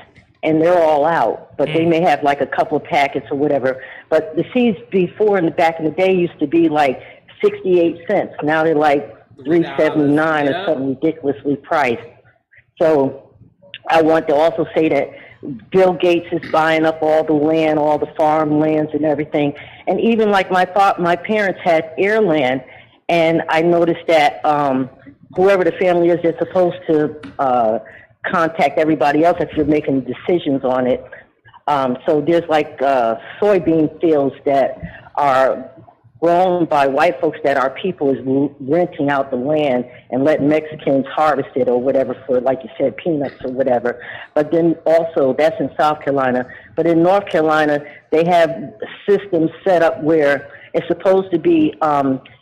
and they're all out, but they may have like a couple of packets or whatever. But the seeds before, in the back in the day, used to be like 68 cents. Now they're like $3.79 or something ridiculously priced. So I want to also say that Bill Gates is buying up all the land, all the farmlands and everything. And even like my parents had air land, and I noticed that whoever the family is, they're supposed to contact everybody else if you're making decisions on it. So there's like soybean fields that are grown by white folks that our people is renting out the land and letting Mexicans harvest it or whatever for, like you said, peanuts or whatever. But then also, that's in South Carolina. But in North Carolina, they have systems set up where it's supposed to be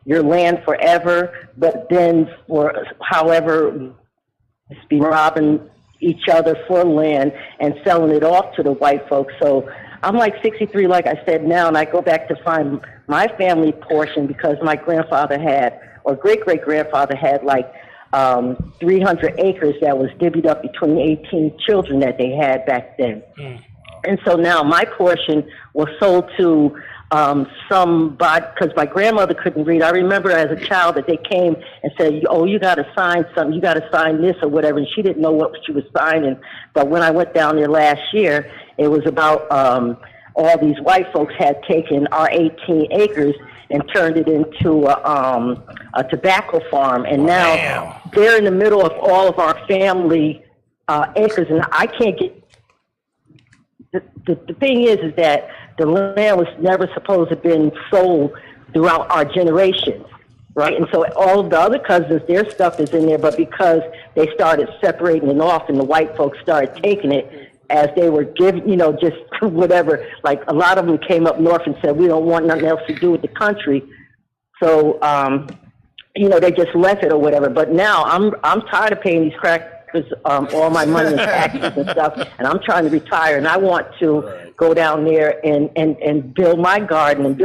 your land forever, but then for however, it's be robbing each other for land and selling it off to the white folks. So I'm like 63, like I said now, and I go back to find my family portion because my grandfather had, or great-great-grandfather had, like 300 acres that was divvied up between 18 children that they had back then. And so now my portion was sold to somebody, because my grandmother couldn't read. I remember as a child that they came and said, oh, you got to sign something, you got to sign this or whatever, and she didn't know what she was signing. But when I went down there last year, it was about all these white folks had taken our 18 acres and turned it into a tobacco farm. And now they're in the middle of all of our family acres, and I can't get... The thing is that the land was never supposed to have been sold throughout our generations, right? And so all of the other cousins, their stuff is in there, but because they started separating it off and the white folks started taking it as they were giving, you know, just whatever, like a lot of them came up north and said, we don't want nothing else to do with the country. So, you know, they just left it or whatever. But now I'm tired of paying these crackers all my money and taxes and stuff, and I'm trying to retire, and I want to go down there and build my garden and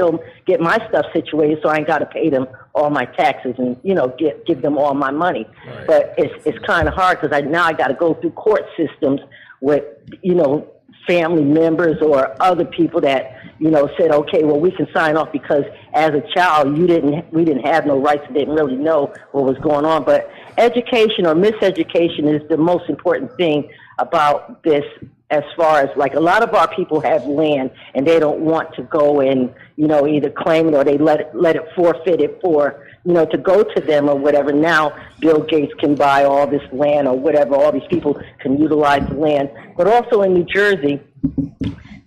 get my stuff situated so I ain't got to pay them all my taxes and, you know, give them all my money. Right. But it's kind of hard because now I got to go through court systems with, you know, family members or other people that, you know, said, okay, well, we can sign off because as a child, we didn't have no rights and didn't really know what was going on. But education or miseducation is the most important thing about this, as far as like a lot of our people have land and they don't want to go and, you know, either claim it or they let it forfeit it for, you know, to go to them or whatever. Now Bill Gates can buy all this land or whatever. All these people can utilize the land. But also in New Jersey,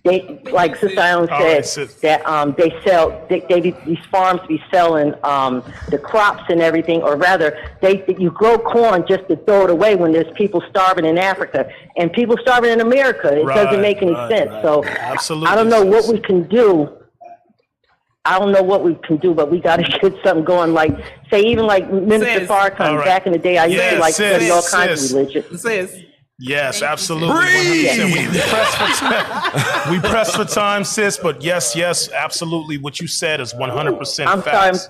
they, like Sister Allen said, that they sell, these farms be selling the crops and everything, or rather, you grow corn just to throw it away when there's people starving in Africa and people starving in America. It doesn't make any sense. So absolutely, I don't know what we can do. I don't know what we can do, but we got to get something going. Like, say, even like Minister Farrakhan, back in the day, I used to like study all kinds of religion. Yes, absolutely. We press for time, sis, but yes, absolutely. What you said is 100% facts.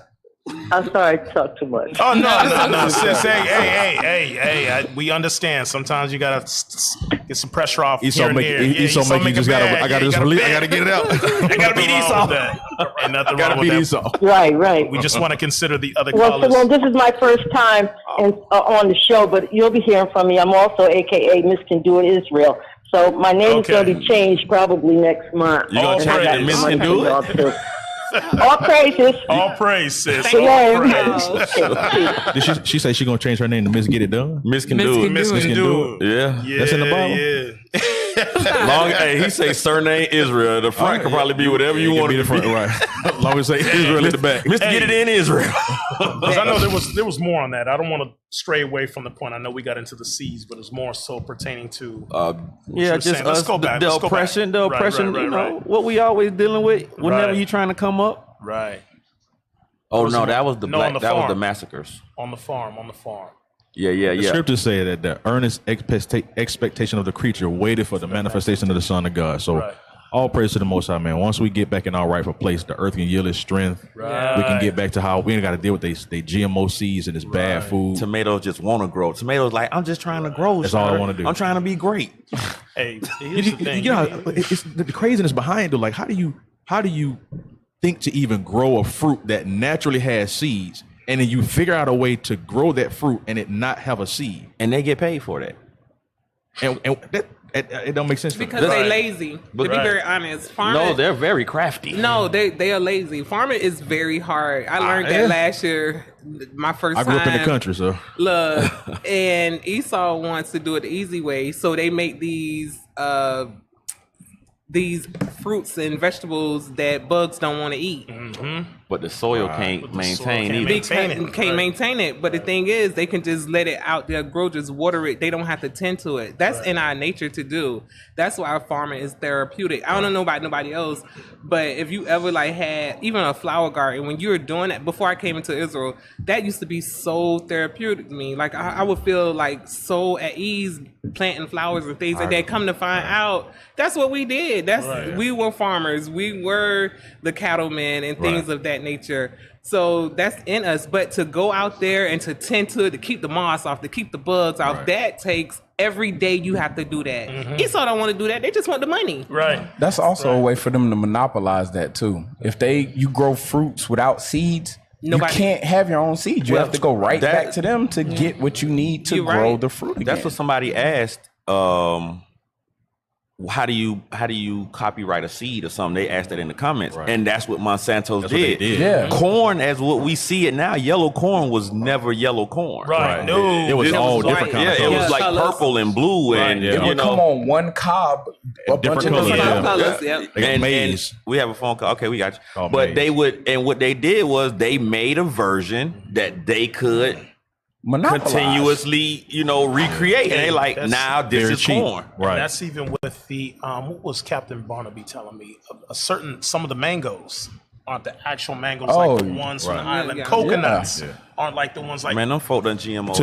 I'm sorry to talk too much. Oh, no, sis. Hey, we understand. Sometimes you got to get some pressure off here and there. I got to get it out. I got to beat Esau. Ain't nothing wrong with that. Esau. Right. We just want to consider the other callers. Well, this is my first time on the show, but you'll be hearing from me. I'm also AKA Miss Can Do It Israel. So my name's going to be changed probably next month. You going to change it to Miss Can Do It? All praises. All praise, sis. All praise. Did she say she gonna change her name to Miss Get It Done? Miss Can Do It. Miss Can Do It. Yeah. That's in the Bible. Yeah. He say surname Israel. The front could probably be whatever you want to be. Front, right? Long as say Israel at the back. Mr. Get It In Israel. Because I know there was more on that. I don't want to stray away from the point. I know we got into the C's, but it's more so pertaining to just let's go back. The oppression. You know what we always dealing with whenever you trying to come up. Right. Oh no, that was the black. That was the massacres on the farm. Yeah. The scriptures say that the earnest expectation of the creature waited for the manifestation of the Son of God. So all praise to the Most High, man. Once we get back in our rightful place, the earth can yield its strength. Right. We can get back to how we ain't got to deal with they GMO seeds and this bad food. Tomatoes just want to grow. Tomatoes like, I'm just trying to grow. That's all I want to do. I'm trying to be great. Hey, here's the thing. It's the craziness behind it. Like, how do you think to even grow a fruit that naturally has seeds, and then you figure out a way to grow that fruit and it not have a seed, and they get paid for that, and that it don't make sense because they're lazy. To be very honest, farming, they're very crafty. No, they are lazy. Farming is very hard. I learned that last year. My first time. I grew up in the country, so look, and Esau wants to do it the easy way, so they make these fruits and vegetables that bugs don't want to eat. Mm-hmm. But the soil can't maintain it. Can't maintain it. But the thing is, they can just let it out there grow, just water it. They don't have to tend to it. That's in our nature to do. That's why farming is therapeutic. I don't know about nobody else, but if you ever had even a flower garden, when you were doing that, before I came into Israel, that used to be so therapeutic to me. Like I would feel like so at ease planting flowers and things like that. Come to find out, that's what we did. We were farmers. We were the cattlemen and things of that that nature. So that's in us. But to go out there and to tend to keep the moss off, to keep the bugs off, that takes every day. You have to do that. Esau don't want to do that. They just want the money. Right. That's also a way for them to monopolize that too. If you grow fruits without seeds, you can't have your own seeds. You have to go back to them to get what you need to grow the fruit again. That's what somebody asked. How do you copyright a seed or something? They asked that in the comments, and that's what Monsanto's did. Yeah, corn as what we see it now. Yellow corn was never yellow corn. Right. No, it was all different kinds of colors. colors. It was like purple and blue, and it would come on one cob, a bunch of different colors. And we have a phone call. Okay, we got you. But they would, and what they did was they made a version that they could continuously, recreate. And they like, now this is corn. Right. And that's even with the what was Captain Barnaby telling me? Some of the mangoes aren't the actual mangoes like the ones from the island. Coconuts aren't like the ones like. Man, them folk done GMO.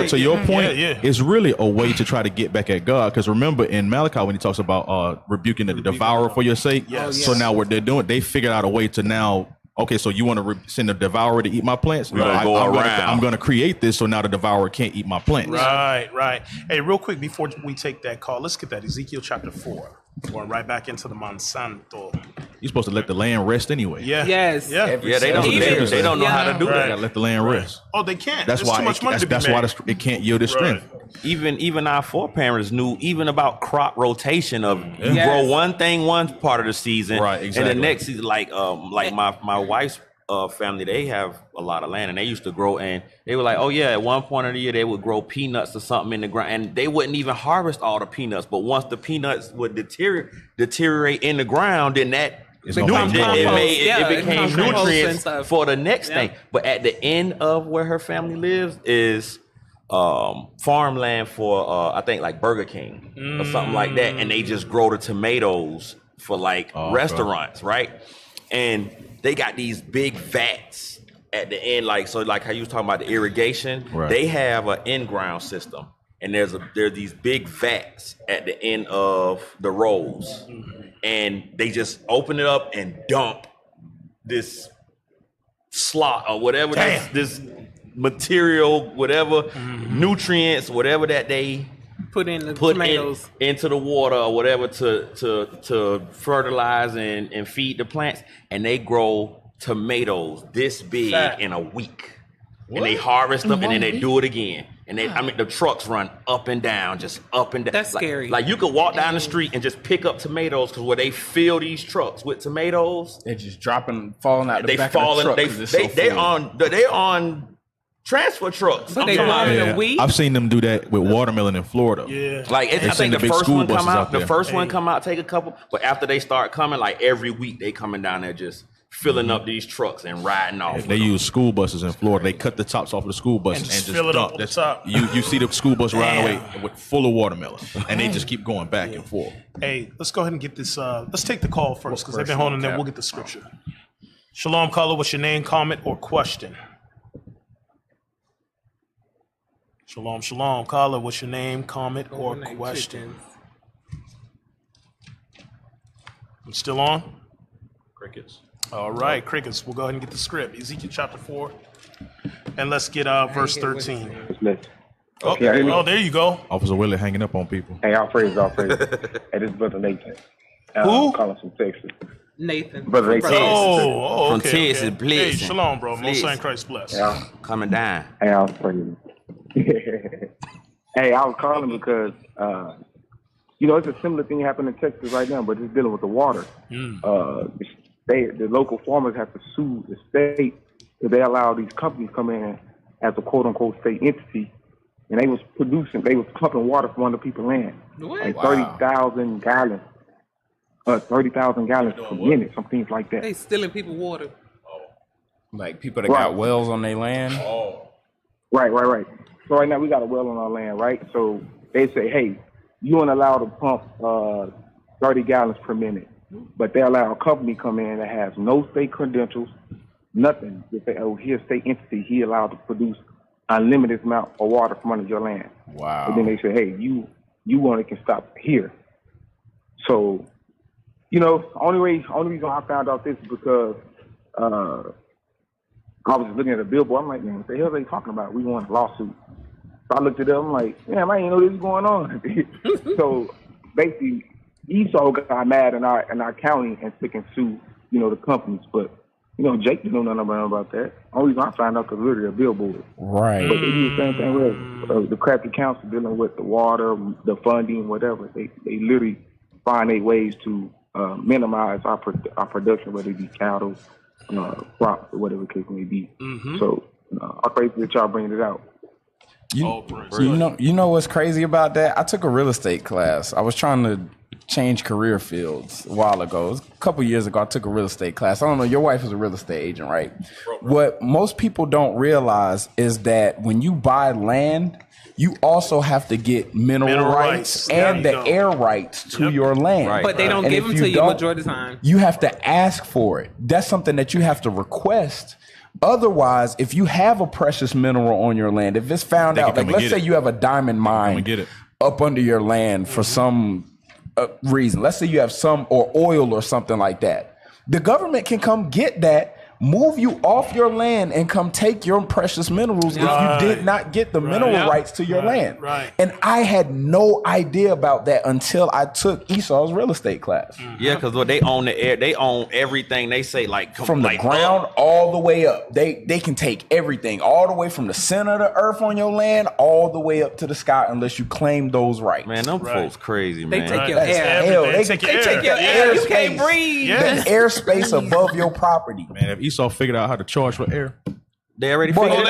To your point, it's really a way to try to get back at God. Because remember in Malachi when he talks about rebuking the devourer for your sake. Yes. So now what they're doing, they figured out a way to now. Okay, so you want to send the devourer to eat my plants? I'm going to create this so now the devourer can't eat my plants. Right. Hey, real quick before we take that call, let's get that Ezekiel chapter 4. Going right back into the Monsanto. You're supposed to let the land rest anyway. Yeah. Yes. Yeah. They don't know how to do that. Gotta let the land rest. Oh, they can't. That's why. Too much money That's why it can't yield its strength. Even our foreparents knew even about crop rotation of you grow one thing one part of the season, right? Exactly. And the next season, like my wife's family, they have a lot of land, and they used to grow. And they were like, oh yeah, at one point of the year they would grow peanuts or something in the ground, and they wouldn't even harvest all the peanuts. But once the peanuts would deteriorate in the ground, then that it became nutrients for the next thing. But at the end of where her family lives is farmland for I think like Burger King or something like that, and they just grow the tomatoes for like restaurants, right? And they got these big vats at the end, like how you was talking about the irrigation. Right. They have an in-ground system, and there's these big vats at the end of the rows, and they just open it up and dump this slot or whatever this material, whatever nutrients, whatever that they put in the tomatoes into the water or whatever to fertilize and feed the plants, and they grow tomatoes this big in a week. What? And they harvest them and then they do it again. And the trucks run up and down, just up and down. That's scary. Like you could walk down the street and just pick up tomatoes, because where they fill these trucks with tomatoes, they're just falling out the back of the truck. They're on transfer trucks. But they grow in a week. I've seen them do that with watermelon in Florida. Yeah. Like I think the first one come out. The first one come out, take a couple. But after they start coming, like every week they coming down there just filling up these trucks and riding off. They use school buses in Florida. They cut the tops off of the school buses and just fill it up dump. on the top. You see the school bus riding away with full of watermelon, and they just keep going back and forth. Hey, let's go ahead and get this. Let's take the call first, because they've been holding them. We'll get the scripture. Shalom, caller. What's your name, comment, or question? Shalom, caller. What's your name, comment, or question? I'm still on? Crickets. All right, crickets. We'll go ahead and get the script. Ezekiel chapter 4. And let's get verse 13. There you go. Officer Willie hanging up on people. Hey, all praise. Hey, this is Brother Nathan. Who? I'm calling from Texas. Nathan. Brother Nathan. Oh, okay. From Texas, bless. Hey, shalom, bro. Most Saint Christ bless. Yeah. Coming down. Hey, all praise. Hey, I was calling because, it's a similar thing happening in Texas right now, but it's dealing with the water. The local farmers have to sue the state if they allow these companies come in as a quote-unquote state entity, and they was pumping water from under people's land. Like 30,000 gallons. 30,000 gallons per minute, some things like that. They stealing people's water. Like people that got wells on their land. Right. So right now we got a well on our land, right? So they say, hey, you aren't allowed to pump 30 gallons per minute, but they allow a company come in that has no state credentials, nothing. They say, oh, here's a state entity. He allowed to produce unlimited amount of water from under your land. Wow. And then they say, hey, you only can stop here. So, only reason I found out this is because I was looking at a billboard. I'm like, man, what the hell are they talking about? We want a lawsuit. So I looked it up. I'm like, man, I didn't know this was going on. So basically, Esau got mad in our county and took and sued, the companies. But, Jake didn't know nothing about that. Only reason I found out because literally a billboard. Right. But they do the same thing with the crappy council dealing with the water, the funding, whatever. They literally find a ways to minimize our production, whether it be cattle, crops, or whatever the case may be. So I'm crazy that y'all bringing it out. You know what's crazy about that? I took a real estate class. I was trying to change career fields a while ago. It was a couple years ago. I took a real estate class. I don't know. Your wife is a real estate agent, right? What most people don't realize is that when you buy land, you also have to get mineral rights and the air rights to your land. Right. But they don't give them to you majority of the time. You have to ask for it. That's something that you have to request. Otherwise, if you have a precious mineral on your land, if it's found out, like let's say you have a diamond mine up under your land for some reason. Let's say you have some or oil or something like that. The government can come get that, move you off your land, and come take your precious minerals if you did not get the mineral rights to your land. And I had no idea about that until I took Esau's real estate class. Yeah, because they own the air, they own everything. They say from the ground all the way up. They can take everything all the way from the center of the earth on your land all the way up to the sky unless you claim those rights. Man, them folks crazy, man. They take your air. Hell, they take your air. You can't breathe. The airspace above your property. Man, if Esau figured out how to charge for air, they already figured it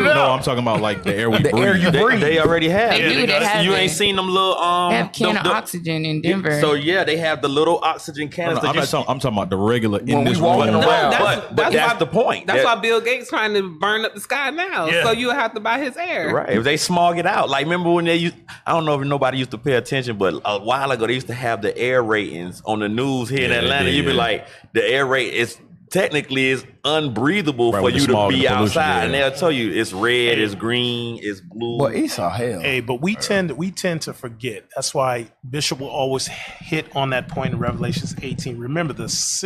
out. No, I'm talking about like the air we breathe. Air you breathe. They already have. They do. They have you it. ain't seen them little They have can of oxygen in Denver. So yeah, they have the little oxygen canister. I'm talking about the regular in this walking room. around. But that's the point. That's why Bill Gates trying to burn up the sky now. So you have to buy his air. Right. If they smog it out. Like remember when they used, I don't know if nobody used to pay attention, but a while ago they used to have the air ratings on the news here in Atlanta. You'd be like, the air rate is technically is unbreathable for you to be outside, and they'll tell you it's red, it's green, it's blue. Well, Esau, hell. Hey, but we tend to forget. That's why Bishop will always hit on that point in Revelations 18. Remember, this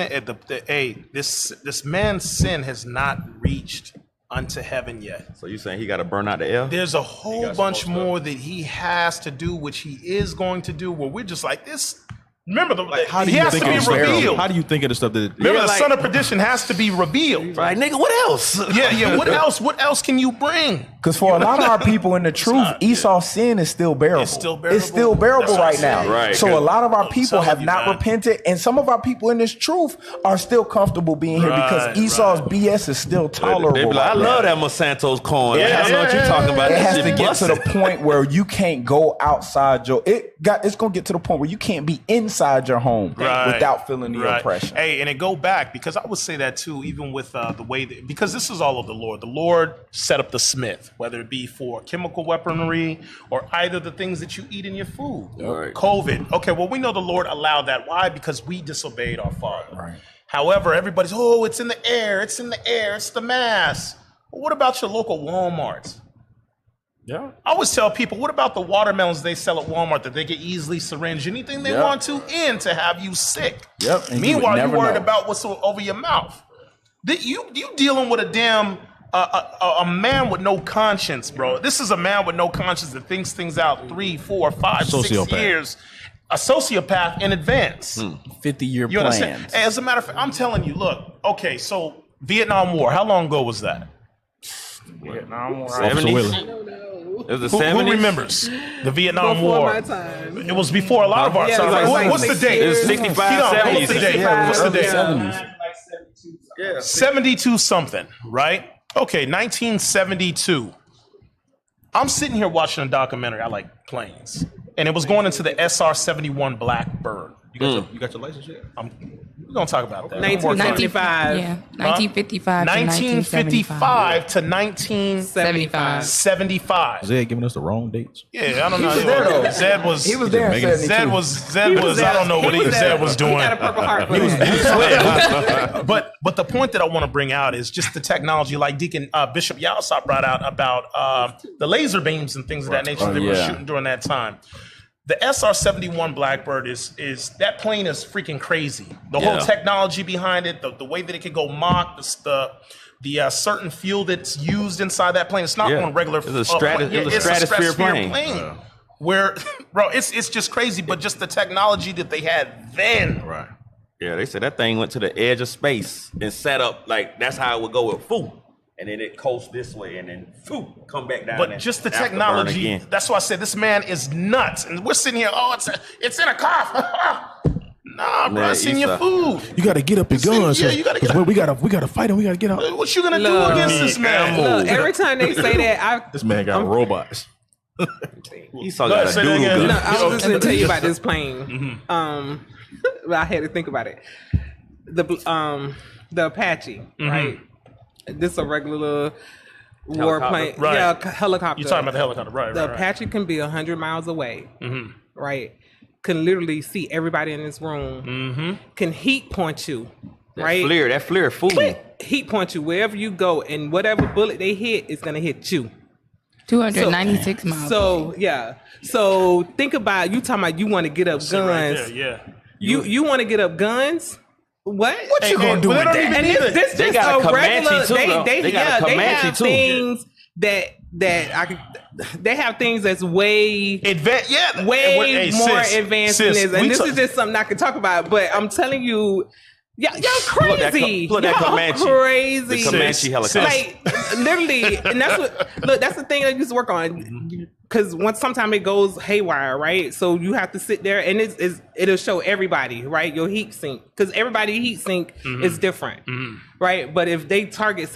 man's sin has not reached unto heaven yet. So you saying he got to burn out the air? There's a whole bunch more that he has to do, which he is going to do. Where we're just like this. Remember, how do he you has think to be revealed. How do you think of the stuff that? Remember, the son of perdition has to be revealed. Right, nigga. What else? Yeah. What else? What else can you bring? Because for a lot of our people in the truth, Esau's sin is still bearable. It's still bearable right now. Right. So a lot of our people have not repented, and some of our people in this truth are still comfortable being here because Esau's BS is still tolerable. They be like, I love that Monsanto's corn. I don't know what you're talking about. It has to get to the point where you can't go outside your. It's gonna get to the point where you can't be inside your home without feeling the oppression. Hey, and it go back because I would say that too, even with the way that, because this is all of the Lord. The Lord set up the smith, whether it be for chemical weaponry or either the things that you eat in your food. Right. COVID. Okay, well, we know the Lord allowed that. Why? Because we disobeyed our Father. Right. However, everybody's, it's in the air, it's the mass. Well, what about your local Walmarts? Yeah. I always tell people, what about the watermelons they sell at Walmart that they can easily syringe anything they want to have you sick? Yep. Meanwhile, you're worried about what's over your mouth. You dealing with a damn a man with no conscience, bro. This is a man with no conscience that thinks things out 3, 4, 5, 6 years. A sociopath in advance. 50-year plan. As a matter of fact, I'm telling you, look, okay, so Vietnam War, how long ago was that? Vietnam War. 70s? It was the 70s? Who remembers the Vietnam War? Before my time. It was before a lot of our time. What's the date? It was 65, 70s. What's the date? Yeah, What's the date? 70s. 72 something, right? Okay, 1972. I'm sitting here watching a documentary. I like planes. And it was going into the SR-71 Blackbird. You got your license yet? We're going to talk about that. 1955. Yeah, 1955 to 1955 to 1975. Zed giving us the wrong dates. Yeah, I don't know. Zed was. He was there. Zed was. I don't know what Zed was doing. He got a Purple Heart. He was but the point that I want to bring out is just the technology, like Deacon Bishop Yalsop brought out about the laser beams and things of that nature they were shooting during that time. The SR-71 Blackbird is that plane is freaking crazy. The whole technology behind it, the way that it could go Mach, the the certain fuel that's used inside that plane. It's not on regular. It's a stratosphere plane. Where, bro, it's just crazy. But just the technology that they had then. Right. Yeah, they said that thing went to the edge of space and set up like that's how it would go with food. And then it coasts this way and then come back down. But just the technology, that's why I said this man is nuts. And we're sitting here, it's in a car. Nah, bro, it's in your food. You got to get up your guns. You got to get up. We got to fight him. We got to get out. What you going to do against this man? Look, every time they say that, this man got robots. Esau got a doodle gun. No, I was just going to tell you about this plane. I had to think about it. The Apache, right? This is a regular warplane. Right. Yeah, helicopter. You're talking about the helicopter, right? The Apache can be 100 miles away, right? Can literally see everybody in this room. Can heat point you, right? That FLIR fool. Heat point you wherever you go, and whatever bullet they hit is gonna hit you. 296 miles. So yeah. So think about you talking about you want to get up guns. Right there, You want to get up guns? What you gonna do with that? And this they just got a a Comanche regular. too, They have too. things that I can. They have things that's way way more advanced than this. And this is just something I can talk about. But I'm telling you. Y'all crazy. Look that Comanche. Crazy. The Comanche helicopter. Like literally, and that's the thing I used to work on. Because sometimes it goes haywire, right? So you have to sit there, and it'll show everybody, right? Your heat sink, because everybody heat sink is different, right? But if they target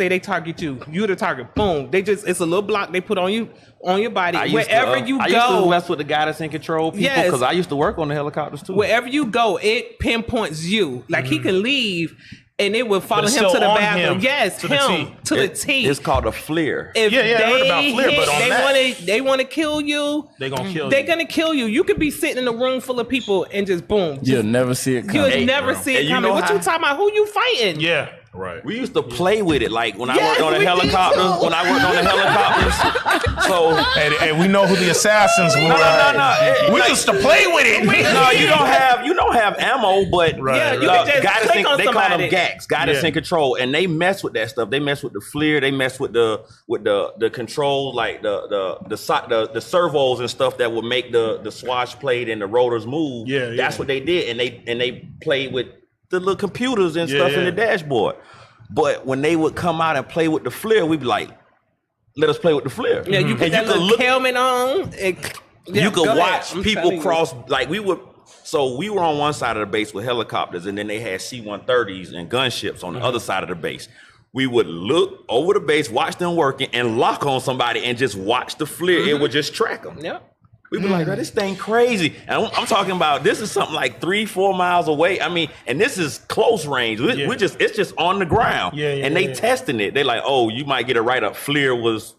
you, you're the target. Boom! It's a little block they put on you on your body. Wherever you go, I used to mess with the guy that's in control people because I used to work on the helicopters too. Wherever you go, it pinpoints you. Like he can leave. And it will follow him to the bathroom. Yes, to the T. It's called a FLIR. If I heard about FLIR, but on they want to kill you. They're gonna kill you. You could be sitting in a room full of people and just boom. You'll never see it coming. You'll never see it coming. What you talking about? Who you fighting? Yeah. Right. We used to play with it, like when I worked on the helicopters. When I worked on the helicopters, so and we know who the assassins were. No. We used to play with it. No, you don't have ammo, but you can just guidance click on they call them somebody. GACs, guidance and control, and they mess with that stuff. They mess with the FLIR. They mess with the control, like the servos and stuff that would make the swash plate and the rotors move. That's what they did, and they played with the little computers and stuff in the dashboard. But when they would come out and play with the FLIR, we'd be like, let us play with the FLIR. Yeah, you put that little helmet on. You could watch people cross, like we were on one side of the base with helicopters, and then they had C-130s and gunships on the other side of the base. We would look over the base, watch them working, and lock on somebody and just watch the FLIR. It would just track them. Yep. We'd be like, this thing crazy. And I'm talking about, this is something like 3-4 miles away. I mean, and this is close range. It's just on the ground. And they testing it. They like, oh, you might get a write-up. FLIR was,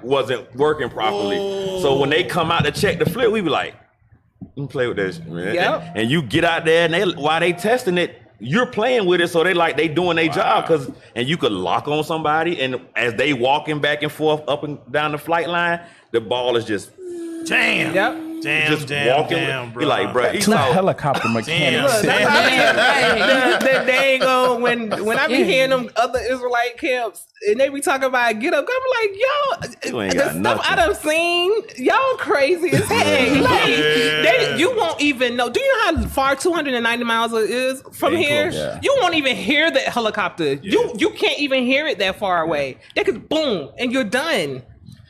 wasn't working properly. So when they come out to check the FLIR, we be like, you can play with this, man. Yep. And you get out there, and while they testing it, you're playing with it, so they doing their job, and you could lock on somebody, and as they walking back and forth up and down the flight line, the ball is just damn. Yep. Damn, bro. Be like, bro, Two helicopter mechanics. They ain't go when I be hearing them other Israelite camps and they be talking about get up. I'm like, yo, ain't the got stuff nothing. I done seen, y'all crazy as heck. Like, you won't even know. Do you know how far 290 miles is from here? Yeah. You won't even hear that helicopter. You can't even hear it that far away. They could boom and you're done.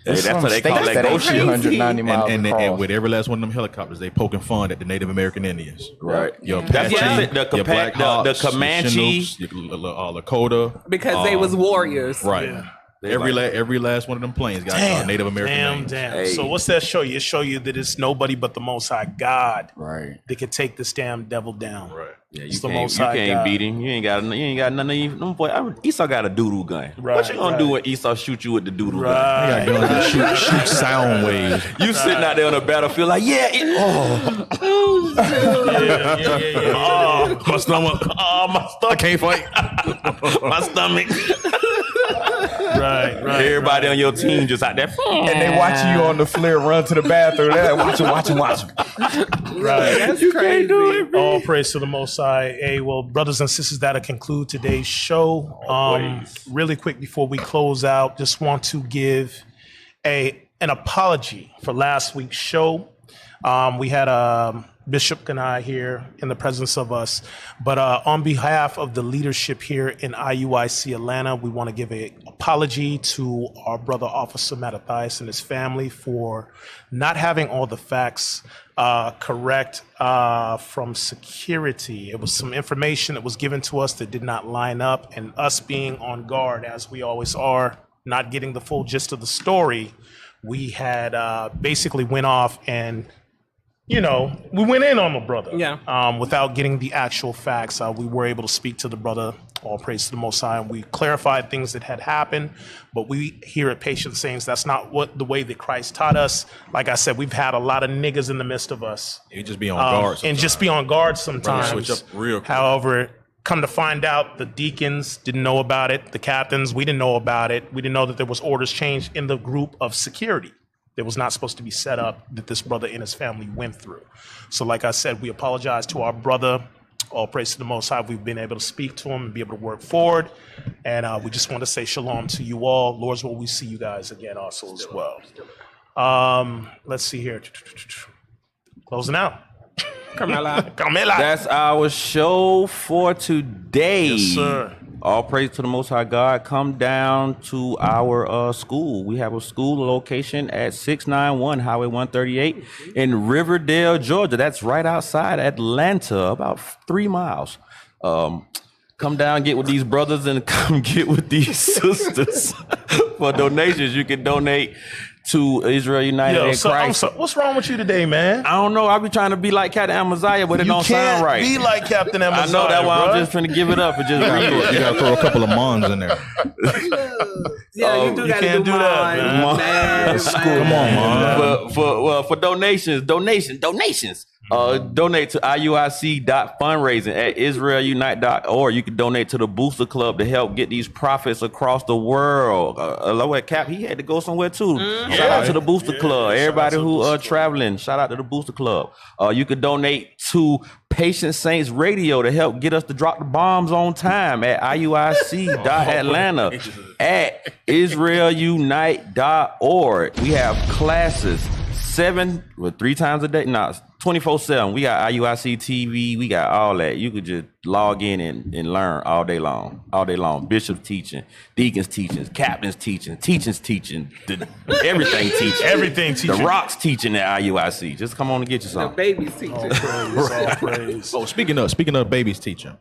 That's what they call that ain't 290 miles and with every last one of them helicopters, they poking fun at the Native American Indians. Right. Your That's Apache, what I said. your Black Hawks, the Comanche, your Chinooks, your Lakota. Because they was warriors. Right. Yeah. Every last one of them planes got Native American names. Damn. Hey. So what's that show you? It show you that it's nobody but the Most High God Right. that can take this damn devil down. Right. Yeah, It's you the Most can't High God. beat him. You ain't got none of you. No boy, Esau got a doodoo gun. What you gonna do when Esau shoot you with the doodoo gun? They got guns that shoot sound waves. You sitting out there on the battlefield like, My stomach. my stomach. I can't fight. My stomach. Right. Everybody on your team just out there. And they watching you on the flare run to the bathroom. They're like, watch him. Right. That's crazy. All praise to the Most High. Hey, well, brothers and sisters, that'll conclude today's show. Really quick before we close out, just want to give an apology for last week's show. We had Bishop and I here in the presence of us, but on behalf of the leadership here in IUIC Atlanta, we want to give an apology to our brother Officer Mattathias and his family for not having all the facts correct from security. It was some information that was given to us that did not line up, and us being on guard, as we always are, not getting the full gist of the story, we had basically went off and we went in on the brother. Yeah. Without getting the actual facts. We were able to speak to the brother, all praise to the Most High, and we clarified things that had happened. But we here at Patient Saints, that's not the way that Christ taught us. Like I said, we've had a lot of niggas in the midst of us. You just be on guard sometimes. And just be on guard sometimes. Switch up real quick. However, come to find out, the deacons didn't know about it. The captains, we didn't know about it. We didn't know that there was orders changed in the group of security that was not supposed to be set up, that this brother and his family went through. So like I said, we apologize to our brother. All praise to the Most High. We've been able to speak to him and be able to work forward. And we just want to say shalom to you all. Lord's will we see you guys again also as well. Let's see here. Closing out. Carmela. That's our show for today. Yes, sir. All praise to the Most High God. Come down to our school. We have a school location at 691 Highway 138 in Riverdale, Georgia. That's right outside Atlanta, about 3 miles. Come down, get with these brothers, and come get with these sisters. For donations, you can donate to Israel United in Christ. What's wrong with you today, man? I don't know. I be trying to be like Captain Amaziah, but it don't sound right. You can't be like Captain Amaziah. I know that why I'm just finna give it up and just read it. You gotta throw a couple of mons in there. Yeah, you do gotta can't do that, man. Come on, man. For donations. Donate to IUIC.fundraising at IsraelUnite.org. You can donate to the Booster Club to help get these prophets across the world. Cap, he had to go somewhere too. Shout out to the Booster Club. Everybody who traveling, shout out to the Booster Club. You can donate to Patient Saints Radio to help get us to drop the bombs on time at IUIC.Atlanta at IsraelUnite.org. We have classes 3 times a day. 24/7. We got IUIC TV. We got all that. You could just log in and learn all day long. Bishops teaching, deacons teaching, captains teaching, everything teaching. Everything teaching. The rocks teaching at IUIC. Just come on and get you The something. babies teaching. All praise. Oh, speaking of babies teaching,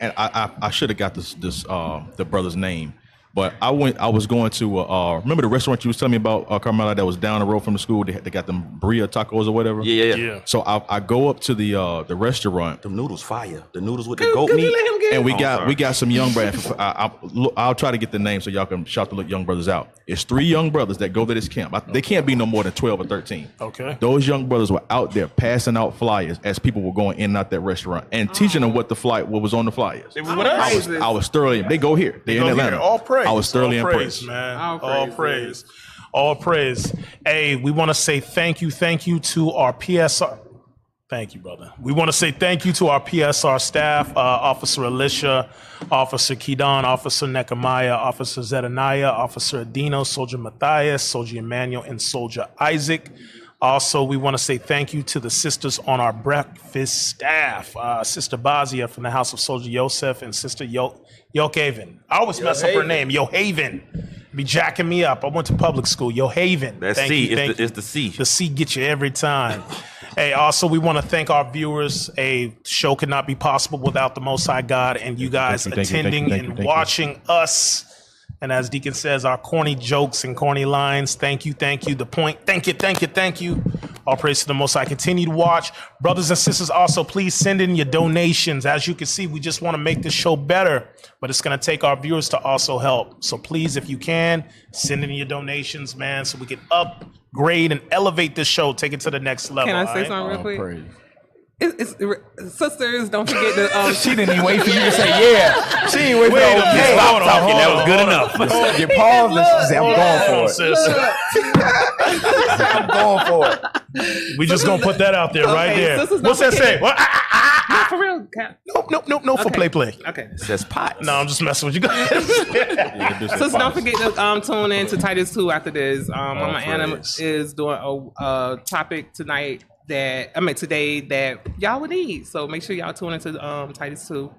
and I should have got this the brother's name. But I was going to remember the restaurant you was telling me about, Carmela, that was down the road from the school. They got them Bria tacos or whatever. Yeah. So I go up to the restaurant. The noodles fire. The noodles with the goat meat. And we got some young brothers. I'll try to get the name so y'all can shout the young brothers out. It's 3 young brothers that go to this camp. They can't be no more than 12 or 13. Okay. Those young brothers were out there passing out flyers as people were going in and out that restaurant and teaching them what was on the flyers. They were with us. I was thoroughly. They go here. They're in Atlanta. All praise. I was thoroughly All praise, impressed. man. All praise. All praise. Hey, we want to say thank you to our PSR. Thank you, brother. We want to say thank you to our PSR staff, Officer Alicia, Officer Kedan, Officer Nehemiah, Officer Zedaniah, Officer Adino, Soldier Matthias, Soldier Emmanuel, and Soldier Isaac. Also, we want to say thank you to the sisters on our breakfast staff, Sister Bazia from the House of Soldier Yosef and Sister Yohaven. I always mess up her name, Yohaven. Be jacking me up. I went to public school, Yohaven. That's C. It's the C. The C gets you every time. Hey, also, we want to thank our viewers. A show could not be possible without the Most High God and you guys attending and watching us. And as Deacon says, our corny jokes and corny lines. Thank you. The point. Thank you. All praise to the Most High. Continue to watch. Brothers and sisters, also, please send in your donations. As you can see, we just want to make this show better, but it's going to take our viewers to also help. So please, if you can, send in your donations, man, so we can upgrade and elevate this show, take it to the next level. Can I say something real quick? Sisters, don't forget to. She didn't even wait for you to say yeah. She didn't wait for you to okay. Stop talking. That was good enough. You paused and she said, I'm going for it. I'm going for it. We just gonna put that out there right there. What's that say? What? No, for real. Nope. For play. Okay. That's pot. No, I'm just messing with you guys. So don't forget to tune in to Titus 2 after this. Mama Anna is doing a topic today that y'all would need. So make sure y'all tune into Titus 2.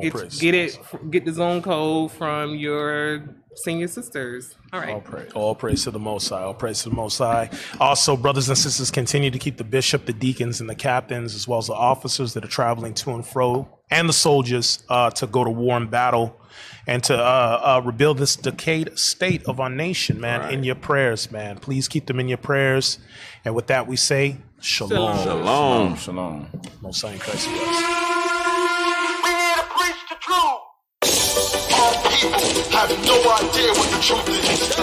Get the Zoom code from your senior sisters. All right. All praise to the Most High. All praise to the Most High. Also, brothers and sisters, continue to keep the bishop, the deacons, and the captains, as well as the officers that are traveling to and fro, and the soldiers to go to war and battle and to rebuild this decayed state of our nation, man, in your prayers, man. Please keep them in your prayers. And with that, we say, Shalom. Shalom. Shalom. Most High in Christ bless. Our people have no idea what the truth is.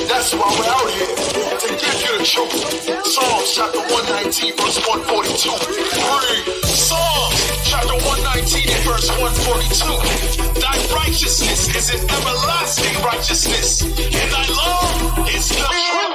That's why we're out here, to give you the truth. Psalms chapter 119, verse 142. Read. Psalms chapter 119 and verse 142. Thy righteousness is an everlasting righteousness, and thy law is the truth.